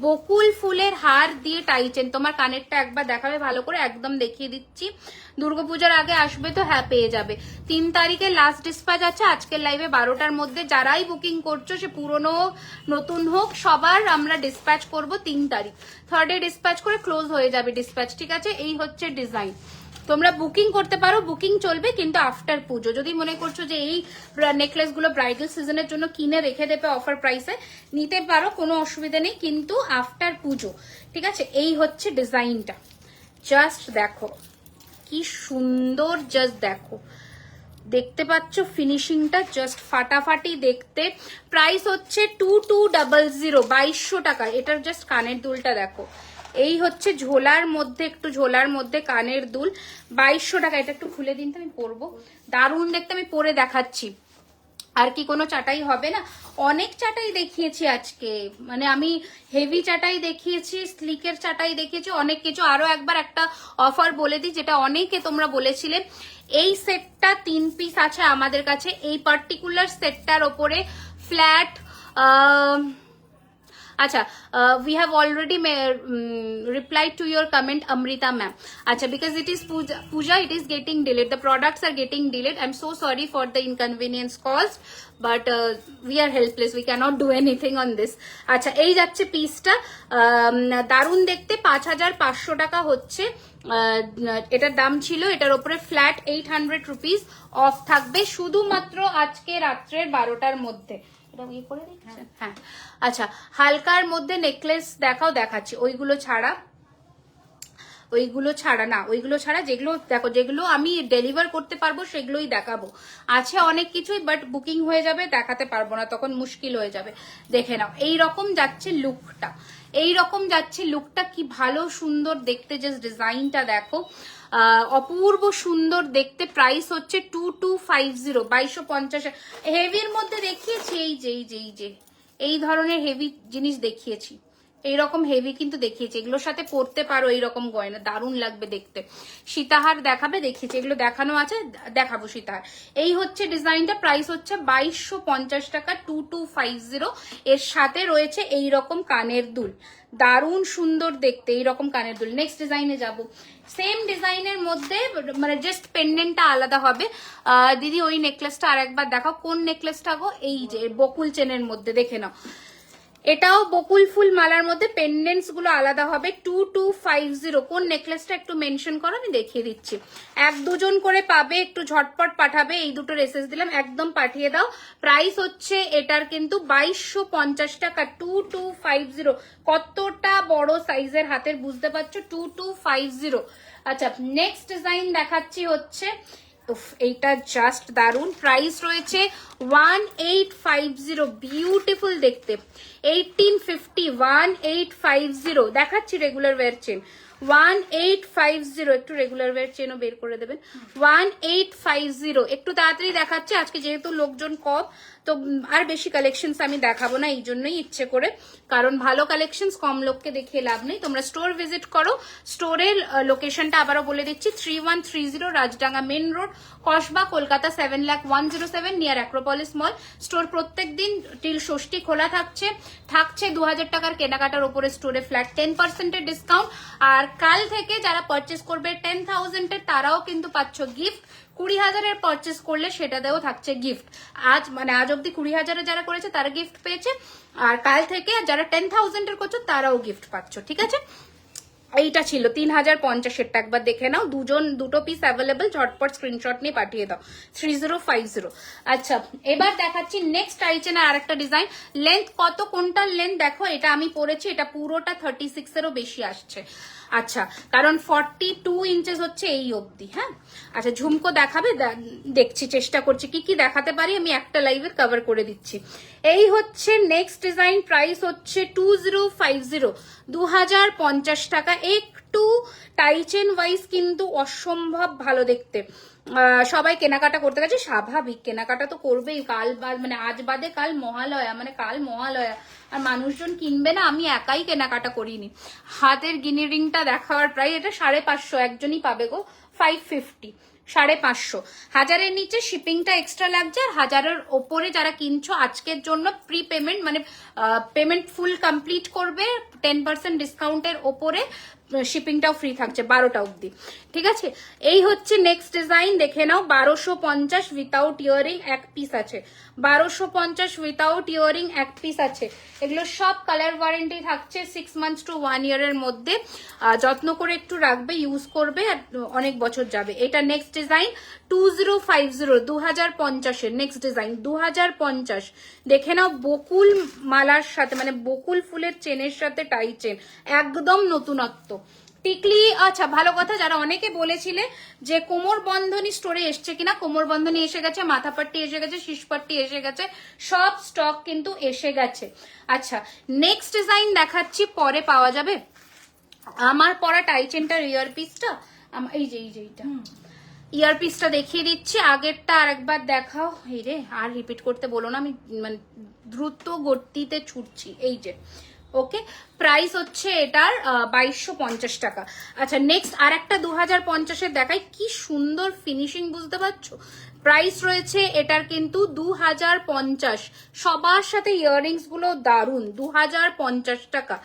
বকুল ফুলের হার দিয়ে টাইচেন। তোমার কানেরটা একবার দেখাবে ভালো করে, একদম দেখিয়ে দিচ্ছি। দুর্গাপূজার আগে আসবে তো হ্যাঁ পেয়ে যাবে। 3 তারিখে লাস্ট ডিসপ্যাচ আছে আজকের লাইভে 12টার মধ্যে। যারাই বুকিং করছো, সে পুরনো হোক নতুন হোক, সবার আমরা ডিসপ্যাচ করব 3 তারিখ। 3rd ডিসপ্যাচ করে ক্লোজ হয়ে যাবে ডিসপ্যাচ, ঠিক আছে। এই হচ্ছে ডিজাইন, তোমরা বুকিং করতে পারো, বুকিং চলবে কিন্তু আফটার পুজো। যদি মনে করছো যে এই নেকলেস গুলো ব্রাইডাল সিজনের জন্য কিনে রেখে দেবে অফার প্রাইসে, নিতে পারো, কোনো অসুবিধা নেই, কিন্তু আফটার পুজো, ঠিক আছে। এই হচ্ছে ডিজাইনটা, জাস্ট দেখো কি সুন্দর, জাস্ট দেখো, দেখতে পাচ্ছ ফিনিশিংটা জাস্ট ফাটাফাটি দেখতে। প্রাইস হচ্ছে 2200, 2200 টাকা। এটার জাস্ট কানের দুলটা দেখো, এই হচ্ছে ঝোলার মধ্যে, একটু ঝোলার মধ্যে কানের দুল, 2200 টাকা। এটা একটু খুলে দিন তো, আমি পরবো, দারুণ দেখতে, আমি পরে দেখাচ্ছি। আর কি কোনো চাটাই হবে না? অনেক চাটাই দেখিয়েছি আজকে, মানে আমি হেভি চাটাই দেখিয়েছি, স্লিকের চাটাই দেখিয়েছি, অনেক কিছু। আরো একবার একটা অফার বলে দিই, যেটা অনেকে তোমরা বলেছিলে। এই সেটটা 3 পিস আছে আমাদের কাছে। এই পার্টিকুলার সেটটার ওপরে ফ্ল্যাট আচ্ছা, we have already replied to your comment, Amrita ma'am. Acha, because it is Puja, it is getting delayed. The products are getting delayed. I'm so sorry for the inconvenience caused, but we are helpless. We cannot do anything on this. আচ্ছা, এই যাচ্ছে পিসটা, দারুণ দেখতে। 5500 টাকা হচ্ছে এটার দাম ছিল। এটার উপরে ফ্ল্যাট 800 রুপিস অফ থাকবে শুধুমাত্র আজকে রাত্রের 12টার মধ্যে। হ্যাঁ, আচ্ছা, হালকার মধ্যে নেকলেস দেখাও, দেখাচ্ছি। ওইগুলো ছাড়া না, ওইগুলো ছাড়া যেগুলো দেখো, যেগুলো আমি ডেলিভার করতে পারবো সেগুলোই দেখাবো। আছে অনেক কিছুই, বাট বুকিং হয়ে যাবে, দেখাতে পারবো না, তখন মুশকিল হয়ে যাবে। দেখে নাও, এইরকম যাচ্ছে লুকটা, এইরকম যাচ্ছে লুকটা, কি ভালো সুন্দর দেখতে। জাস্ট ডিজাইনটা দেখো, অপূর্ব সুন্দর দেখতে। প্রাইস হচ্ছে 2250, 2250। হেভির মধ্যে দেখিয়েছি, এই ধরনের হেভি জিনিস দেখিয়েছি, এইরকম হেভি কিন্তু দেখিয়েছি। এগুলোর সাথে পরতে পারো এইরকম গয়না, দারুণ লাগবে দেখতে। সীতাহার দেখাবে, দেখিয়েছি, এগুলো দেখানো আছে, দেখাবো সীতাহার। এই হচ্ছে ডিজাইনটা, প্রাইস হচ্ছে 2250 টাকা, 2250। এর সাথে রয়েছে এইরকম কানের দুল, দারুণ সুন্দর দেখতে এইরকম কানের দুল। নেক্সট ডিজাইনে যাব। সেম ডিজাইনের মধ্যে মানে জাস্ট পেন্ডেন্টটা আলাদা হবে। দিদি ওই নেকলেসটা আর একবার দেখাও। কোন নেকলেসটা গো? এই যে বকুল চেনের মধ্যে, দেখে নাও। এটাও বকুল ফুল মালার মধ্যে, পেন্ডেন্টস গুলো আলাদা হবে। 2250। কোন নেকলেসটা একটু মেনশন করো, আমি দেখিয়ে দিচ্ছি। 1-2 করে পাবে, একটু ঝটপট পাঠাবে। এই দুটো এসএস দিলাম, একদম পাঠিয়ে দাও। প্রাইস হচ্ছে এটার কিন্তু 2250 টাকা, 2250। কতটা বড় সাইজের হাতের বুঝতে পারছো, 2250। আচ্ছা, নেক্সট ডিজাইন দেখাচ্ছি হচ্ছে, এইটা জাস্ট দারুন। প্রাইস রয়েছে 1850, বিউটিফুল দেখতে। 1850, 1850 দেখাচ্ছি। রেগুলার ওয়্যার চেন 1850, একটু রেগুলার ওয়্যার চেনও বের করে দেবেন। 1850, একটু তাড়াতাড়ি দেখাচ্ছি আজকে, যেহেতু লোকজন কম, তো আর বেশি কালেকশনস আমি দেখাবো না, এই জন্যই ইচ্ছে করে, কারণ ভালো কালেকশনস কম লোককে দেখিয়ে লাভ নেই। তোমরা স্টোর ভিজিট করো। স্টোরের লোকেশনটা আবারও বলে দিচ্ছি, 3130 Rajdanga main road, Kasba, Kolkata 7,01,07, near Acropolis mall. Store প্রত্যেক দিন টিল ষষ্ঠী খোলা থাকছে। 2000 টাকার কেনাকাটার উপরে স্টোরে ফ্ল্যাট 10% ডিসকাউন্ট। আর কাল থেকে যারা পারচেস করবে 10,000 তারাও কিন্তু পাচ্ছ গিফট। 20,000-এর পারচেস করলে সেটাতেও থাকছে গিফট। আজ অব্দি 20,000-এ যারা করেছে তারা গিফট পেয়েছে, আর কাল থেকে যারা 10,000-এর করছো তারাও গিফট পাচ্ছ, ঠিক আছে? এইটা ছিল 3,050-এরটা, একবার দেখে নাও। দুটো পিস অ্যাভেলেবল, ঝটপট স্ক্রিনশট নিয়ে পাঠিয়ে দাও 3050। আচ্ছা, এবার দেখাচ্ছি নেক্সট আইচেনের আরেকটা ডিজাইন। লেন্থ কত, কোনটার লেন্থ দেখো, এটা আমি পরেছি, এটা পুরোটা 36-এরও বেশি আসছে। আচ্ছা, কারণ 42 ইঞ্চেস হচ্ছে এই অবধি। হ্যাঁ, আচ্ছা ঝুমকো দেখাবে, দেখছি চেষ্টা করছি কি কি দেখাতে পারি, আমি একটা লাইভে কভার করে দিচ্ছি। এই হচ্ছে নেক্সট ডিজাইন, প্রাইস হচ্ছে 2050, 2050 টাকা। একটু টাইচেন ওয়াইজ কিন্তু অসম্ভব ভালো দেখতে। সবাই কেনাকাটা করতে গেছে, স্বাভাবিক, কেনাকাটা তো করবেই। আজ বাদে কাল মহালয়া, কাল মহালয়া, আর মানুষজন কিনবে না, আমি একাই কেনাকাটা করিনি। হাতের গিনি রিংটা দেখাবার প্রায় এটা 550, একজনই পাবে গো, 550, 550। 1000-এর নিচে শিপিংটা এক্সট্রা লাগছে, আর 1000-এর ওপরে যারা কিনছো আজকের জন্য pre payment, payment full complete করবে 10% ডিসকাউন্টের ওপরে শিপিংটাও ফ্রি থাকছে 12টা অবধি, ঠিক আছে? এই হচ্ছে নেক্সট ডিজাইন, দেখে নাও। 1250 উইথাউট ইয়ারিং এক পিস আছে, 1250 উইথাউট ইয়ারিং এক পিস আছে। এগুলো সব কালার ওয়ারেন্টি থাকছে 6 মান্থস টু 1 ইয়ারের মধ্যে। যত্ন করে একটু রাখবে, ইউজ করবে, আর অনেক বছর যাবে। এটা নেক্সট ডিজাইন 2050, 2050-এর নেক্সট ডিজাইন 2050। দেখে নাও, বকুল মালার সাথে, বকুল ফুলের চেনের সাথে টাই চেন, একদম নতুনত্ব। টিকলি, আচ্ছা ভালো কথা, যারা অনেকে বলেছিলে যে কোমর বন্ধনী স্টোরে এসছে কিনা, কোমর বন্ধনী এসে গেছে, মাথাপাট্টি এসে গেছে, শীষপাট্টি এসে গেছে, সব স্টক কিন্তু এসে গেছে। আচ্ছা, নেক্সট ডিজাইন দেখাচ্ছি, পরে পাওয়া যাবে। আমার পরা টাইচেনটার ইয়ার পিসটা, এই যে এইটা ইয়ার পিসটা দেখিয়ে দিচ্ছি। আগেরটা আরেকবার দেখাও। এই রে, আর রিপিট করতে বলো না, আমি দ্রুত গতিতে ছুটছি। এই যে, ওকে, প্রাইস হচ্ছে এটার 2250 টাকা। আচ্ছা, নেক্সট আর একটা 2050-এর দেখাই, কি সুন্দর ফিনিশিং, বুঝতে পারছো? প্রাইস রয়েছে এটার কিন্তু 2050। সবার সাথে ইয়াররিংস গুলো দারুন, 2050 টাকা।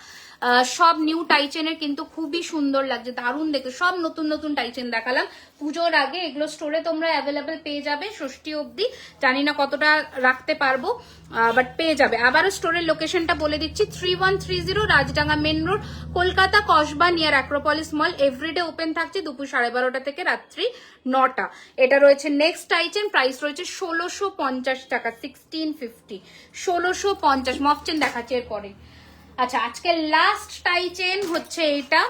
সব নিউ টাইচেনের কিন্তু খুবই সুন্দর লাগছে, দারুন দেখে। সব নতুন নতুন টাইচেন দেখালাম পুজোর আগে। এগুলো স্টোরে তোমরা অ্যাভেলেবেল পেয়ে যাবে ষষ্ঠী অবধি, জানি না কতটা রাখতে পারবো, বাট পেয়ে যাবে। আবারও স্টোরের লোকেশনটা বলে দিচ্ছি, 3130 Rajdanga main road, Kolkata, Kasba, near Acropolis mall. Everyday open থাকছে দুপুর 12:30 থেকে রাত্রি 9টা। এটা রয়েছে নেক্সট টাইচেন, প্রাইস রয়েছে 1650 টাকা, 1650, 1650। মফ চেন দেখাচ্ছে এরপরে। আচ্ছা, আজকে লাস্ট টাইচেন হচ্ছে এটা,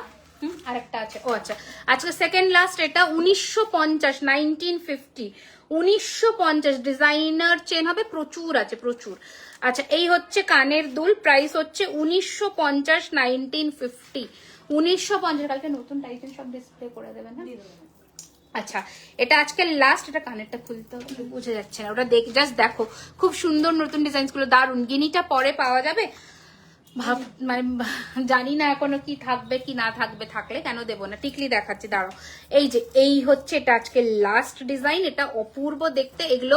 আরেকটা আছে, ও আচ্ছা, আজকে সেকেন্ড লাস্ট। এটা 1950, 1950, 1950 ডিজাইনার চেন হবে, প্রচুর আছে, প্রচুর। আচ্ছা, এই হচ্ছে কানের দুল, প্রাইস হচ্ছে 1950, 1950, 1950। কালকে নতুন টাইচেন সব ডিসপ্লে করে দেবেন, হ্যাঁ? আচ্ছা, এটা আজকে লাস্ট। এটা কানেরটা খুলতে হবে, বুঝে যাচ্ছে না, ওটা জাস্ট দেখো, খুব সুন্দর নতুন ডিজাইন গুলো, দারুন। গিনিটা পরে পাওয়া যাবে, জানি না এখনো কি থাকবে কি না থাকবে, থাকলে কেন দেবো না। টিকলি দেখাচ্ছি, দাঁড়াও। এই যে, এই হচ্ছে এটা আজকে লাস্ট ডিজাইন, এটা অপূর্ব দেখতে। এগুলো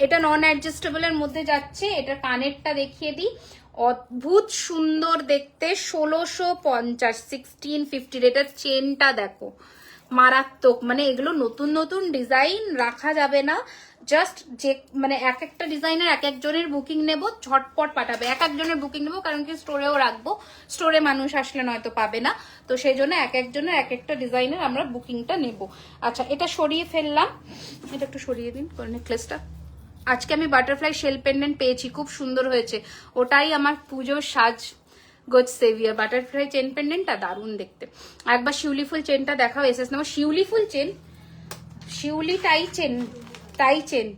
এটা নন অ্যাডজাস্টেবল এর মধ্যে যাচ্ছে। এটা কানেরটা দেখিয়ে দিই, অদ্ভুত সুন্দর দেখতে, 1650, 1650। এটার চেনটা দেখো, মারাত্মক। এগুলো নতুন নতুন ডিজাইন রাখা যাবে না, জাস্ট যে এক একটা ডিজাইনের এক একজনের বুকিং নেব, ঝটপট পাঠাবে। এক একজনের বুকিং নেবো, কারণ কি স্টোরেও রাখবো, স্টোরে মানুষ আসলে নয়তো পাবে না, তো সেই জন্য এক একজনের এক একটা ডিজাইনের আমরা বুকিংটা নেব। আচ্ছা, এটা সরিয়ে ফেললাম, এটা একটু সরিয়ে দিন নেকলেসটা। আজকে আমি বাটারফ্লাই শেল পেন্ডেন্ট পেয়েছি, খুব সুন্দর হয়েছে, ওটাই আমার পুজোর সাজ গোজ সেভিয়ার। বাটারফ্লাই চেন পেন্ডেন্টটা দারুণ দেখতে। একবার শিউলি ফুল চেনটা দেখাও, এসএস নাম্বার। শিউলি ফুল চেন, শিউলি টাই চেন, টাই চেন,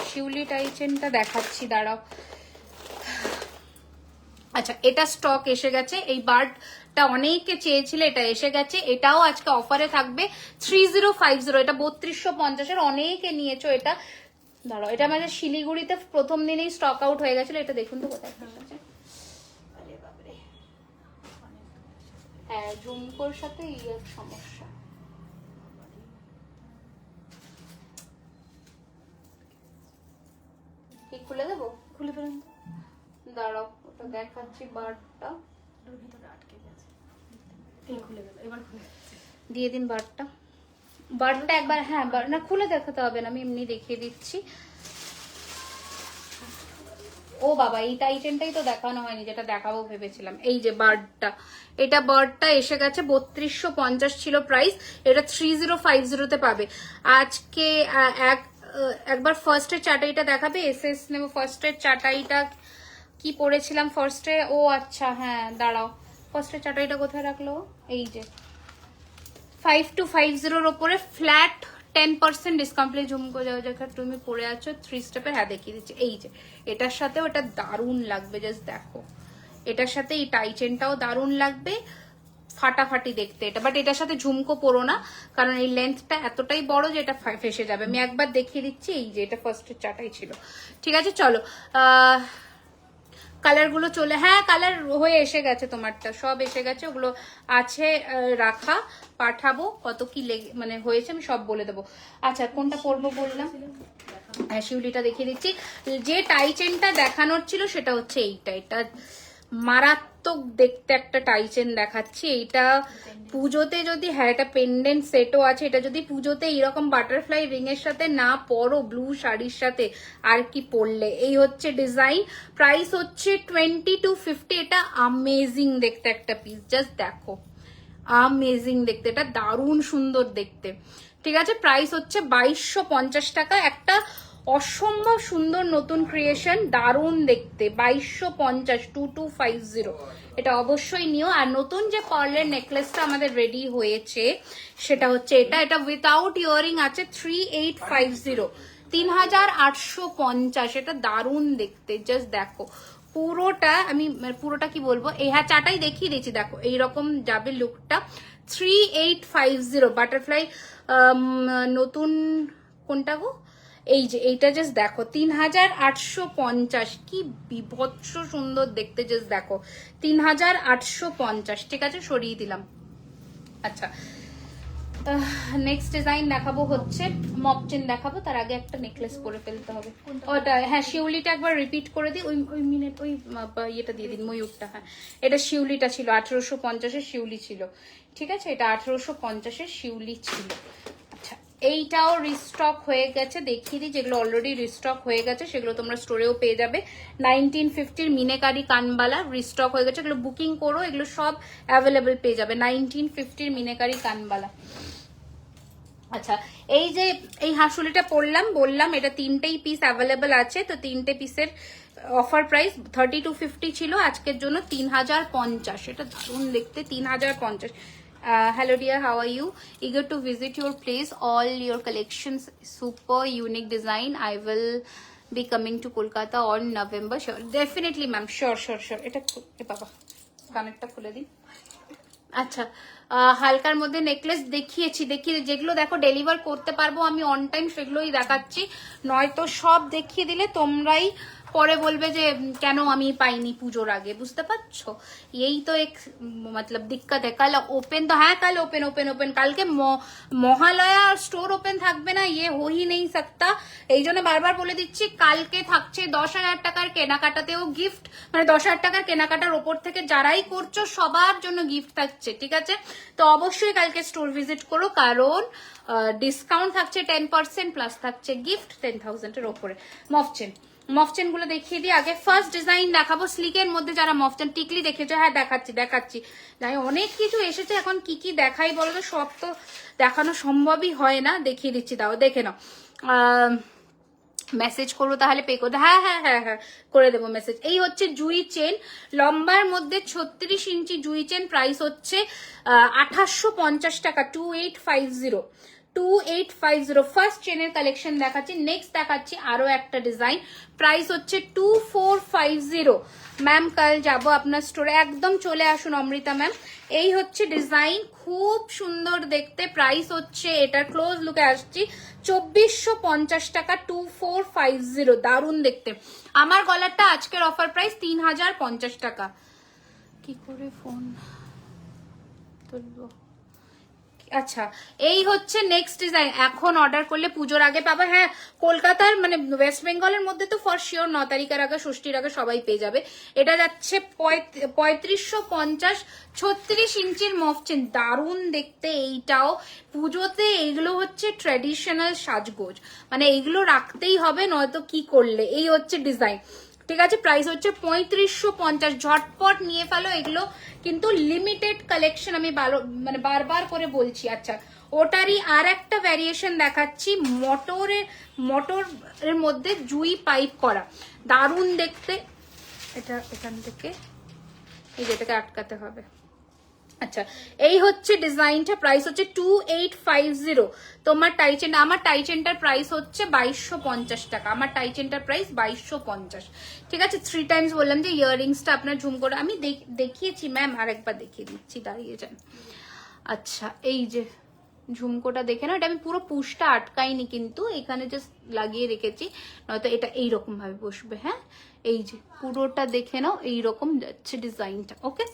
শিউলি টাই চেনটা দেখাচ্ছি, দাঁড়াও। আচ্ছা, এটা স্টক এসে গেছে, এই বার্ডটা অনেকে চেয়েছিল, এটা এসে গেছে। এটাও আজকে অফারে থাকবে 3050। এটা 3250-এর, অনেকে নিয়েছো এটা। দাঁড়াও, এটা আমাদের শিলিগুড়িতে প্রথম দিনেই স্টক আউট হয়ে গেছিল। এটা দেখুন তো কোথায় আছে। হ্যাঁ, ঝুমকোর সাথে ইয়ের সমস্যা। কি খুলে দেবো? খুলে ফেলেন, দাঁড়াও, ওটা দেখাচ্ছি। বারটা ভিতরে আটকে গেছে, এই খুলে গেল, এবার খুলে দিয়ে দিন বারটা। বারটা একবার, হ্যাঁ না খুলে দেখাতে হবে না, আমি এমনি দেখিয়ে দিচ্ছি। ও বাবা, এই টাইটেনটাই তো দেখানো হয়নি, যেটা দেখাবো ভেবেছিলাম। এই যে বার্ডটা, এটা বার্ডটা এসে গেছে 3250 ছিল প্রাইস, এটা 3050 তে পাবে। আজকে একবার ফার্স্টের চাটাইটা দেখাবে, এসএস নেব। ফার্স্টের চাটাইটা কি পরেছিলাম ফার্স্টে? ও আচ্ছা হ্যাঁ, দাঁড়াও, ফার্স্টের চাটাইটা কোথায় রাখলো? এই যে 5250 ওপরে ফ্ল্যাট 10% ডিসকাউন্ট। ঝুমকো জায়গা তুমি পরে আছো 3 স্টেপের, হ্যাঁ দেখিয়ে দিচ্ছি। এই যে এটার সাথেও এটা দারুণ লাগবে, জাস্ট দেখো। এটার সাথে এই টাই চেনটাও দারুণ লাগবে, ফাটাফাটি দেখতে এটা। বাট এটার সাথে ঝুমকো পরো না, কারণ এই লেন্থটা এতটাই বড় যে এটা ফেসে যাবে। আমি একবার দেখিয়ে দিচ্ছি। এই যে এটা ফার্স্টের চাটাই ছিল। ঠিক আছে, চলো কালার গুলো চলে, হ্যাঁ কালার হয়ে এসে গেছে, তোমারটা সব এসে গেছে, ওগুলো আছে রাখা, পাঠাবো। কত কি মানে হয়েছে আমি সব বলে দেবো। আচ্ছা কোনটা পরবো বললাম? হ্যাঁ শিউলিটা দেখিয়ে দিচ্ছি। যে টাই চেনটা দেখানোর ছিল সেটা হচ্ছে এইটা। এটা মারাত্মক দেখতে একটা টাই চেন দেখাচ্ছি। এইটা পুজোতে যদি, হ্যাঁ এটা পেন্ডেন্ট সেটও আছে, এটা যদি পুজোতে এইরকম বাটারফ্লাই রিং এর সাথে না পরো, ব্লু শাড়ির সাথে আর কি পরলে। এই হচ্ছে ডিজাইন, প্রাইস হচ্ছে 2250। এটা আমেজিং দেখতে একটা পিস, জাস্ট দেখো, আমেজিং দেখতে, এটা দারুণ সুন্দর দেখতে। ঠিক আছে, প্রাইস হচ্ছে 2250 টাকা। একটা অসম্ভব সুন্দর নতুন ক্রিয়েশন, দারুণ দেখতে, 2250, 2250। এটা অবশ্যই নিও। আর নতুন যে পার্লের নেকলেসটা আমাদের রেডি হয়েছে সেটা হচ্ছে এটা। এটা উইথাউট ইয়ারিং আছে 3850, 3850। এটা দারুণ দেখতে, জাস্ট দেখো পুরোটা। আমি পুরোটা কি বলবো, এই হ্যাঁ চাটাই দেখিয়ে দিয়েছি, দেখো এইরকম যাবে লুকটা। 3850 বাটারফ্লাই। নতুন কোনটা গো? এই যে এইটা, জাস্ট দেখো 3850, কি বিভৎস সুন্দর দেখতে, জাস্ট দেখো 3850। ঠিক আছে, সরিয়ে দিলাম। আচ্ছা নেক্সট ডিজাইন দেখাবো হচ্ছে মপ চেন দেখাবো, তার আগে একটা নেকলেস করে ফেলতে হবে। ওটা হ্যাঁ শিউলিটা একবার রিপিট করে দিই, ওই মিনিট ওই ইয়েটা দিয়ে দিন, ময়ূরটা। হ্যাঁ এটা শিউলিটা ছিল, 1850-এর শিউলি ছিল। ঠিক আছে, এটা 1850-এর শিউলি ছিল। আচ্ছা এইটাও রিস্টক হয়ে গেছে, দেখিয়ে দিই। যেগুলো অলরেডি রিস্টক হয়ে গেছে সেগুলো তোমরা স্টোরেও পেয়ে যাবে। 1950-র মিনেকারি কানবালা রিস্টক হয়ে গেছে, এগুলো বুকিং করো, এগুলো সব অ্যাভেলেবেল পেয়ে যাবে। 1950-র মিনেকারি কানবালা। আচ্ছা এই যে এই হাঁসুলিটা পরলাম, বললাম এটা 3টেই পিস অ্যাভেলেবেল আছে, তো 3টে পিসের অফার প্রাইস 3250 ছিল, আজকের জন্য 3050। এটা দারুণ দেখতে, 3050। Hello dear, how are you? Eager to visit your place, all your collections, super unique design. I will be coming to Kolkata on November. Sure, definitely ma'am, sure. এটা বাবা কানেরটা খুলে দিন। আচ্ছা হালকার মধ্যে নেকলেস দেখিয়েছি, যেগুলো দেখো ডেলিভার করতে পারবো আমি অন টাইম সেগুলোই দেখাচ্ছি, নয়তো সব দেখিয়ে দিলে তোমরাই পরে বলবে যে কেন আমি পাইনি পুজোর আগে, বুঝতে পারছো? এই তো এক মতলব দিক্কত है। কাল ওপেন তো, হ্যাঁ কাল ওপেন। কালকে মহালয়া স্টোর ওপেন থাকবে না, ইয়ে হো হি নেই সকতা। এই জন্য বারবার বলে দিচ্ছি, কালকে থাকছে 10,000 টাকার কেনাকাটাতেও গিফট, মানে 10,000 টাকার কেনাকাটার ওপর থেকে যারাই করছো সবার জন্য গিফট থাকছে। ঠিক আছে, তো অবশ্যই কালকে স্টোর ভিজিট করো, কারণ ডিসকাউন্ট থাকছে 10% প্লাস থাকছে গিফট 10,000-এর ওপরে। মফচেন গুলো দেখিয়ে দিই। আগে ফার্স্ট ডিজাইন দেখাবো স্লিকের মধ্যে, যারা মফচেন টিকলি দেখেছো, হ্যাঁ দেখাচ্ছি। যাই অনেক কিছু এসেছে, এখন কি দেখাই বলো তো, সব তো দেখানো সম্ভবই হয় না। দেখিয়ে দিচ্ছি, দাও দেখে নাও। মেসেজ করবো তাহলে পে করতে, হ্যাঁ করে দেবো মেসেজ। এই হচ্ছে জুই চেন, লম্বার মধ্যে 36 ইঞ্চি জুই চেন, প্রাইস হচ্ছে 2850 টাকা, 2850। ফার্স্ট চেনের কালেকশন দেখাচ্ছি। নেক্সট দেখাচ্ছি আরো একটা ডিজাইন, প্রাইস হচ্ছে 2450। ম্যাম কাল যাবো আপনার স্টোরে, একদম চলে আসুন অমৃতা ম্যাম। এই হচ্ছে ডিজাইন, খুব সুন্দর দেখতে, প্রাইস হচ্ছে, এটার ক্লোজ লুকে আসছি, 2450 টাকা, 2450। দারুণ দেখতে। আমার গলারটা আজকের অফার প্রাইস 3050 টাকা। কি করে ফোন তুলবো? আচ্ছা এই হচ্ছে নেক্সট ডিজাইন, এখন অর্ডার করলে পুজোর আগে পাবে। হ্যাঁ কলকাতার মানে ওয়েস্ট বেঙ্গলের মধ্যে তো ফর শিওর 9 তারিখের আগে, ষষ্ঠীর আগে সবাই পেয়ে যাবে। এটা যাচ্ছে 3550, 36 ইঞ্চির মফচেন, দারুণ দেখতে এইটাও। পুজোতে এইগুলো হচ্ছে ট্র্যাডিশনাল সাজগোজ, মানে এইগুলো রাখতেই হবে, নয়তো কি করলে। এই হচ্ছে ডিজাইন, ঠিক আছে। প্রাইস হচ্ছে 3550, ঝটপট নিয়ে ফেলো এগুলো, কিন্তু লিমিটেড কালেকশন, আমি মানে বারবার করে বলছি। আচ্ছা ওটারই আর একটা ভ্যারিয়েশন দেখাচ্ছি, মোটরের মধ্যে জুই পাইপ করা, দারুণ দেখতে। এটা এখান থেকে এই যেটাকে আটকাতে হবে। আচ্ছা এই হচ্ছে ডিজাইনটা, প্রাইস হচ্ছে 2850। তোমার টাইচেন, আমার টাইচেনটার প্রাইস হচ্ছে 2250 টাকা, আমার টাইচেনটার প্রাইস 2250, ঠিক আছে। 3 টাইমস বললাম যে ইয়াররিংসটা আপনার ঝুমকোটা আমি দেখিয়েছি ম্যাম, আরেকবার দেখিয়ে দিচ্ছি, দাঁড়িয়ে যান। আচ্ছা এই যে ঝুমকোটা দেখে না, এটা আমি পুরো পুশটা আটকাইনি, কিন্তু এখানে জাস্ট লাগিয়ে রেখেছি, নয়তো এটা এইরকম ভাবে বসবে। হ্যাঁ এই যে পুরোটা দেখে নাও, এইরকম যাচ্ছে ডিজাইনটা। ওকে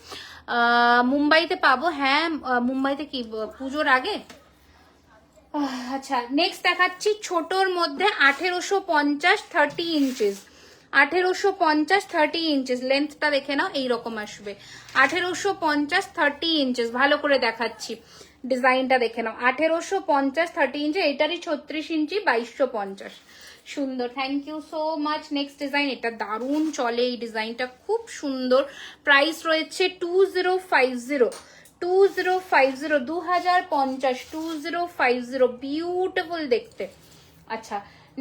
মুম্বাইতে পাবো, হ্যাঁ মুম্বাইতে কি পুজোর আগে। আচ্ছা নেক্সট দেখাচ্ছি ছোটর মধ্যে 1850, 30 ইঞ্চেস, 1850, 30 ইঞ্চেস, লেন্থটা দেখে নাও এইরকম আসবে। 1850, 30 ইঞ্চেস, ভালো করে দেখাচ্ছি, ডিজাইনটা দেখে নাও। 1850, 30 ইঞ্চি, এটারই 36 ইঞ্চি, 2250। সুন্দর, thank you so much. Next design, এটা দারুণ চলে, এই ডিজাইনটা খুব সুন্দর। প্রাইস রয়েছে 2050, 2050, 2050, 2050, বিউটিফুল দেখতে। আচ্ছা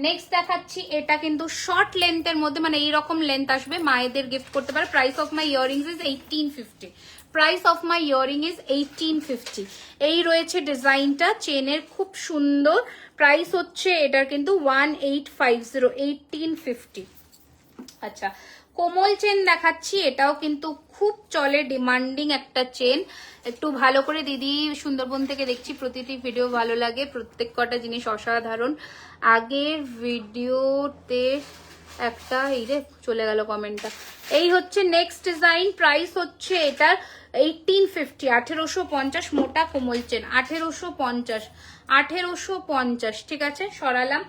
নেক্সট দেখাচ্ছি, এটা কিন্তু শর্ট লেন্থের মধ্যে, মানে এইরকম লেন্থ আসবে, মায়েদের গিফট করতে পারে। Price of my earrings is 1850, price of my earring is 1850। এই রয়েছে ডিজাইনটা, চেনের খুব সুন্দর, প্রাইস হচ্ছে এটার কিন্তু 1850, 1850। আচ্ছা কোমল চেন দেখাচ্ছি, এটাও কিন্তু খুব চলে, ডিমান্ডিং একটা চেন। একটু ভালো করে, দিদি সুন্দরবন থেকে দেখছি, প্রতিটি ভিডিও ভালো লাগে, প্রত্যেক কটা জিনিস অসাধারণ। আগের ভিডিওতে একটা, এই রে চলে গেল কমেন্টটা। এই হচ্ছে নেক্সট ডিজাইন, প্রাইস হচ্ছে এটার 1850, 1850, মোটা কোমল চেন, 1850, 1850, ঠিক আছে সরালাম।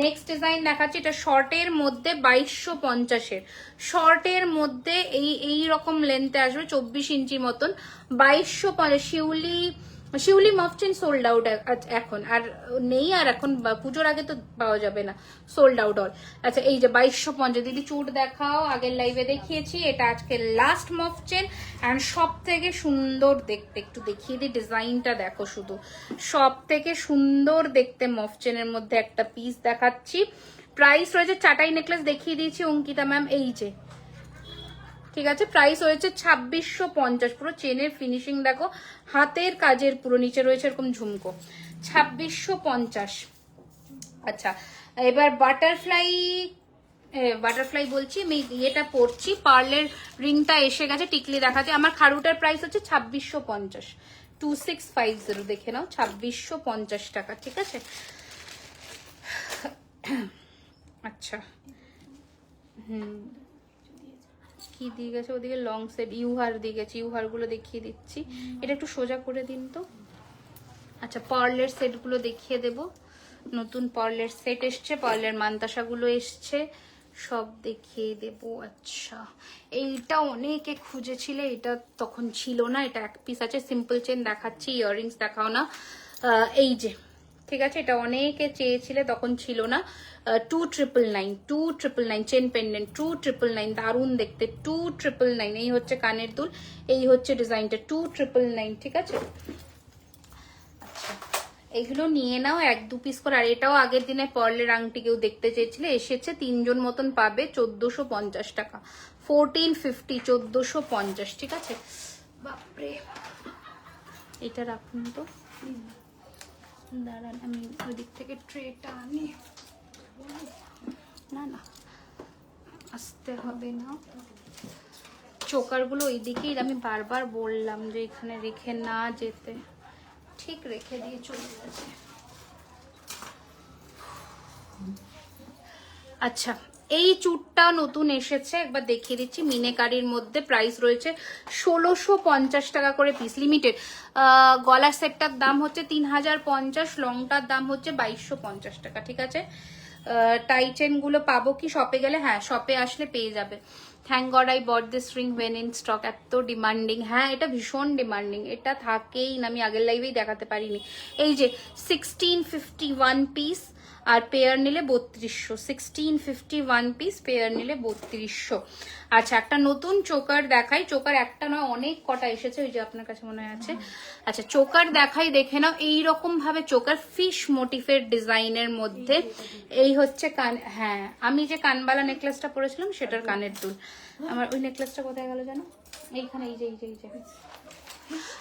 নেক্সট ডিজাইন দেখাচ্ছি, এটা শর্টের মধ্যে 2250-এর, শর্টের মধ্যে এই রকম লেন্থে আসবে, 24 ইঞ্চি মতন, 2250। শিউলি মফচেন সোল্ড আউট এখন, আর নেই, আর এখন পুজোর আগে তো পাওয়া যাবে না, সোল্ড আউট অল। আচ্ছা এই যে 2250, দিদি চুট দেখাও, আগের লাইভে দেখিয়েছি, এটা আজকে লাস্ট মফচেন, অ্যান্ড সব থেকে সুন্দর দেখতে, একটু দেখিয়ে দিই ডিজাইনটা দেখো শুধু, সব থেকে সুন্দর দেখতে মফচেনের মধ্যে একটা পিস দেখাচ্ছি। প্রাইস রয়েছে, চাটাই নেকলেস দেখিয়ে দিয়েছি অঙ্কিতা ম্যাম, এই যে, ঠিক আছে। প্রাইস হয়েছে 2650, পুরো চেনের ফিনিশিং দেখো, হাতের কাজের পুরো, নিচে রয়েছে এরকম ঝুমকো, 2650। আচ্ছা এবার বাটারফ্লাই বলছি, আমি এটা পরছি, পার্লের রিংটা এসে গেছে, টিকলি দেখাচ্ছে। আমার খাড়ুটার প্রাইস হচ্ছে 2650, 2650, দেখে নাও, 2650 টাকা, ঠিক আছে। আচ্ছা কি দিয়ে গেছে ওদিকে, লং সেট ইউহার দিয়ে গেছে, ইউহার গুলো দেখিয়ে দিচ্ছি, এটা একটু সোজা করে দিন তো। আচ্ছা পার্লের সেট গুলো দেখিয়ে দেব, নতুন পার্লের সেট এসছে, পার্লের মান্তাসা গুলো এসছে, সব দেখিয়ে দেব। আচ্ছা এইটা অনেকে খুঁজেছিলে, এটা তখন ছিল না, এটা এক পিস আছে, সিম্পল চেন দেখাচ্ছি, ইয়াররিংস দেখাও না। এই যে, ঠিক আছে, এটা অনেকে চেয়েছিলে, তখন ছিল না। 2999 চেন পেন্ডেন্ট, 2999, দারুণ দেখতে, 2999। এই হচ্ছে কানের দুল, এই হচ্ছে ডিজাইনটা, 2999, ঠিক আছে। আচ্ছা এগুলো নিয়ে নাও 1-2 পিস করে। আর এটাও আগের দিনে পার্লের আংটি কেউ দেখতে চেয়েছিলে, এসেছে, 3 জন মতন পাবে, 1450 টাকা, 1450, 1450, ঠিক আছে। বাপরে, এটা রাখুন তো, দাঁড়ান আমি ওই দিক থেকে ট্রেটা আনি, না না আসতে হবে না, চোকারগুলো ওই দিকেই, আমি বারবার বললাম যে এখানে রেখে না যেতে, ঠিক রেখে দিয়ে চলে গেছে। আচ্ছা এই চুড়টা নতুন এসেছে, একবার দেখিয়ে দিচ্ছি। মিনেকারির মধ্যে প্রাইস রয়েছে 1650 টাকা করে পিস, লিমিটেড। গলার সেটটার দাম হচ্ছে 3050, লংটার দাম হচ্ছে 2250 টাকা, ঠিক আছে। টাই চেন গুলো পাবো কি শপে গেলে? হ্যাঁ, শপে আসলে পেয়ে যাবে। Thank God I bought this ring when in stock. এত ডিমান্ডিং, হ্যাঁ এটা ভীষণ ডিমান্ডিং, এটা থাকেই না, আমি আগের লাইভেই দেখাতে পারিনি। এই যে 1651 পিস, আর পেয়ার নিলে 3200। 1651 পিস, পেয়ার নিলে 3200। আচ্ছা, একটা নতুন চোকার দেখাই। চোকার একটা নয়, অনেক কটা এসেছে, ওই যে আপনার কাছে মনে আছে। আচ্ছা, চোকার দেখাই, দেখে নাও। এইরকম ভাবে চোকার, ফিশ মোটিফের ডিজাইনের মধ্যে। এই হচ্ছে কান, হ্যাঁ আমি যে কানবালা নেকলেসটা পরেছিলাম সেটার কানের দুল। আমার ওই নেকলেসটা কোথায় গেল জানো? এইখানে, এই যে এই যে এই যে।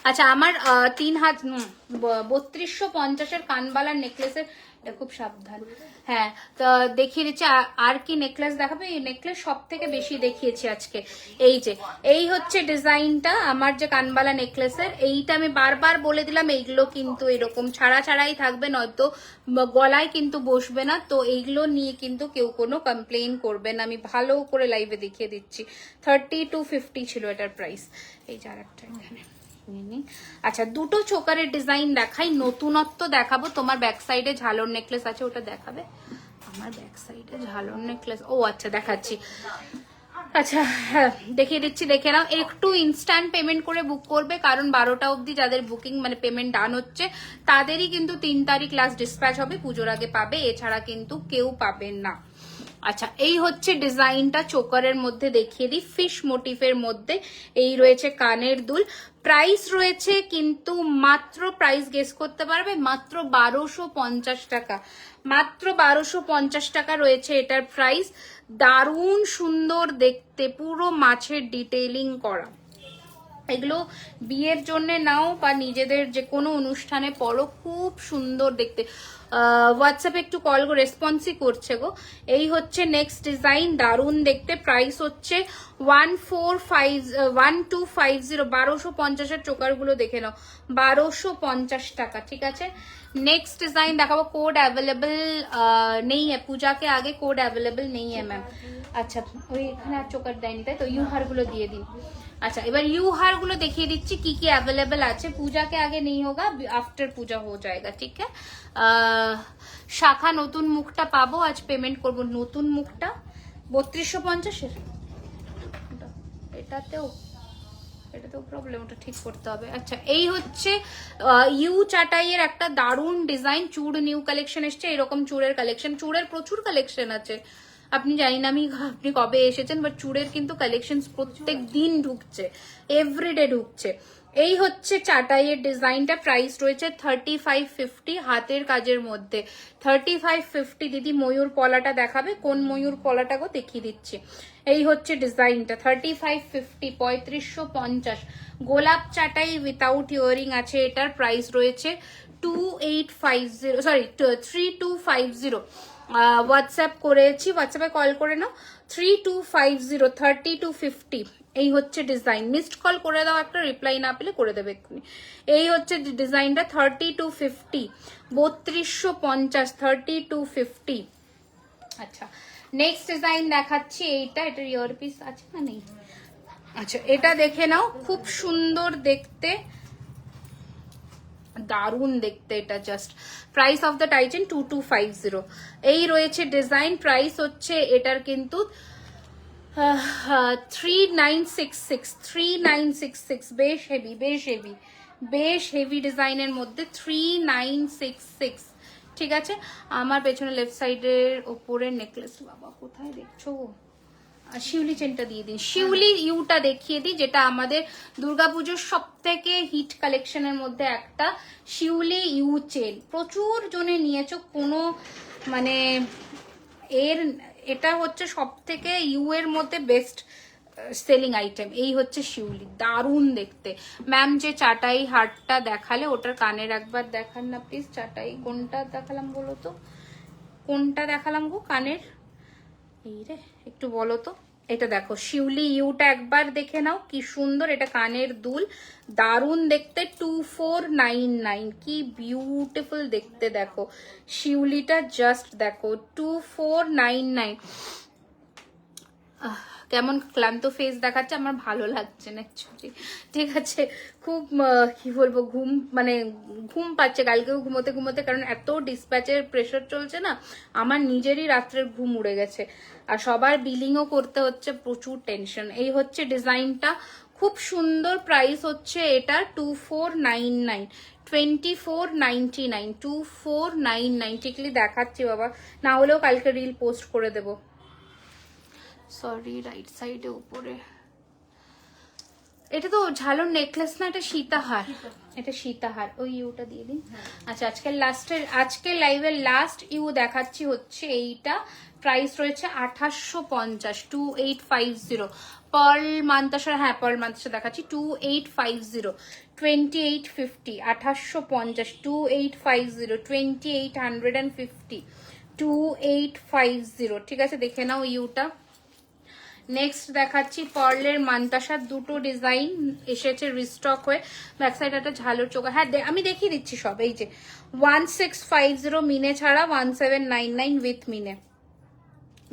আচ্ছা, আমার 3250 কানবালার নেকলেসের, এটা খুব সাবধান। হ্যাঁ, তো দেখিয়ে দিচ্ছি। আর কি নেকলেস দেখাবে? এই নেকলেস সব থেকে বেশি দেখিয়েছি আজকে। এই যে, এই হচ্ছে ডিজাইনটা আমার যে কানবালা নেকলেসের। এইটা আমি বারবার বলে দিলাম, এইগুলো কিন্তু এরকম ছাড়া ছাড়াই থাকবে, নয়তো গলায় কিন্তু বসবে না। তো এইগুলো নিয়ে কিন্তু কেউ কোনো কমপ্লেন করবে না, আমি ভালো করে লাইভে দেখিয়ে দিচ্ছি। 3250 ছিল এটার প্রাইস। এই যে আরেকটা এখানে। আচ্ছা, দুটো চোকারের ডিজাইন দেখাই, নতুনত্ব দেখাবো। তোমার ব্যাক সাইডে ঝালর নেকলেস আছে, ওটা দেখাবে? আমার ব্যাক সাইডে ঝালর নেকলেস, ও আচ্ছা দেখাচ্ছি। আচ্ছা হ্যাঁ, দেখিয়ে দিচ্ছি, দেখে নাও। একটু ইনস্ট্যান্ট পেমেন্ট করে বুক করবে, কারণ 12টা অবধি যাদের বুকিং মানে পেমেন্ট ডান হচ্ছে তাদেরই কিন্তু 3 তারিখ লাস্ট ডিসপ্যাচ হবে, পুজোর আগে পাবে, এছাড়া কিন্তু কেউ পাবে না। আচ্ছা, এই হচ্ছে ডিজাইনটা চোকারের মধ্যে, দেখিয়ে দিই। ফিশ মোটিফের মধ্যে এই রয়েছে কানের দুল। প্রাইস রয়েছে কিন্তু মাত্র, প্রাইস গেস করতে পারবে, মাত্র 1250 টাকা। মাত্র 1250 টাকা রয়েছে এটার প্রাইস। দারুণ সুন্দর দেখতে, পুরো মাছের ডিটেইলিং করা। এগুলো বিয়ের জন্য নাও বা নিজেদের যে কোনো অনুষ্ঠানে পরো, খুব সুন্দর দেখতে। হোয়াটসঅ্যাপে একটু কল করে রেসপন্সই করছে গো। এই হচ্ছে নেক্সট ডিজাইন, দারুণ দেখতে। প্রাইস হচ্ছে 1250। 1250-এর চোকারগুলো দেখে নাও, 1250 টাকা, ঠিক আছে। নেক্সট ডিজাইন দেখাবো। কোড অ্যাভেলেবল নেই, পূজাকে আগে কোড অ্যাভেলেবল নেই ম্যাম। আচ্ছা, ওই এখানে আর চোকার দেয়নি তাই তো, ইউহার গুলো দিয়ে দিন। अच्छा, এবার ইউ হার গুলো দেখিয়ে দিচ্ছি কি কি अवेलेबल আছে। पूजा के आगे नहीं होगा, आफ्टर पूजा हो जाएगा, ठीक है। শাখা নতুন মুখটা পাবো, আজ পেমেন্ট করব। নতুন মুখটা 3250 এর, এটাতেও প্রবলেম, ওটা ঠিক করতে হবে। আচ্ছা, এই হচ্ছে ইউ চাটাইয়ের একটা দারুণ ডিজাইন। চুড় নিউ কালেকশন এসছে, এরকম চুড়ের কালেকশন, চুড়ের প্রচুর কালেকশন আছে। আপনি জানি না আপনি কবে এসেছেন, বাট চুড়ের কিন্তু কালেকশন প্রত্যেক দিন ঢুকছে, এভরিডে ঢুকছে। এই হচ্ছে চাটাইয়ের ডিজাইনটা। প্রাইস রয়েছে 3550 হাতের কাজের মধ্যে। 3550। দিদি ময়ূর পলাটা দেখাবে? কোন ময়ূর পলাটা গো? দেখিয়ে দিচ্ছি। এই হচ্ছে ডিজাইনটা, 3550, 3550। গোলাপ চাটাই উইথাউট ইয়ারিং আছে, এটার প্রাইস রয়েছে 2850, সরি 3250। হোয়াটসঅ্যাপ করেছি, হোয়াটসঅ্যাপে কল করে নাও। 3250, 3250। এই হচ্ছে ডিজাইন। মিসড কল করে দাও একটা, রিপ্লাই না পেলে করে দেবে এক্ষুনি। এই হচ্ছে ডিজাইনটা, 3250, 3250, 3250। আচ্ছা, নেক্সট ডিজাইন দেখাচ্ছি। এইটা, এটার ইয়ারপিস আছে না নেই? আচ্ছা, এটা দেখে নাও, খুব সুন্দর দেখতে, দারুণ দেখতে এটা। Just price of the Titan 2250। এই রয়েছে ডিজাইন। প্রাইস হচ্ছে এটার কিন্তু 3966, 3966। বেশ হেভি, বেশ হেভি, বেশ হেভি ডিজাইনের মধ্যে 3966, ঠিক আছে। আমার পেছনে লেফট সাইডের ওপরের নেকলেস, বাবা কোথায় দেখছো? শিউলি চেনটা দিয়ে দিন, শিউলি ইউটা দেখিয়ে দিই, যেটা আমাদের দুর্গাপুজোর সব থেকে হিট কালেকশনের মধ্যে একটা। শিউলি ইউ চেন প্রচুর জনে নিয়েছো, কোনো মানে এটা হচ্ছে সব থেকে ইউ এর মধ্যে বেস্ট সেলিং আইটেম। এই হচ্ছে শিউলি, দারুণ দেখতে। ম্যাম যে চাটাই হারটা দেখালে, ওটার কানের একবার দেখান না প্লিজ। চাটাই কোনটা দেখালাম বলো তো, কোনটা দেখালাম গো কানের? এই রে, একটু বলো তো। এটা দেখো, শিউলি ইউটা একবার দেখে নাও, কি সুন্দর। এটা কানের দুল, দারুণ দেখতে। 2499, কি বিউটিফুল দেখতে। দেখো শিউলিটা, জাস্ট দেখো, 2499। কেমন ক্লান্ত ফেস দেখাচ্ছে, আমার ভালো লাগছে না অ্যাকচুয়ালি, ঠিক আছে। খুব কি বলবো, ঘুম পাচ্ছে কালকেও ঘুমোতে ঘুমোতে, কারণ এত ডিসপ্যাচের প্রেশার চলছে না, আমার নিজেরই রাত্রের ঘুম উড়ে গেছে, আর সবার বিলিংও করতে হচ্ছে, প্রচুর টেনশন। এই হচ্ছে ডিজাইনটা, খুব সুন্দর। প্রাইস হচ্ছে এটা 2499, 2499, 2499। ঠিকলি দেখাচ্ছি বাবা, না হলেও কালকে রিল পোস্ট করে দেবো। সরি, রাইট সাইডে উপরে। এটা তো ঝালোর নেকলেস না, এটা সীতাহার, এটা সীতাহার। ওই ইউটা দিয়ে দিন। আচ্ছা, আজকে লাইভের লাস্ট ইউ দেখাচ্ছি হচ্ছে এইটা। প্রাইস রয়েছে 2850, 2850। পার্ল মান্তাসা, হ্যাঁ পার্ল মান্তাসা দেখাচ্ছি 2850, 2850, 2850, 2850, 2850, 2850। ঠিক আছে, দেখে নাও ইউটা। নেক্সট দেখাচ্ছি পার্লের মান্তাসার দুটো ডিজাইন এসেছে রিস্টক হয়ে, ব্যাক সাইড একটা ঝালোর চোখা। হ্যাঁ আমি দেখিয়ে দিচ্ছি সব। এই যে 1650 মিনে ছাড়া, 1799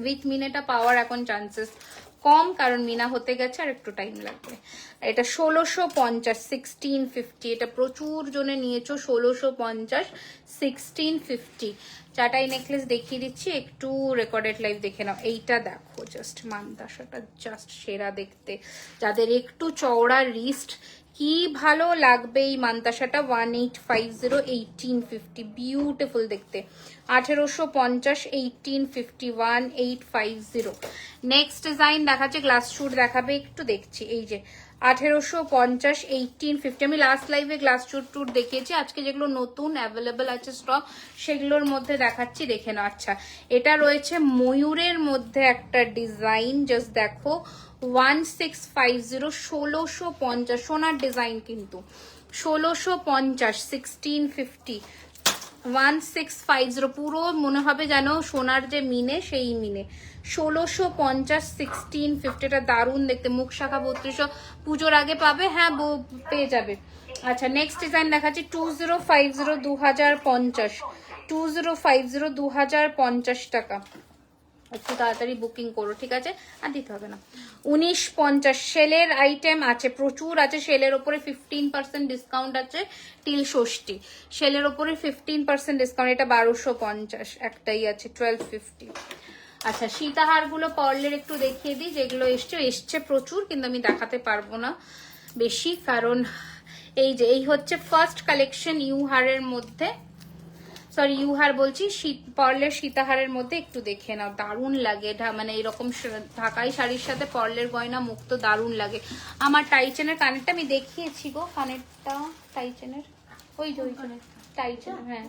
উইথ মিনেটা পাওয়ার এখন চান্সেস কম, কারণ মিনা হতে গেছে আর একটু টাইম লাগবে। এটা 1650, 1650। এটা প্রচুর জনে নিয়েছো, 1650, 1650। চাটাই নেকলেস দেখিয়ে দিচ্ছি, একটু রেকর্ডেড লাইভ দেখে নাও। এইটা দেখো, জাস্ট মান্তাসাটা জাস্ট সেরা দেখতে, যাদের একটু চওড়া রিস্ট, কি ভালো লাগবে এই মান্তাসাটা। 1850, 1850, বিউটিফুল দেখতে। 1850, 1850, 1850। নেক্সট ডিজাইন দেখাচ্ছে, গ্লাস শুট দেখাবে, একটু দেখছি। এই যে 1850, 1850। আমি লাস্ট লাইভে গ্লাস শুট দেখিয়েছি, আজকে যেগুলো নতুন অ্যাভেলেবেল আছে স্টক, সেগুলোর মধ্যে দেখাচ্ছি, দেখে নাও। আচ্ছা, এটা রয়েছে ময়ূরের মধ্যে একটা ডিজাইন, জাস্ট দেখো, 1650, 1650। সোনার ডিজাইন কিন্তু, 1650, 1650, 1650। পুরো মনে হবে যেন সোনার যে মিনে, সেই মিনে। 1650, 1650। এটা দারুণ দেখতে, মুখ শাখা 3200, পুজোর আগে পাবে, হ্যাঁ পেয়ে যাবে। আচ্ছা, নেক্সট ডিজাইন দেখাচ্ছি 2050, 2050, 2050, 2050 টাকা। একটু তাড়াতাড়ি বুকিং করো, ঠিক আছে, আর দিতে হবে না। 1950 সেলের আইটেম আছে, প্রচুর আছে। সেলের ওপরে 15% ডিসকাউন্ট আছে টিল ষষ্ঠী। সেলের ওপরে 15% ডিসকাউন্ট। এটা 1250, একটাই আছে 1250। আচ্ছা, সীতাহারগুলো পার্লের একটু দেখিয়ে দিই, যেগুলো এসছে প্রচুর, কিন্তু আমি দেখাতে পারবো না বেশি, কারণ এই হচ্ছে ফার্স্ট কালেকশন ইউহারের মধ্যে, সরি ইউহার বলছি, পার্লের সীতাহারের মধ্যে। একটু দেখে নাও, দারুণ লাগে। মানে এরকম ঢাকাই শাড়ির সাথে পার্লের গয়না মুক্ত দারুণ লাগে। আমার টাইচেনের কানেরটা আমি দেখিয়েছি গো, কানেরটা টাইচেনের, ওই যে টাইচেন, হ্যাঁ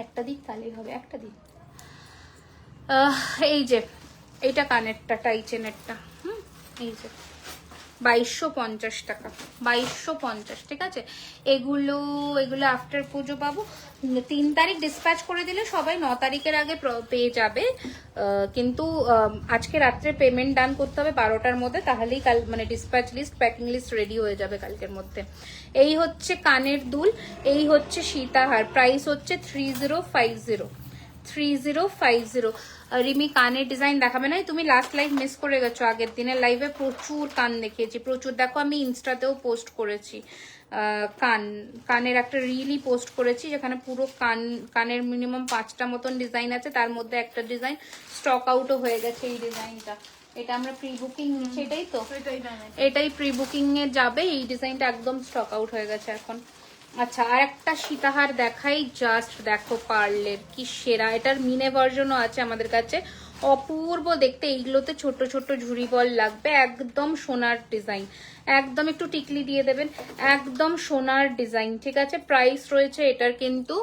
একটা দিক তাহলেই হবে, একটা দিক। এই যে এইটা কানেরটা টাইচেনেরটা, এই যে 2250 টাকা, 2250। ঠিক আছে, এগুলো আফটার পুজো পাবো। 3 তারিখ ডিসপ্যাচ করে দিলে সবাই 9 তারিখের আগে পেয়ে যাবে, কিন্তু আজকে রাত্রে পেমেন্ট ডান করতে হবে 12টার মধ্যে, তাহলেই কাল মানে dispatch list, packing list ready হয়ে যাবে কালকের মধ্যে। এই হচ্ছে কানের দুল, এই হচ্ছে সীতাহার। প্রাইস হচ্ছে 3050, 3050। রিমি কানের ডিজাইন দেখাবে না, তুমি লাস্ট লাইভ মিস করে গেছো। আগের দিনের লাইভে প্রচুর কান দেখিয়েছি, প্রচুর। দেখো, আমি ইনস্টাতেও পোস্ট করেছি কানের একটা রিলই পোস্ট করেছি, যেখানে পুরো কানের মিনিমাম 5টা মতন ডিজাইন আছে, তার মধ্যে একটা ডিজাইন স্টক আউটও হয়ে গেছে। এই ডিজাইনটা, এটা আমরা প্রি বুকিং নিচ্ছি, এটাই তো, এটাই প্রি বুকিং এ যাবে। এই ডিজাইনটা একদম স্টক আউট হয়ে গেছে এখন। আচ্ছা, আর একটা সীতাহার দেখাই, জাস্ট দেখো পার্লের কি সেরা। এটার মিনে ভার্জনও আছে আমাদের কাছে, অপূর্ব দেখতে। এইগুলোতে ছোট ছোট ঝুড়ি বল লাগবে, একদম সোনার ডিজাইন, একদম একটু টিকলি দিয়ে দেবেন, একদম সোনার ডিজাইন। ঠিক আছে, প্রাইস রয়েছে এটার কিন্তু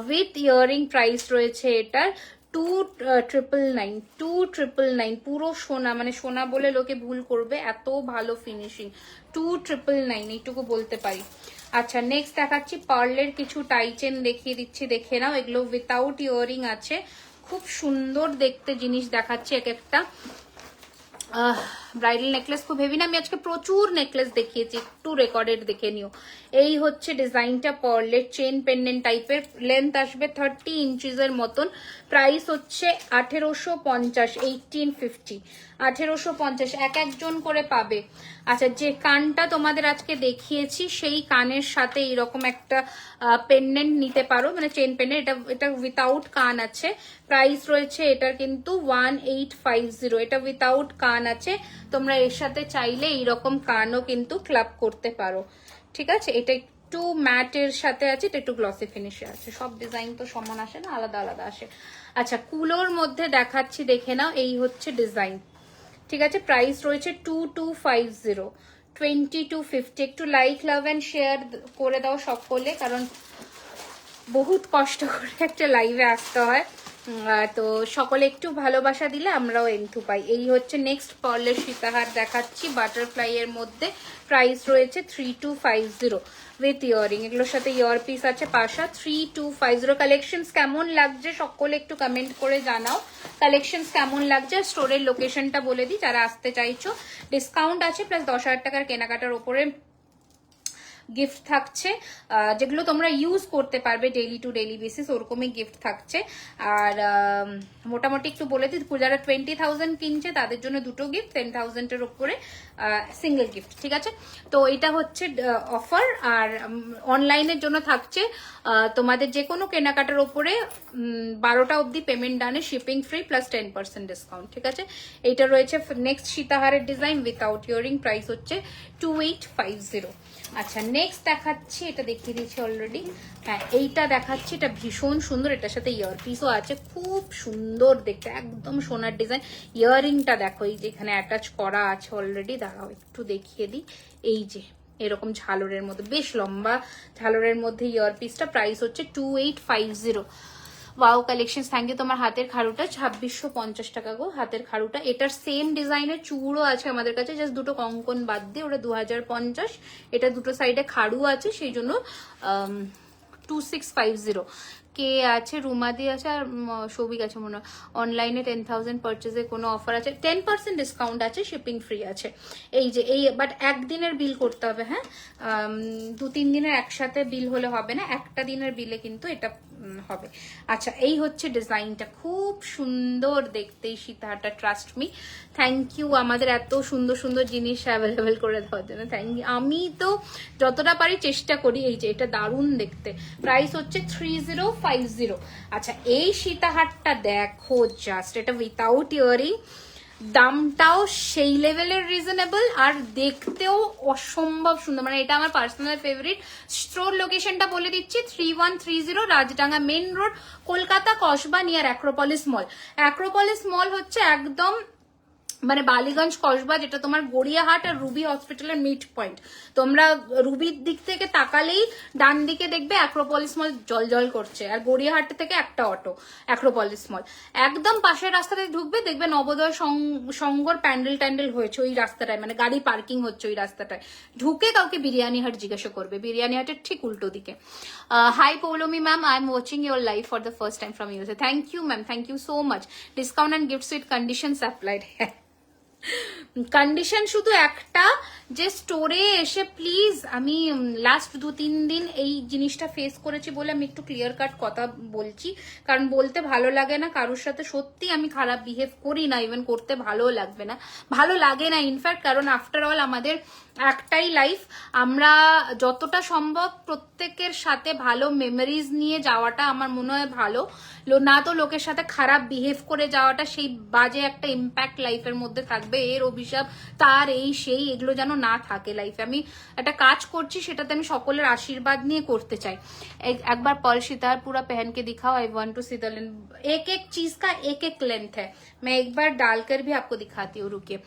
উইথ ইয়ারিং, প্রাইস রয়েছে এটার 2999, 2999। পুরো সোনা, মানে সোনা বলে লোকে ভুল করবে, এত ভালো ফিনিশিং। 2999, এইটুকু বলতে পারি। আচ্ছা, নেক্সট দেখাচ্ছি পার্লের কিছু টাইচেন দেখিয়ে দিচ্ছি, দেখে নাও। এগুলো উইথাউট ইয়ারিং আছে, খুব সুন্দর দেখতে জিনিস দেখাচ্ছি এক একটা। ব্রাইডাল নেকলেস খুব হেভি না, আমি আজকে প্রচুর নেকলেস দেখিয়েছি, একটু রেকর্ডেড দেখে নিও। এই হচ্ছে ডিজাইনটা, পার্লের চেন পেন্ডেন্ট টাইপের, লেন্থ আসবে 30 ইঞ্চিসের মতন, প্রাইস হচ্ছে 1850, 1850, 1850, এক একজন করে পাবে। আচ্ছা, যে কানটা তোমাদের আজকে দেখিয়েছি সেই কানের সাথে এরকম একটা পেন্ডেন্ট নিতে পারো, মানে চেন পেন্ডেন্ট, এটা উইথাউট কান আছে, প্রাইস রয়েছে এটার কিন্তু 1850, এটা উইথাউট কান আছে, তোমরা এর সাথে চাইলে এইরকম কানও কিন্তু ক্লাব করতে পারো, ঠিক আছে। এটা একটু ম্যাটের সাথে আছে, এটা একটু গ্লসি ফিনিশে আছে, সব ডিজাইন তো সমান আসে না, আলাদা আলাদা আসে। আচ্ছা, কুলোর মধ্যে দেখাচ্ছি, দেখে নাও, এই হচ্ছে ডিজাইন, ঠিক আছে, প্রাইস রয়েছে 2250, 2250। একটু লাইক, লাভ অ্যান্ড শেয়ার করে দাও সকলে, কারণ বহুত কষ্ট করে একটা লাইভে আসতে হয়, তো সকলে একটু ভালোবাসা দিলে আমরাও এন্থু পাই। এই হচ্ছে নেক্সট পার্লের সীতাহার দেখাচ্ছি, বাটারফ্লাই এর মধ্যে, প্রাইস রয়েছে 3250 উইথ ইয়ারিং, এগুলোর সাথে ইয়ার পিস আছে পাশা, 3250। কালেকশনস কেমন লাগছে সকলে একটু কমেন্ট করে জানাও, কালেকশনস কেমন লাগছে। স্টোরের লোকেশনটা বলে দিই যারা আসতে চাইছো, ডিসকাউন্ট আছে, প্লাস 10,000 টাকার কেনাকাটার ওপরে গিফট থাকছে, যেগুলো তোমরা ইউজ করতে পারবে ডেইলি টু ডেইলি বেসিস, ওরকমই গিফট থাকছে। আর মোটামুটি একটু বলে দিই, যারা 20,000 কিনছে তাদের জন্য দুটো গিফট, 10,000 এর উপরে সিঙ্গেল গিফট, ঠিক আছে। তো এটা হচ্ছে অফার, আর অনলাইনের জন্য থাকছে তোমাদের যে কোনো কেনাকাটার ওপরে 12টা অবধি পেমেন্ট ডানে শিপিং ফ্রি প্লাস 10% ডিসকাউন্ট, ঠিক আছে। এইটা রয়েছে নেক্সট সীতাহারের ডিজাইন উইথাউট ইয়ারিং, প্রাইস হচ্ছে 2850। আচ্ছা, নেক্সট দেখাচ্ছি, এটা দেখিয়ে দিয়েছি অলরেডি, হ্যাঁ এইটা দেখাচ্ছি, এটা ভীষণ সুন্দর, এটার সাথে ইয়ার পিসও আছে, খুব সুন্দর দেখতে, একদম সোনার ডিজাইন। ইয়াররিংটা দেখো, এই যে এখানে অ্যাটাচ করা আছে অলরেডি, দাঁড়াও একটু দেখিয়ে দিই, এই যে এরকম ঝালরের মধ্যে, বেশ লম্বা ঝালরের মধ্যে ইয়ার পিসটা, প্রাইস হচ্ছে 2850। Wow collection, thank you. তোমার হাতের খাড়ুটা 2650 টাকা গো, হাতের খাড়ুটা। এটার সেম ডিজাইনের চূড়ও আছে আমাদের কাছে, জাস্ট দুটো কঙ্কন বাদ দিয়ে, ওটা 2050। এটা দুটো সাইডে খাড়ু আছে, সেই জন্য 2650। কে আছে, রুমাদি আছে, আর সৌভিক আছে মনে হয়। অনলাইনে 10,000 পারচেজে কোনো অফার আছে, 10% ডিসকাউন্ট আছে, শিপিং ফ্রি আছে। এই যে এই, বাট একদিনের বিল করতে হবে, হ্যাঁ, 2-3 দিনের একসাথে বিল হলে হবে না, একটা দিনের বিলে কিন্তু এটা হবে। আচ্ছা, এই হচ্ছে ডিজাইনটা, খুব সুন্দর দেখতে এই সীতাহারটা, ট্রাস্ট মি। থ্যাংক ইউ আমাদের এত সুন্দর সুন্দর জিনিস অ্যাভেলেবেল করে দেওয়ার জন্য, থ্যাংক ইউ। আমি তো যতটা পারি চেষ্টা করি। এই যে এটা দারুণ দেখতে, প্রাইস হচ্ছে 3050। আচ্ছা, এই সীতাহারটা দেখো জাস্ট, এটা উইথাউট ইয়ারিং, দামটাও সেই লেভেলের রিজনেবল, আর দেখতেও অসম্ভব সুন্দর, মানে এটা আমার পার্সোনাল ফেভারিট। স্টোর লোকেশনটা বলে দিচ্ছি, 3130 Rajdanga main road, Kolkata Kasba, near Acropolis mall. Acropolis mall হচ্ছে একদম মানে বালিগঞ্জ কসবা, যেটা তোমার গড়িয়াহাট আর রুবি হসপিটালের মিড পয়েন্ট। তোমরা রুবির দিক থেকে তাকালেই ডান দিকে দেখবে অ্যাক্রোপলিস মল জল জল করছে, আর গড়িয়াহাট থেকে একটা অটো, অ্যাক্রোপলিস মল। একদম পাশের রাস্তাতে ঢুকবে, দেখবে নবোদয় সংঘর প্যান্ডেল ট্যান্ডেল হয়েছে ওই রাস্তাটায়, মানে গাড়ি পার্কিং হচ্ছে ওই রাস্তাটায়। ঢুকে কাউকে বিরিয়ানি হাট জিজ্ঞাসা করবে, বিরিয়ানি হাটের ঠিক উল্টো দিকে। Hi Poulomi ma'am, I am watching your live for the first time from USA. Thank you ma'am, thank you so much. Discount and gifts with conditions applied. Condition শুধু একটা, যে স্টোরে এসে প্লিজ, আমি লাস্ট 2-3 দিন এই জিনিসটা ফেস করেছি বলে আমি একটু ক্লিয়ার কাট কথা বলছি, কারণ বলতে ভালো লাগে না কারোর সাথে, সত্যি আমি খারাপ বিহেভ করি না, ইভেন করতে ভালো লাগবে না, ভালো লাগে না ইনফ্যাক্ট, কারণ আফটার অল আমাদের একটাই লাইফ, আমরা যতটা সম্ভব প্রত্যেকের সাথে ভালো মেমোরিজ নিয়ে যাওয়াটা আমার মনে হয় ভালো, না তো লোকের সাথে খারাপ বিহেভ করে যাওয়াটা, সেই বাজে একটা ইম্প্যাক্ট লাইফের মধ্যে থাকবে, এর অভিশাপ তার, এই সেই, এগুলো যেন না থাকে লাইফে। আমি একটা কাজ করছি, সেটাতে আমি সকলের আশীর্বাদ নিয়ে করতে চাই। একবার पर्ल सितार पूरा पहन के दिखाओ, I want to see the length, एक एक चीज का एक एक लेंथ है, मैं एक बार डालकर भी आपको दिखाती हूँ, रुकिए।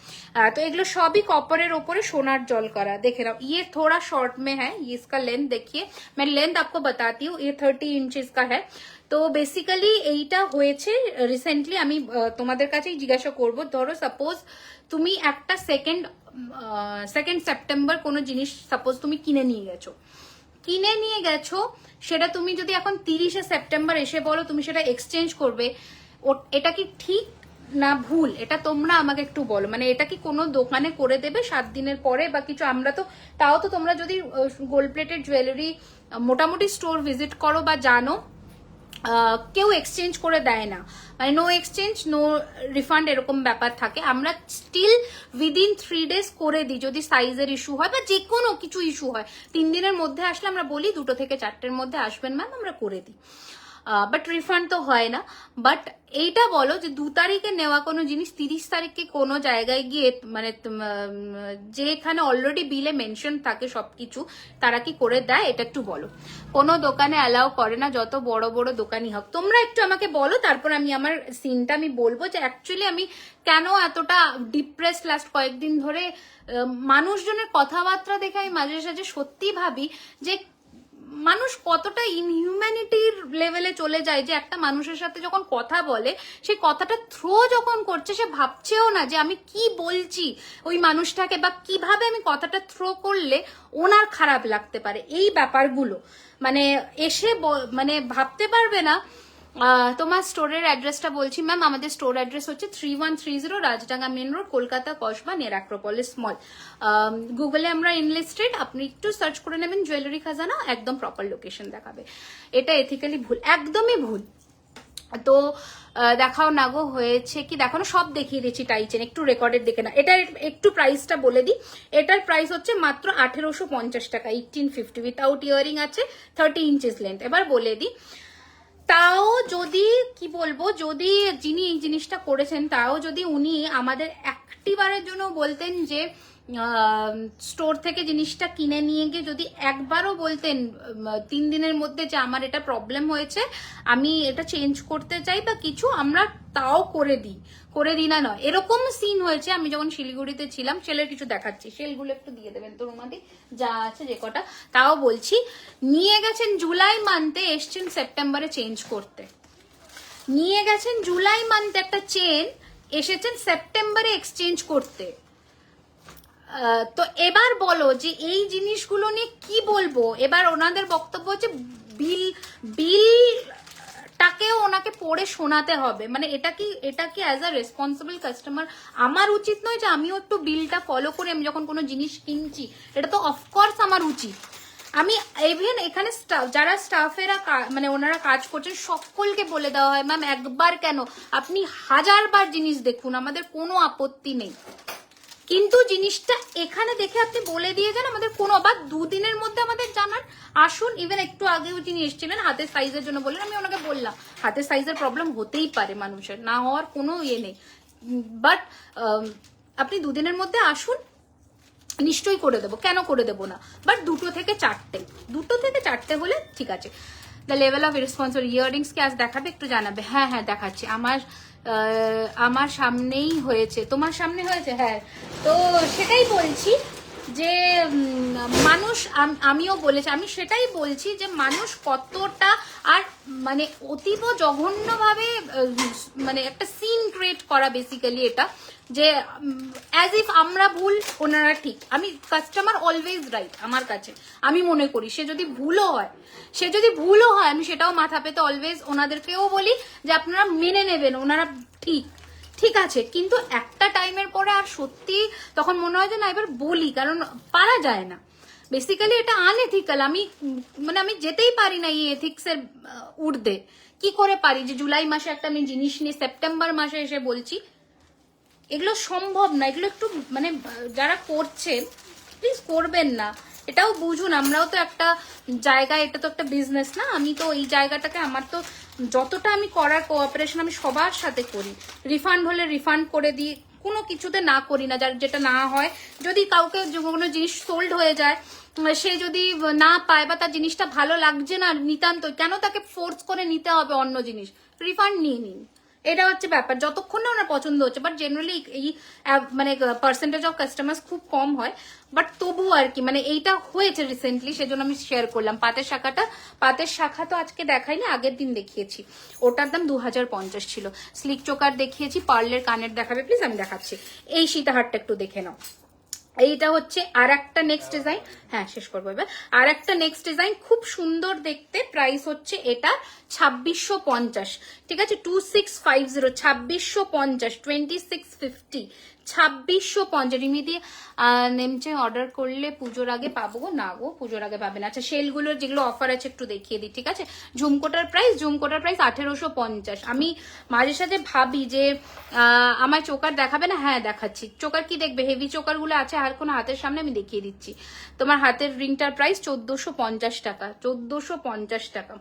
तो एगुलो सभी कॉपरेर ओपरे सोनार जल करा, देखे ना, ये थोड़ा शॉर्ट में है, ये इसका लेंथ देखिए, मैं लेंथ आपको बताती हूँ, ये 30 इंचेस का है। তো বেসিক্যালি এইটা হয়েছে রিসেন্টলি, আমি তোমাদের কাছেই জিজ্ঞাসা করবো, ধরো সাপোজ তুমি একটা সেকেন্ড সেপ্টেম্বর কোনো জিনিস সাপোজ তুমি কিনে নিয়ে গেছো, সেটা তুমি যদি এখন 30শে সেপ্টেম্বর এসে বলো তুমি সেটা এক্সচেঞ্জ করবে, এটা কি ঠিক না ভুল, এটা তোমরা আমাকে একটু বলো। মানে এটা কি কোনো দোকানে করে দেবে 7 দিনের পরে বা কিছু? আমরা তো তাও তো তোমরা যদি গোল্ড প্লেটেড জুয়েলারি মোটামুটি স্টোর ভিজিট করো বা জানো, কেউ এক্সচেঞ্জ করে দেয় না, মানে নো এক্সচেঞ্জ নো রিফান্ড এরকম ব্যাপার থাকে। আমরা স্টিল উইদিন 3 days করে দিই যদি সাইজের ইস্যু হয় বা যে কোনো কিছু ইস্যু হয়। 3 দিনের মধ্যে আসলে আমরা বলি 2 থেকে 4টের মধ্যে আসবেন ম্যাম, আমরা করে দিই, বাট রিফান্ড তো হয় না। বাট এইটা বলো যে 2 তারিখে নেওয়া কোনো জিনিস 30 তারিখে কোনো জায়গায় গিয়ে মানে যেখানে অলরেডি বিলে মেনশন থাকে সবকিছু, তারা কি করে দেয়? এটা একটু বলো। কোনো দোকানে অ্যালাউ করে না, যত বড় বড় দোকানই হোক। তোমরা একটু আমাকে বলো, তারপর আমি আমার সিনটা আমি বলবো যে অ্যাকচুয়ালি আমি কেন এতটা ডিপ্রেস লাস্ট কয়েকদিন ধরে। মানুষজনের কথাবার্তা দেখে আমি মাঝে সাঝে সত্যি ভাবি যে মানুষ কতটা ইনহিউম্যানিটির লেভেলে চলে যায়, যে একটা মানুষের সাথে যখন কথা বলে সেই কথাটা থ্রো যখন করছে সে ভাবছেও না যে আমি কি বলছি ওই মানুষটাকে, বা কিভাবে আমি কথাটা থ্রো করলে ওনার খারাপ লাগতে পারে। এই ব্যাপারগুলো মানে এসে মানে ভাবতে পারবে না। তোমার স্টোরের অ্যাড্রেসটা বলছি ম্যাম, আমাদের স্টোর অ্যাড্রেস হচ্ছে 3130 Rajdanga main road, Kolkata, Kasba, near Acropolis mall. গুগলে আমরা ইনলিস্টেড, আপনি একটু সার্চ করে নেবেন জুয়েলারি খাজানা, একদম প্রপার লোকেশন দেখাবে। এটা এথিক্যালি ভুল, একদমই ভুল। তো দেখাও না গো, হয়েছে কি দেখো না, সব দেখিয়ে দিচ্ছি টাইচেন, একটু রেকর্ডেড দেখে না। এটার একটু প্রাইসটা বলে দিই, এটার প্রাইস হচ্ছে মাত্র 1850 টাকা, 1850 উইথাউট ইয়ারিং আছে, 30 ইঞ্চেস লেন্থ। এবার বলে দিই, তাও যদি কি বলবো, যদি যিনি এই জিনিসটা করেছেন তাও যদি উনি আমাদের একটিবারের জন্য বলতেন যে স্টোর থেকে জিনিসটা কিনে নিয়ে গিয়ে যদি একবারও বলতেন 3 দিনের মধ্যে যে আমার এটা প্রবলেম হয়েছে, আমি এটা চেঞ্জ করতে চাই বা কিছু, আমরা তাও করে দিই না নয়। এরকম সিন হয়েছে আমি যখন শিলিগুড়িতে ছিলাম। সেলের কিছু দেখাচ্ছি, সেলগুলো একটু দিয়ে দেবেন তো রুমাদি, যা আছে যে কটা। তাও বলছি, নিয়ে গেছেন জুলাই মান্থে, এসছেন সেপ্টেম্বরে চেঞ্জ করতে। নিয়ে গেছেন জুলাই মান্থে একটা চেন, এসেছেন সেপ্টেম্বরে এক্সচেঞ্জ করতে। তো এবার বলো যে এই জিনিসগুলো নিয়ে কি বলবো। এবার ওনাদের বক্তব্য হচ্ছে বিলটাকেও ওনাকে পড়ে শোনাতে হবে। মানে এটা কি অ্যাজ আ রেসপন্সিবল কাস্টমার আমার উচিত নয় যে আমিও একটু বিলটা ফলো করে আমি যখন কোনো জিনিস কিনছি? এটা তো অফকোর্স আমার উচিত। আমি ইভেন এখানে যারা স্টাফেরা মানে ওনারা কাজ করছেন সকলকে বলে দেওয়া হয়, ম্যাম একবার কেন আপনি 1000 বার জিনিস দেখুন, আমাদের কোনো আপত্তি নেই, কিন্তু জিনিসটা এখানে দেখে আপনি বলে দিয়ে যান, আমাদের কোনো, বা 2 দিনের মধ্যে আমাদের জানান। আসুন, ইভেন একটু আগেও যিনি এসেছিলেন হাতের সাইজের জন্য বললেন, আমি ওনাকে বললাম হাতের সাইজের প্রবলেম হতেই পারে মানুষের, না হওয়ার কোনো ইয়ে নেই, বাট আপনি 2 দিনের মধ্যে আসুন, নিশ্চয়ই করে দেবো, কেন করে দেবো না। বাট 2 থেকে 4টে হলে ঠিক আছে। The level of responsible earrings কি আজ দেখাবে, একটু জানাবে। হ্যাঁ দেখাচ্ছি, আমার সামনেই হয়েছে। তোমার সামনে হয়েছে? হ্যাঁ, তো সেটাই বলছি যে মানুষ, আমিও বলেছি, আমি সেটাই বলছি যে মানুষ কতটা, আর মানে অতীব জঘন্যভাবে মানে একটা সিন ক্রিয়েট করা বেসিক্যালি এটা, যে অ্যাজ ইফ আমরা ভুল ওনারা ঠিক। আমি কাস্টমার অলওয়েজ রাইট আমার কাছে, আমি মনে করি সে যদি ভুলও হয় আমি সেটাও মাথা পেতে অলওয়েজ ওনাদেরকেও বলি যে আপনারা মেনে নেবেন, ওনারা ঠিক আছে। কিন্তু একটা টাইমের পরে আর সত্যি তখন মনে হয় যে না এবার বলি, কারণ পারা যায় না। বেসিক্যালি এটা আনএথিক্যাল। আমি যেতেই পারি না এই এথিক্সের ঊর্ধ্বে। কি করে পারি যে জুলাই মাসে একটা আমি জিনিস নিয়ে সেপ্টেম্বর মাসে এসে বলছি? এগুলো সম্ভব না। এগুলো একটু মানে যারা করছেন প্লিজ করবেন না, এটাও বুঝুন। আমরাও তো একটা জায়গায়, এটা তো একটা বিজনেস না। আমি তো এই জায়গাটাকে, আমার তো যতটা আমি করার কোঅপারেশন আমি সবার সাথে করি। রিফান্ড হলে রিফান্ড করে দিই, কোনো কিছুতে না করি না যার যেটা না হয়। যদি কাউকে কোনো জিনিস সোল্ড হয়ে যায়, সে যদি না পায় বা তার জিনিসটা ভালো লাগছে না নিতান্ত, কেন তাকে ফোর্স করে নিতে হবে অন্য জিনিস? রিফান্ড নিয়ে নিন, এটা হচ্ছে ব্যাপার, যতক্ষণ না ওনার পছন্দ হচ্ছে। বাট জেনারেলি এই মানে পার্সেন্টেজ অফ কাস্টমার্স খুব কম হয়, বাট তবু আর কি মানে এইটা হয়েছে রিসেন্টলি, সেজন্য আমি শেয়ার করলাম। পাতের শাখা তো আজকে দেখাইনি, আগের দিন দেখিয়েছি, ওটার দাম 2050 ছিল। স্লিক চোকার দেখিয়েছি, পার্লের কানের দেখাবে প্লিজ, আমি দেখাচ্ছি। এই সীতাহারটা একটু দেখে নাও, এইটা হচ্ছে আর একটা নেক্সট ডিজাইন, হ্যাঁ শেষ করবো এবার। আর একটা নেক্সট ডিজাইন খুব সুন্দর দেখতে, প্রাইস হচ্ছে এটা 2650, ঠিক আছে, 2650, 2650, 2650, 2650 রিমিদি নেমছে। অর্ডার করলে পুজোর আগে পাবো গো? না গো, পুজোর আগে পাবে না। আচ্ছা সেলগুলোর যেগুলো অফার আছে একটু দেখিয়ে দিই, ঠিক আছে। ঝুমকোটার প্রাইস 1850। আমি মাঝে সাঝে ভাবি যে আমার চোকার দেখাবে না, হ্যাঁ দেখাচ্ছি। চোকার কি দেখবে, হেভি চোকার গুলো আছে আর কোনো হাতের সামনে, আমি দেখিয়ে দিচ্ছি। তোমার হাতের রিংটার প্রাইস 1450 টাকা, 1450 টাকা।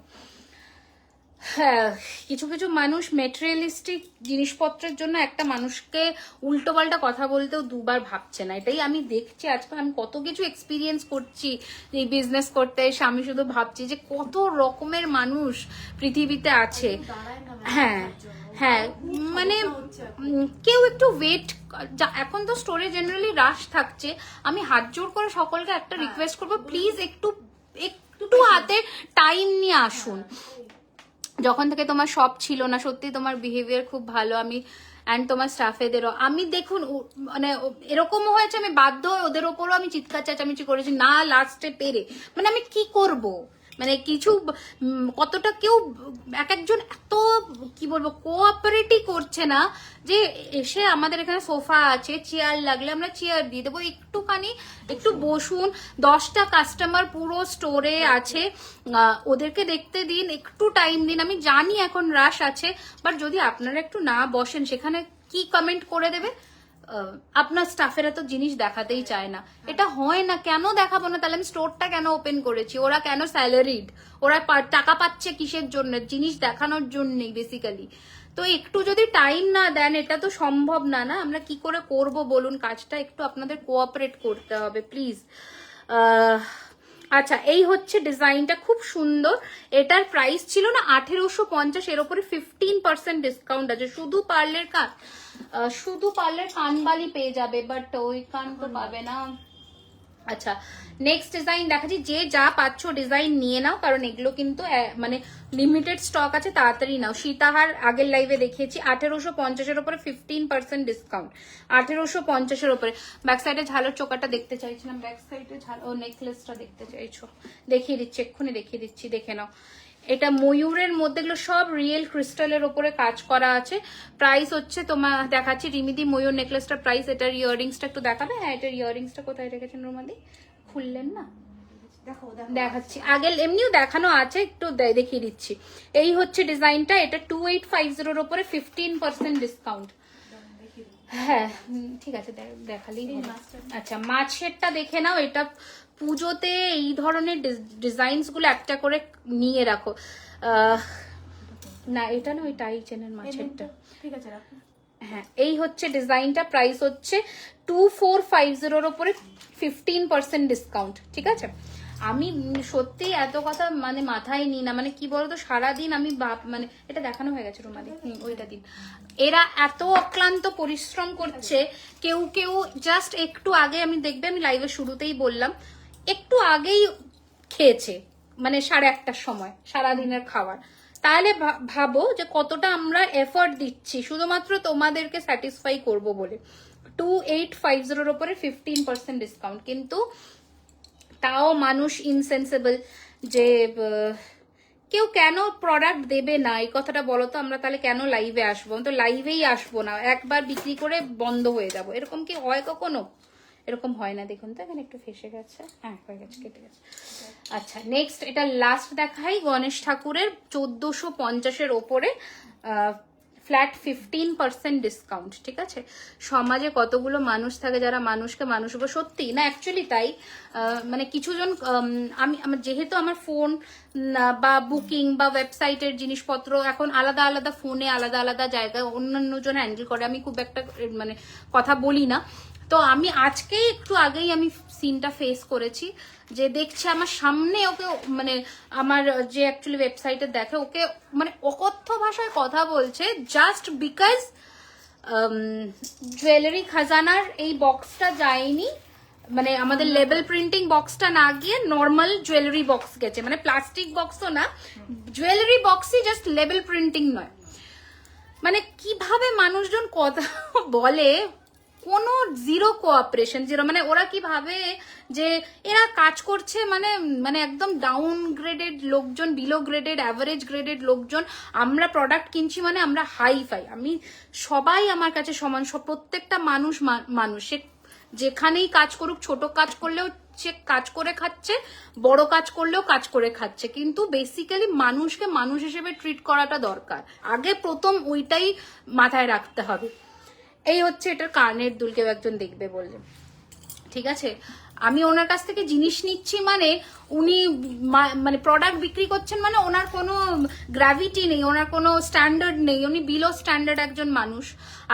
হ্যাঁ, কিছু কিছু মানুষ মেটেরিয়ালিস্টিক জিনিসপত্রের জন্য একটা মানুষকে উল্টো পাল্টা কথা বলতেও দুবার ভাবছে না। এটাই আমি দেখছি আজকাল, আমি কত কিছু এক্সপিরিয়েন্স করছি এই বিজনেস করতে এসে। আমি শুধু ভাবছি যে কত রকমের মানুষ পৃথিবীতে আছে। হ্যাঁ হ্যাঁ, মানে কেউ একটু ওয়েট, এখন তো স্টোরে জেনারেলি রাশ থাকছে। আমি হাত জোর করে সকলকে একটা রিকোয়েস্ট করবো, প্লিজ একটু একটু হাতে টাইম নিয়ে আসুন। যখন থেকে তোমার শপ ছিল না, সত্যি তোমার বিহেভিয়ার খুব ভালো। আমি অ্যান্ড তোমার স্টাফেদেরও আমি দেখুন, মানে এরকমও হয়েছে আমি বাধ্য হয়ে ওদের ওপরও আমি চিৎকার চেঁচামেচি করেছি, না লাস্টে পেরে। মানে আমি কি করব, মানে কিছু কতটা কেউ এক একজন এত কি বলবো কোঅপারেটই করছে না, যে এসে আমাদের এখানে সোফা আছে, চেয়ার লাগলে আমরা চেয়ার দিয়ে দেবো, একটুখানি একটু বসুন। 10টা কাস্টমার পুরো স্টোরে আছে, ওদেরকে দেখতে দিন, একটু টাইম দিন। আমি জানি এখন রাশ আছে, বাট যদি আপনারা একটু না বসেন, সেখানে কি কমেন্ট করে দেবে? আপনার স্টাফেরা তো জিনিস দেখাতেই চায় না। এটা হয় না, কেন দেখাবো না? তাহলে আমি স্টোরটা কেন ওপেন করেছি? ওরা কেন স্যালারিড? ওরা টাকা পাচ্ছে কিসের জন্য? জিনিস দেখানোর জন্যই বেসিক্যালি। তো একটু যদি টাইম না দেন, এটা তো সম্ভব না। না আমরা কি করে করব বলুন কাজটা? একটু আপনাদের কোঅপারেট করতে হবে প্লিজ। আচ্ছা, এই হচ্ছে ডিজাইনটা, খুব সুন্দর। এটার প্রাইস ছিল না 1850, এর উপরে 15% ডিসকাউন্ট আছে। শুধু পার্লের কান, শুধু পার্লের কানবালি পেয়ে যাবে, বাট ওই কান তো পাবে না। আচ্ছা নেক্সট ডিজাইন দেখাচ্ছি। যে যা পাচ্ছ ডিজাইন নিয়ে নাও, কারণ এগুলো কিন্তু মানে লিমিটেড স্টক আছে, তাড়াতাড়ি নাও। সীতাহার আগের লাইভে দেখিয়েছি 1850-এর উপরে 15% ডিসকাউন্ট, 1850-এর উপরে। ব্যাক সাইডে ঝালোর চোকাটা দেখতে চাইছিলাম, ব্যাক সাইডে ও নেকলেসটা দেখতে চাইছো, দেখিয়ে দিচ্ছি, এক্ষুনি দেখিয়ে দিচ্ছি, দেখে নাও। এটা ময়ূরের মধ্যে, এগুলো সব রিয়েল ক্রিস্টালের উপরে কাজ করা আছে। প্রাইস হচ্ছে তোমার দেখাচ্ছি, রিমিদি ময়ূর নেকলেসটা প্রাইস। এটার ইয়াররিংসটা একটু দেখাবে? হ্যাঁ, এটার ইয়াররিংসটা কোথায় রেখেছেন রুমাদি? খুললেন না? দেখাচ্ছি, আগে এমনিও দেখানো আছে, একটু দেখিয়ে দিচ্ছি। এই হচ্ছে ডিজাইনটা, এটা 2850-এর উপরে 15% ডিসকাউন্ট। হ্যাঁ ঠিক আছে, দেখালেই। আচ্ছা মাছেরটা দেখে নাও। এটা পুজোতে এই ধরনের ডিজাইনস গুলো একটা করে নিয়ে রাখো। না এটা না, ওই টাই চেনের মাছেরটা, ঠিক আছে রাখুন। হ্যাঁ এই হচ্ছে ডিজাইনটা, প্রাইস হচ্ছে 2450-এর উপরে 15% ডিসকাউন্ট, ঠিক আছে। আমি সত্যি এত কথা মানে মাথায় নিই না, মানে কি বলতো সারাদিন আমি মানে এটা দেখানো হয়ে গেছে রুমালি, ওইটা দিন। এরা এত অক্লান্ত পরিশ্রম করছে, কেউ কেউ জাস্ট একটু আগে, আমি দেখবে আমি লাইভের শুরুতেই বললাম, একটু আগেই খেয়েছে, মানে 1:30টার সময় সারাদিনের খাবার। তাহলে ভাবো যে কতটা আমরা এফর্ট দিচ্ছি শুধুমাত্র তোমাদেরকে স্যাটিসফাই করব বলে। 2850-এর উপরে 15% ডিসকাউন্ট, কিন্তু তাও মানুষ ইনসেন্সিবল যে কেউ কেন প্রোডাক্ট দেবে না, এই কথাটা বলো তো। আমরা তাহলে কেন লাইভে আসবো? তো লাইভেই আসবো না, একবার বিক্রি করে বন্ধ হয়ে যাব। এরকম কি হয় কখনো? এরকম হয় না। দেখুন তো এখানে একটু ফেসে গেছে, হ্যাঁ হয়ে গেছে, কেটে গেছে। আচ্ছা নেক্সট এটা লাস্ট দেখাই, গণেশ ঠাকুরের 1450-এর ওপরে ফ্ল্যাট 15% ডিসকাউন্ট, ঠিক আছে। সমাজে কতগুলো মানুষ থাকে যারা মানুষকে মানুষ উপর, সত্যি না অ্যাকচুয়ালি তাই। মানে কিছুজন আমার যেহেতু আমার ফোন বা বুকিং বা ওয়েবসাইটের জিনিসপত্র এখন আলাদা আলাদা ফোনে আলাদা আলাদা জায়গায় অন্যান্য জন হ্যান্ডেল করে, আমি খুব একটা মানে কথা বলি না। তো আমি আজকেই একটু আগেই আমি সিনটা ফেস করেছি, যে দেখছি আমার সামনে ওকে, মানে আমার যে অ্যাকচুয়ালি ওয়েবসাইটে দেখে, ওকে মানে অকথ্য ভাষায় কথা বলছে, জাস্ট বিকজ জুয়েলারি খাজানার এই বক্সটা যায়নি, মানে আমাদের লেবেল প্রিন্টিং বক্সটা না গিয়ে নর্মাল জুয়েলারি বক্স গেছে, মানে প্লাস্টিক বক্সও না, জুয়েলারি বক্সই, জাস্ট লেবেল প্রিন্টিং নয়। মানে কিভাবে মানুষজন কথা বলে, কোনো জিরো কোঅপারেশন, জিরো। মানে ওরা কি ভাবে যে এরা কাজ করছে মানে মানে একদম ডাউন গ্রেডেড লোকজন, বিলো গ্রেডেড, অ্যাভারেজ গ্রেডেড লোকজন, আমরা প্রোডাক্ট কিনছি মানে আমরা হাই ফাই। আমি সবাই আমার কাছে সমান, সব প্রত্যেকটা মানুষ মানুষ, সে যেখানেই কাজ করুক, ছোট কাজ করলেও সে কাজ করে খাচ্ছে, বড় কাজ করলেও কাজ করে খাচ্ছে, কিন্তু বেসিক্যালি মানুষকে মানুষ হিসেবে ট্রিট করাটা দরকার। আগে প্রথম ওইটাই মাথায় রাখতে হবে। এই হচ্ছে এটার কানের দুল, কেউ একজন দেখবে বললেন, ঠিক আছে। আমি ওনার কাছ থেকে জিনিস নিচ্ছি মানে উনি মানে প্রোডাক্ট বিক্রি করছেন মানে ওনার কোনো গ্র্যাভিটি নেই, ওনার কোনো স্ট্যান্ডার্ড নেই, উনি বিলো স্ট্যান্ডার্ড একজন মানুষ।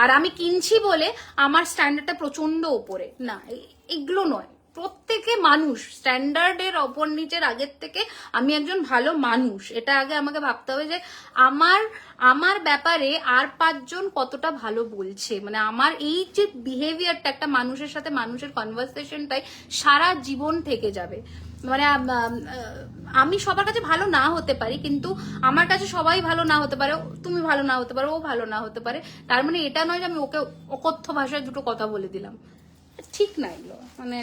আর আমি কিনছি বলে আমার স্ট্যান্ডার্ডটা প্রচন্ড ওপরে, না এগুলো নয়। প্রত্যেকে মানুষ, স্ট্যান্ডার্ডের ওপর নিচের আগের থেকে আমি একজন ভালো মানুষ, এটা আগে আমাকে ভাবতে হবে যে আমার ব্যাপারে আর 5 জন কতটা ভালো বলছে। মানে আমার এই যে বিহেভিয়ারটা একটা মানুষের সাথে মানুষের কনভারসেশনটাই সারা জীবন থেকে যাবে। মানে আমি সবার কাছে ভালো না হতে পারি, কিন্তু আমার কাছে সবাই ভালো না হতে পারে, তুমি ভালো না হতে পারো, ও ভালো না হতে পারে। তার মানে এটা নয় যে আমি ওকে অকথ্য ভাষায় দুটো কথা বলে দিলাম, ঠিক না এগুলো। মানে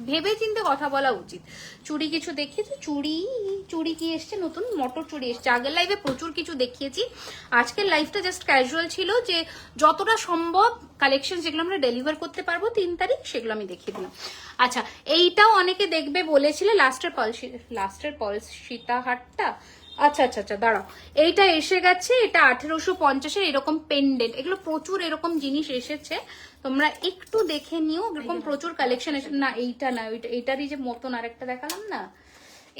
ভেবে চিন্তে কথা বলা উচিত। চুড়ি কিছু দেখিয়েছি, চুড়ি কি এসছে নতুন, মটর চুড়ি এসছে। আগের লাইভে প্রচুর কিছু দেখিয়েছি, আজকের লাইভটা জাস্ট ক্যাজুয়াল ছিল, যে যতটা সম্ভব কালেকশন যেগুলো আমরা ডেলিভার করতে পারবো 3 তারিখ সেগুলো আমি দেখিয়ে দিলাম। আচ্ছা, এইটাও অনেকে দেখবে বলেছিলে, লাস্টের পলস সীতাহারটা। আচ্ছা আচ্ছা আচ্ছা, দাঁড়াও, এইটা এসে গেছে, এটা 1850-এর এরকম পেন্ডেন্ট, এগুলো প্রচুর এরকম জিনিস এসেছে, তোমরা একটু দেখে নিও। এরকম প্রচুর কালেকশন এসে, না এইটা না, এইটারই যে মতন আরেকটা দেখালাম না,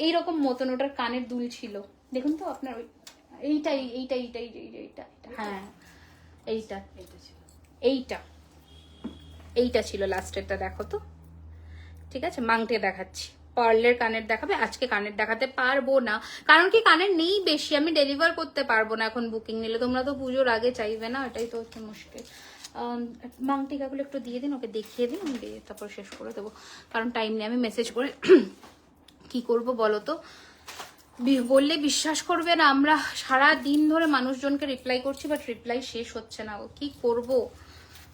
এইরকম মতন, ওটার কানের দুল ছিল, দেখুন তো আপনার এইটা হ্যাঁ, এইটা ছিল লাস্টেরটা, দেখো তো, ঠিক আছে। মাংটে দেখাচ্ছি, পার্লের কানের দেখাবে, আজকে কানের দেখাতে পারবো না, কারণ কি কানের নেই বেশি, আমি ডেলিভার করতে পারবো না এখন বুকিং নিলে। তোমরা তো পুজোর আগে চাইবে না, এটাই তো হচ্ছে মুশকিল। মাংটিকাগুলো একটু দিয়ে দিন, ওকে দেখিয়ে দিন, আমি তারপর শেষ করে দেবো, কারণ টাইম নেই। আমি মেসেজ করে কি করব বলো তো, বললে বিশ্বাস করবে না, আমরা সারা দিন ধরে মানুষজনকে রিপ্লাই করছি, বাট রিপ্লাই শেষ হচ্ছে না, কি করব।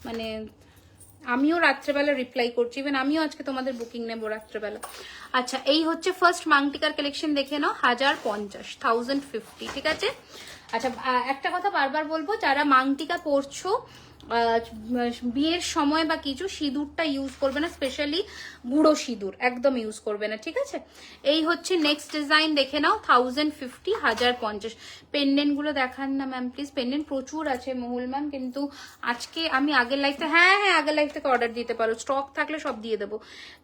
মানে আমিও রাত্রেবেলা রিপ্লাই করছি, ইভেন আমিও আজকে তোমাদের বুকিং নেবো রাত্রেবেলা। আচ্ছা, এই হচ্ছে ফার্স্ট মাংটিকার কালেকশন, দেখে নাও, 1050, ঠিক আছে। আচ্ছা, একটা কথা বারবার বলবো, যারা মাংটিকা পরছো বিয়ের সময় বা কিছু, সিঁদুরটা ইউজ করবে না, স্পেশালি গুঁড়ো সিঁদুর একদম ইউজ করবে না, ঠিক আছে। এই হচ্ছে নেক্সট ডিজাইন, দেখে নাও, 1050, 1050। পেন্ডেন্ট গুলো দেখান না ম্যাম প্লিজ, পেন্ডেন্ট প্রচুর আছে মহুল ম্যাম, কিন্তু আজকে আমি আগের লাইফ থেকে, হ্যাঁ আগের লাইফ থেকে অর্ডার দিতে পারো, স্টক থাকলে সব দিয়ে দেবো,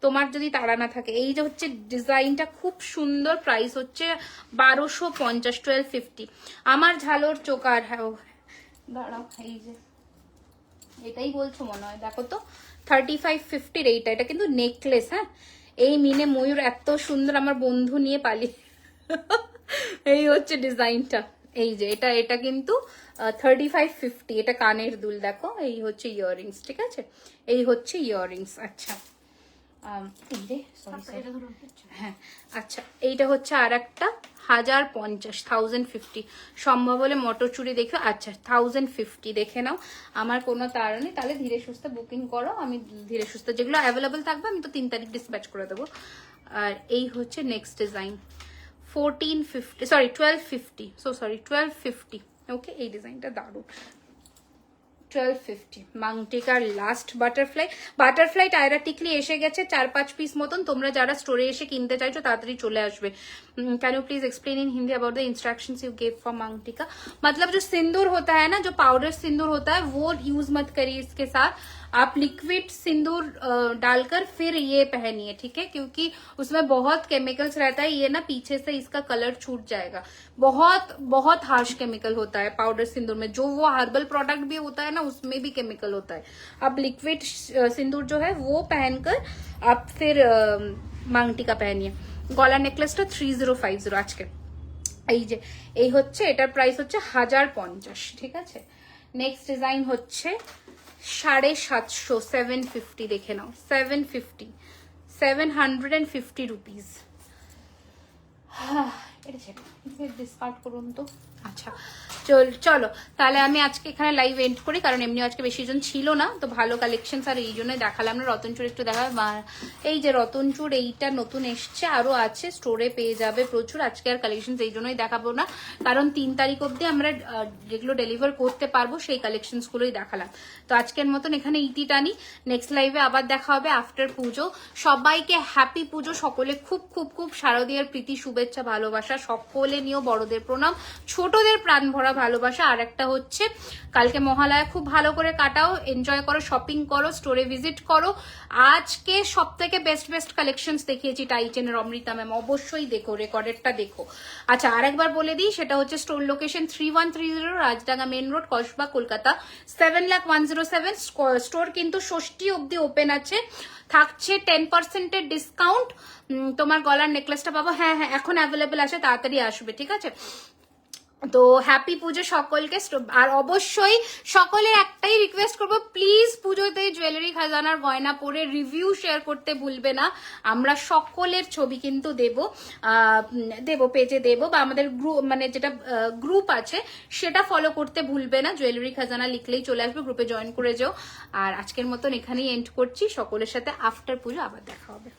তোমার যদি তাড়া না থাকে। এই যে হচ্ছে ডিজাইনটা খুব সুন্দর, প্রাইস হচ্ছে 1250, 1250। আমার ঝালোর চোকার, হ্যাঁ দাঁড়াও, এই যে এটাই বলছো মনে হয়, দেখো তো, 3550 এইটা, এটা কিন্তু নেকলেস। হ্যাঁ, এই মিনে ময়ূর এত সুন্দর, আমার বন্ধু নিয়ে পালিয়ে এই হচ্ছে ডিজাইনটা, এই যে এটা কিন্তু 3550, এটা কানের দুল, দেখো, এই হচ্ছে ইয়াররিংস, ঠিক আছে, এই হচ্ছে ইয়াররিংস। আচ্ছা, এই রে হ্যাঁ, আচ্ছা, এইটা হচ্ছে আর একটা 1050, 1050, সম্ভব হলে মটর চুড়ি দেখো। আচ্ছা, 1050 দেখে নাও, আমার কোনো তাড়া নেই, তাহলে ধীরে সুস্থে বুকিং করো, আমি ধীরে সুস্থে যেগুলো অ্যাভেলেবেল থাকবে আমি তো 3 তারিখ ডিসপ্যাচ করে দেবো। আর এই হচ্ছে নেক্সট ডিজাইন, 1250, ওকে, এই ডিজাইনটা দারুণ, 1250 মাংটিকার লাস্ট বাটারফ্লাই টায়রা টিকলি এসে গেছে 4-5 পিস মতন। তোমরা যারা স্টোরে এসে কিনতে চাইছো তাড়াতাড়ি চলে আসবে। Can you please explain in Hindi about the instructions you gave for maang tikka. मतलब जो सिंदूर होता है ना, जो पाउडर सिंदूर होता है, वो यूज मत करिए इसके साथ, आप लिक्विड सिंदूर डालकर फिर ये पहनिए, ठीक है, क्योंकि उसमें बहुत केमिकल्स रहता है, ये ना पीछे से इसका कलर छूट जाएगा। बहुत हार्श केमिकल होता है पाउडर सिंदूर में, जो वो हर्बल प्रोडक्ट भी होता है ना, उसमें भी केमिकल होता है। अब लिक्विड सिंदूर जो है वो पहनकर आप फिर मांगटिका पहनिए। गला नेकलेसটা 3050 আজকে, এই যে এই হচ্ছে, এটার প্রাইস হচ্ছে 1050, ঠিক আছে। নেক্সট ডিজাইন হচ্ছে 750, 750 দেখে নাও, 750 রুপিস। এটা ডিসকাউন্ট করুন তো। আচ্ছা, চলো তাহলে আমি আজকে এখানে লাইভ এন্ড করি, কারণ এমনি আজকে বেশি জন ছিল না, তো ভালো কালেকশন আর এই জন্যই দেখালাম না। রতনচুর একটু দেখাবে, এই যে রতনচুর এইটা নতুন এসছে, আরো আছে, স্টোরে পেয়ে যাবে প্রচুর। আজকে আর কালেকশন এই জন্যই দেখাবো না, কারণ 3 তারিখ অব্দি আমরা যেগুলো ডেলিভার করতে পারবো সেই কালেকশনস গুলোই দেখালাম। তো আজকের মতন এখানে ইতি টানি, নেক্সট লাইভে আবার দেখা হবে আফটার পুজো। সবাইকে হ্যাপি পুজো, সকলে খুব খুব খুব শারদীয়ার প্রীতি শুভেচ্ছা ভালোবাসা, সকলে নিয়েও বড়দের প্রণাম, ছোটদের প্রাণ ভরা ভালোবাসা। আর একটা হচ্ছে কালকে মহালয়া খুব ভালো করে কাটাও, এনজয় করো, শপিং করো, স্টোরে ভিজিট করো। আজকে সব থেকে বেস্ট কালেকশনস দেখিয়েছি টাইটেনের, অমৃতা ম্যাম, অবশ্যই দেখো, রেকর্ডেরটা দেখো। আচ্ছা আরেকবার বলে দিই, সেটা হচ্ছে store location 3130 Rajdanga main road, Kasba, Kolkata 7,01,07। Store কিন্তু ষষ্ঠী অব্দি ওপেন আছে, থাকছে 10% ডিসকাউন্ট। তোমার গলার নেকলেসটা পাবো, হ্যাঁ এখন অ্যাভেলেবেল আছে, তাড়াতাড়ি আসবে, ঠিক আছে? তো হ্যাপি পুজো সকলকে। আর অবশ্যই সকলের একটাই রিকোয়েস্ট করবো, প্লিজ পুজোতে জুয়েলারি খাজানার গয়না পরে রিভিউ শেয়ার করতে ভুলবে না। আমরা সকলের ছবি কিন্তু দেবো পেজে দেবো, বা আমাদের গ্রুপ মানে যেটা গ্রুপ আছে সেটা ফলো করতে ভুলবে না। জুয়েলারি খাজানা লিখলেই চলে আসবে, গ্রুপে জয়েন করে যাও। আর আজকের মতন এখানেই এন্ড করছি, সকলের সাথে আফটার পুজো আবার দেখা হবে।